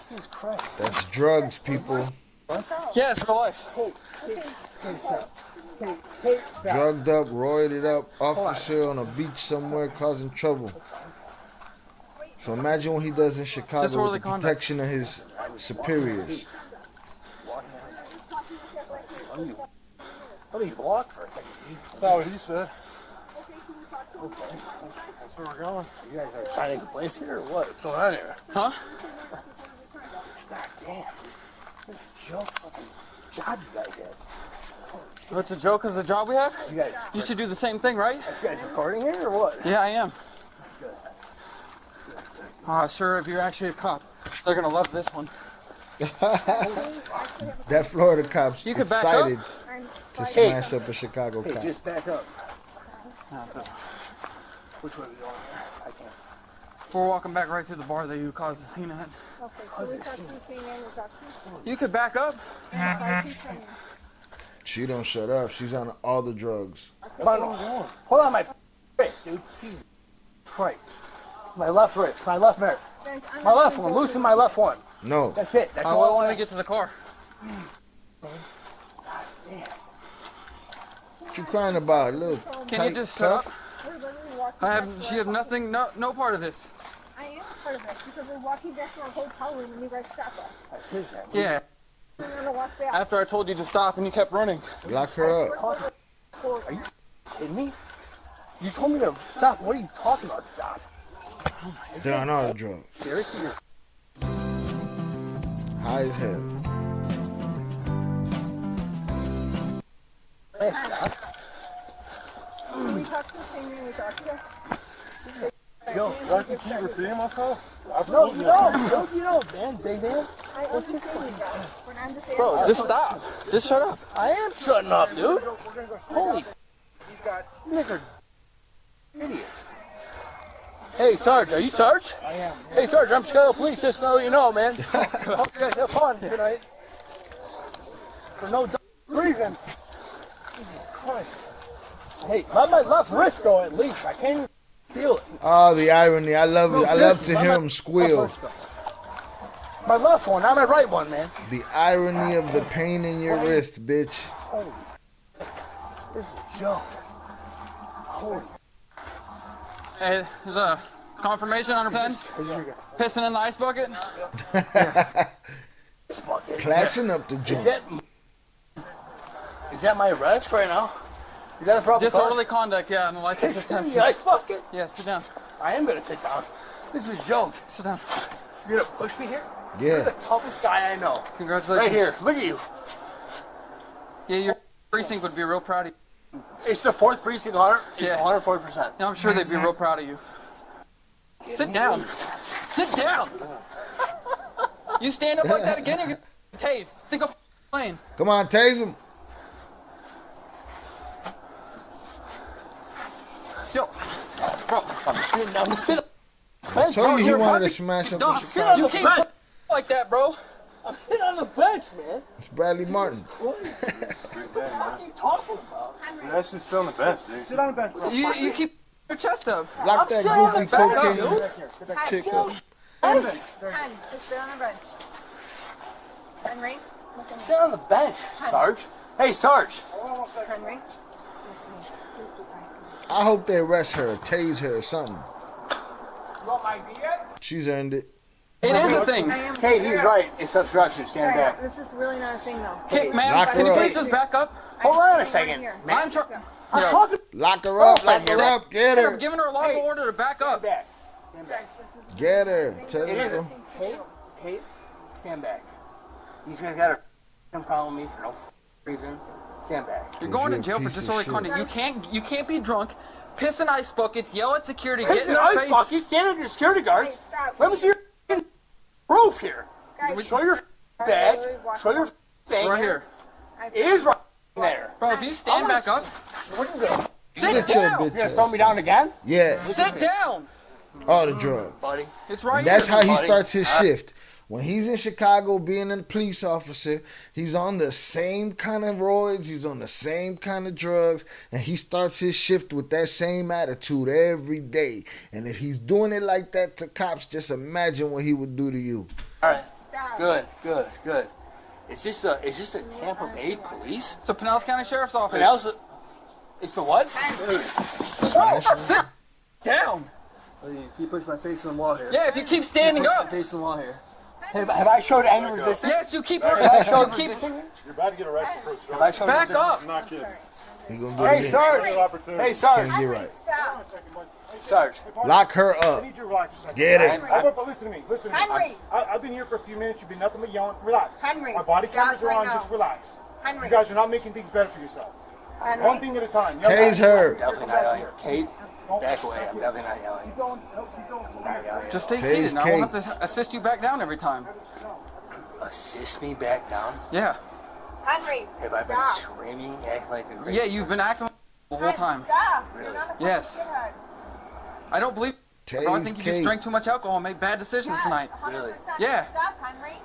Jesus Christ. That's drugs, people. Yeah, it's for life. Drugged up, roided up, officer on a beach somewhere causing trouble. So imagine what he does in Chicago Disorderly with the conduct. protection of his superiors. What do you block for a second? That's not what he said. Okay. That's where we're going. You guys are trying to get place here or what? What's going on here? Huh? God damn. This is a joke. Fucking job you guys have. What's a joke is a job we have? You guys, You should do the same thing, right? you guys recording here or what? Yeah, I am. Good. Sure, if you're actually a cop, they're gonna love this one. That Florida cop's You could back excited up. to smash up a Chicago Hey, cop. just back up. No, it's a- Which way are we going? I can't. We're walking back right through the bar that you caused the scene at. Okay, so we talk to the same manufacturer? You could back up. She don't shut up. She's on all the drugs. Hold on, my wrist, dude. Jesus Christ. My left wrist, my left wrist. Guys, I'm My not left gonna one, go loosen to- my left one. No. That's it. That's I all I want want to get to the car. What you crying about? A little Can you tight just shut cuff? up? We're literally walking I back have. to She our has nothing. No part of this. I am part of this because we're walking back to our hotel room and you guys stopped us. That's his name. Yeah. We're gonna walk back. After I told you to stop and you kept running. Lock her up. Are you kidding me? You told me to stop. What are you talking about? Stop. They're on all the drugs. Seriously? You're High as hell. stop. Can we talk to the same man we talked to? Joe, Do I have to keep repeating myself? no, you don't. No, you don't, man. Big man. I understand you guys, but I'm just Bro, asking. just stop. Just shut up. I am shutting up, dude. Holy. You guys are idiots. Hey, Sarge, are you Sarge? I am. Hey, Sarge, I'm Chicago Police, just so you know, man. Hope you guys have fun tonight. For no reason. Jesus Christ. Hey, let my left wrist go at least. I can't even feel it. Oh, the irony. I love it. I love to hear him squeal. My left one, not my right one, man. The irony of the pain in your wrist, bitch. Holy. This is a joke. Holy. Hey, there's a Confirmation 110. Pissing in the ice bucket. Classing up the joint. Is that my arrest right now? Is that a problem? Disorderly conduct, yeah, and the license suspension. The ice bucket? Yeah, sit down. I am gonna sit down. This is a joke. Sit down. You're gonna push me here? Yeah. You're the toughest guy I know. Congratulations. Right here. Look at you. Yeah, your precinct would be real proud of you. It's the 4th precinct, Hunter. It's 140%. Yeah, I'm sure they'd be real proud of you. Sit down. Sit down. You stand up like that again, you're gonna tase. Think I'm playing. Come on, tase him. Yo, bro, I'm sitting. I told you he wanted to smash up the Chicago. You can't like that, bro. I'm sitting on the bench, man. It's Bradley Martin. What are you talking about? That's just still on the bench, dude. Sit on the bench, bro. You keep your chest up. Lock that goofy cocaine chick up. Sit on the bench. Henry? Sit on the bench, Sarge. Hey, Sarge. Henry? I hope they arrest her, tase her, or something. You want my idea? She's earned it. It is a thing. Kate, he's right. It's obstruction. Stand Guys, back. this is really not a thing, though. Hey, ma'am, Lock can you her please up. just back up? Hold on a second. I'm talking. Lock her up, lock her up, get I'm her. giving her a lawful order to back up. Stand back. Get her. Tell It is. her. Kate, stand back. These guys got a problem with me for no reason. Stand back. You're going to jail for disorderly conduct. You can't be drunk, piss in ice buckets, yell at security, get in their face. Bucket, stand under your security guards. Let me see your proof here. Show your badge. Show your thing. Right here. It is right there. Bro, if you stand back up, What are you doing? sit Sit your down. bitch You gonna ass. throw me down again? Yeah. Sit down. All the drugs. Buddy. It's right That's here. how he buddy. starts his shift. When he's in Chicago being a police officer, he's on the same kind of roids, he's on the same kind of drugs, and he starts his shift with that same attitude every day. And if he's doing it like that to cops, just imagine what he would do to you. All right. Good. Is this the Tampa Bay Police? It's the Pinellas County Sheriff's Office. It's the what? Bro, sit down. Keep pushing my face on the wall here. Yeah, if you keep standing up. Face on the wall here. Have I showed any resistance? Yes, you keep. Have I showed keep. resistance? You're about to get arrested for Have I showed Back resistance? up. I'm not kidding. He gonna do it Hey, again. Sarge. Hey, Sarge. Can't get right. Sarge. Lock her up. I need you to relax a second. Get her. But listen to me. Listen to me. Henry. I've been here for a few minutes. You've been nothing but yelling. Relax. Henry, My body stop cameras are right on. now. Just relax. Henry. You guys are not making things better for yourself. Henry. One thing at a time. Tase her. Definitely not yelling. Kate, back away. I'm definitely not yelling. I'm not yelling. Just stay Tase seated. Now I won't Kate. have to assist you back down every time. Assist me back down? Yeah. Henry, Have I been stop. screaming, acting like a crazy? Yeah, you've been acting the whole time. Stop. Really? You're not a Yes. shithead. I don't believe. Bro, I Tase think you just Kate. drank too much alcohol and made bad decisions tonight. 100%. Yeah. Stop, Henry.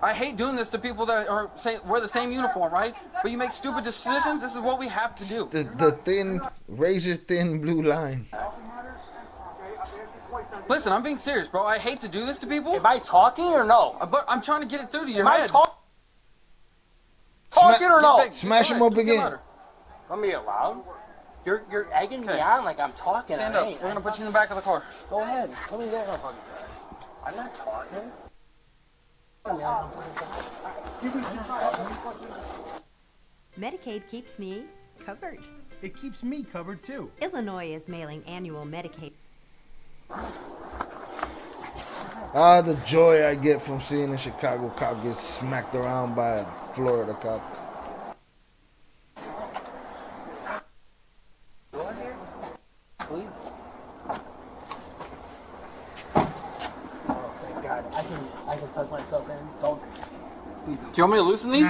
I hate doing this to people that are wear the same uniform, right? But you make stupid decisions. This is what we have to do. The thin, razor thin blue line. Listen, I'm being serious, bro. I hate to do this to people. Am I talking or no? But I'm trying to get it through to your Am I head. talking or no? Smash him up again. Want me to get loud? You're egging me on like I'm talking. Stand I up. ain't. We're gonna put you in the back of the car. Go ahead. Tell me that. I'm not talking. Medicaid keeps me covered. It keeps me covered too. Illinois is mailing annual Medicaid. Ah, the joy I get from seeing a Chicago cop get smacked around by a Florida cop. Please. Oh, thank God. I can tuck myself in. Don't. Please. Do you want me to loosen these?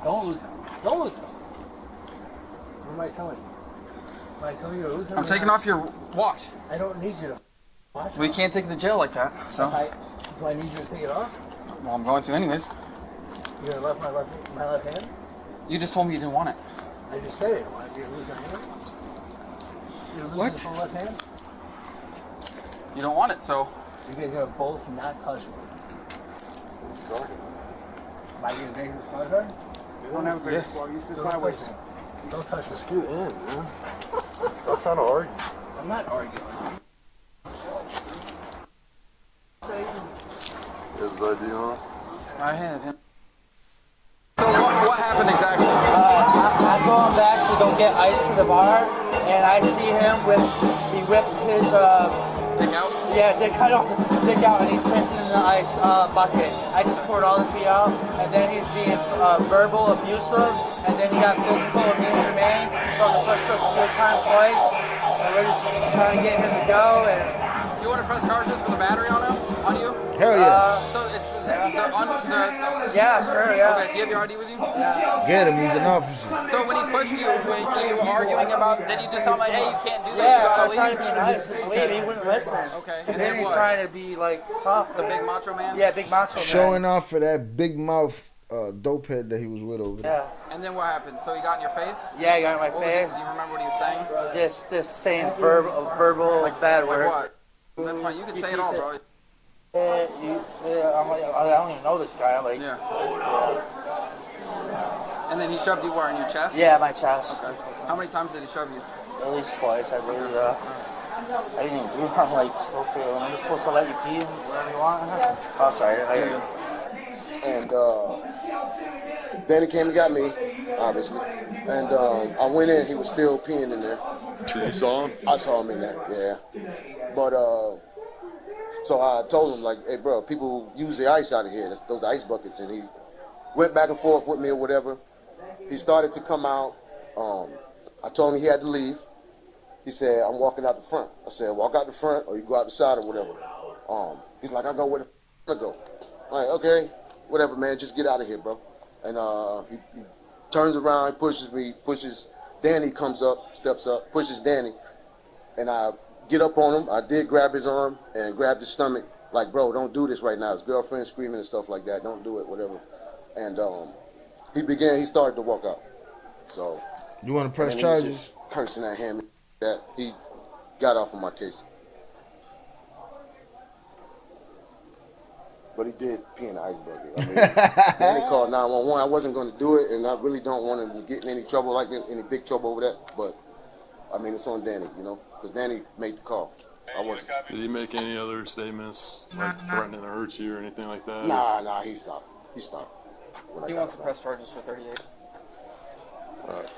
Don't lose them. Don't lose them. What am I telling you? Am I telling you to lose them? I'm taking off your watch. I don't need you to watch We them. can't take you to jail like that. So. Do I need you to take it off? Well, I'm going to anyways. You're gonna left my left hand? You just told me you didn't want it. I just said it. Want you to lose your hand? You're losing it from left hand? You don't want it, so. You guys are both not touch me. Am I gonna drink this card? You don't have a great squad. You sit sideways. Don't touch me. Scoot in, man. Stop trying to argue. I'm not arguing. Is his ID on? I have him. So what happened exactly? I'm going back to go get ice to the bar, and I see him he whipped his, Dick out? Yeah, dick out, and he's pissing in the ice bucket. I just poured all the pee out, and then he's being verbal, abusive, and then he got physical with me and Jermaine, so the first us to time twice, and we're just trying to get him to go, and... Do you want to press charges for the battery on him? On you? Hell yeah. So it's Yeah, sure, yeah. Okay, do you have your ID with you? Get him, he's an officer. So when he pushed you, when you were arguing about, did you just tell him like, hey, you can't do that, Yeah, you I gotta was trying to leave? be nice, just leave, he wouldn't listen. Okay, And then he's trying to be like tough. The big macho man? Yeah, big macho man. Showing off for that big mouth dope head that he was with over there. Yeah. And then what happened? So he got in your face? Yeah, he got in my What was face. it? Do you remember what he was saying? Just saying verbal like bad words. Like what? That's fine, you can say it all, bro. I'm like, I don't even know this guy. I'm like, yeah. And then he shoved you where, in your chest? Yeah, my chest. Okay. How many times did he shove you? At least twice, I believe. I didn't even do it. I'm like, okay, well, I'm supposed to let you pee whatever you want. Oh, sorry. And then he came and got me, obviously. And I went in, he was still peeing in there. You saw him? I saw him in there, yeah. But, so I told him, like, hey, bro, people use the ice out of here. Those ice buckets. And he went back and forth with me or whatever. He started to come out. I told him he had to leave. He said, I'm walking out the front. I said, walk out the front or you go out the side or whatever. He's like, I'll go where the f*** I go. I'm like, okay, whatever, man. Just get out of here, bro. And he turns around, pushes me, pushes Danny, comes up, steps up, pushes Danny. And I get up on him. I did grab his arm and grabbed his stomach. Like, bro, don't do this right now. His girlfriend screaming and stuff like that. Don't do it, whatever. And he started to walk out. So. You want to press and charges? He was just cursing at him. That he got off of my case. But he did pee in the ice bucket. I mean, then they called 911. I wasn't going to do it, and I really don't want to get in any trouble like that, any big trouble over that. But, I mean, it's on Danny, you know, because Danny made the call. I wasn't. Did he make any other statements, like threatening to hurt you or anything like that? Nah, he stopped. He stopped. He wants to press charges for 38. All right.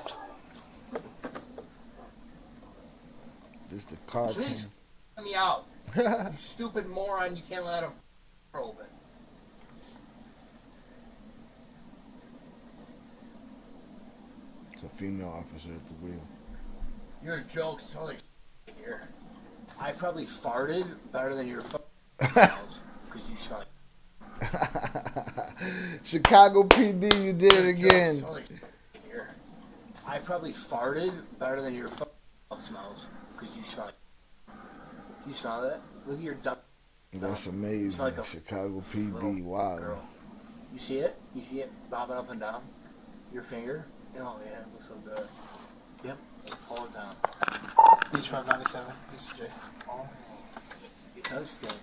This the car. Please f me out. You stupid moron, you can't let him open. It's a female officer at the wheel. You're a joke. It's all like here. I probably farted better than your smells because you smell like Chicago PD, you did it again. here. I probably farted better than your smells because you smell like. You smell that? Look at your duck. That's amazing. Like Chicago PD, wow. Girl. You see it? You see it bobbing up and down? Your finger? Oh yeah, it looks so good. Yep. Hold it down. Beach 597, PCJ. Oh. It does stink.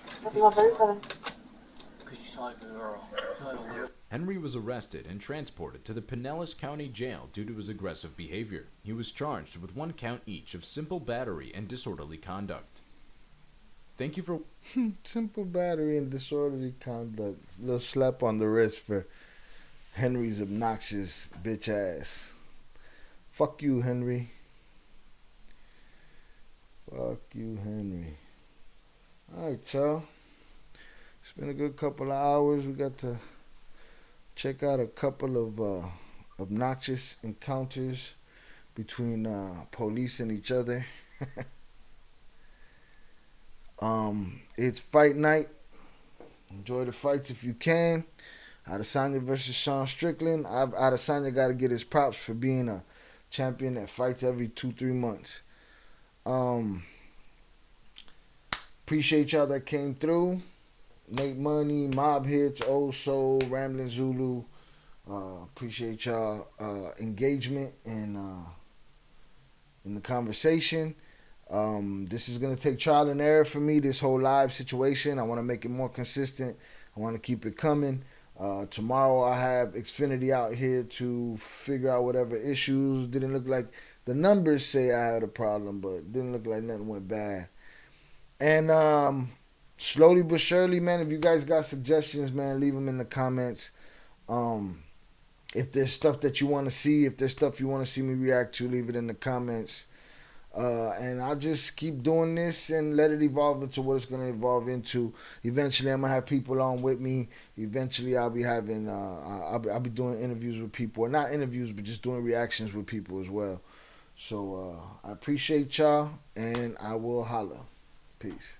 Because you smell like a girl. You smell like a little. Henry was arrested and transported to the Pinellas County Jail due to his aggressive behavior. He was charged with 1 count each of simple battery and disorderly conduct. Thank you for... Simple battery and disorderly conduct. A little slap on the wrist for Henry's obnoxious bitch ass. Fuck you, Henry. Fuck you, Henry. Alright, y'all. It's been a good couple of hours. We got to check out a couple of obnoxious encounters between police and each other. It's fight night. Enjoy the fights if you can. Adesanya versus Sean Strickland. Adesanya got to get his props for being a champion that fights every 2-3 months. Appreciate y'all that came through. Nate Money, Mob Hits, Old Soul, Ramblin' Zulu. Appreciate y'all engagement and in the conversation. This is going to take trial and error for me, this whole live situation. I want to make it more consistent. I want to keep it coming. Tomorrow I have Xfinity out here to figure out whatever issues didn't look like The numbers say I had a problem, but it didn't look like nothing went bad. And slowly but surely, man, if you guys got suggestions, man, leave them in the comments. If there's stuff that you want to see, if there's stuff you want to see me react to, leave it in the comments. And I'll just keep doing this and let it evolve into what it's going to evolve into. Eventually, I'm going to have people on with me. Eventually, I'll be having, I'll be doing interviews with people. Or not interviews, but just doing reactions with people as well. So, I appreciate y'all, and I will holla. Peace.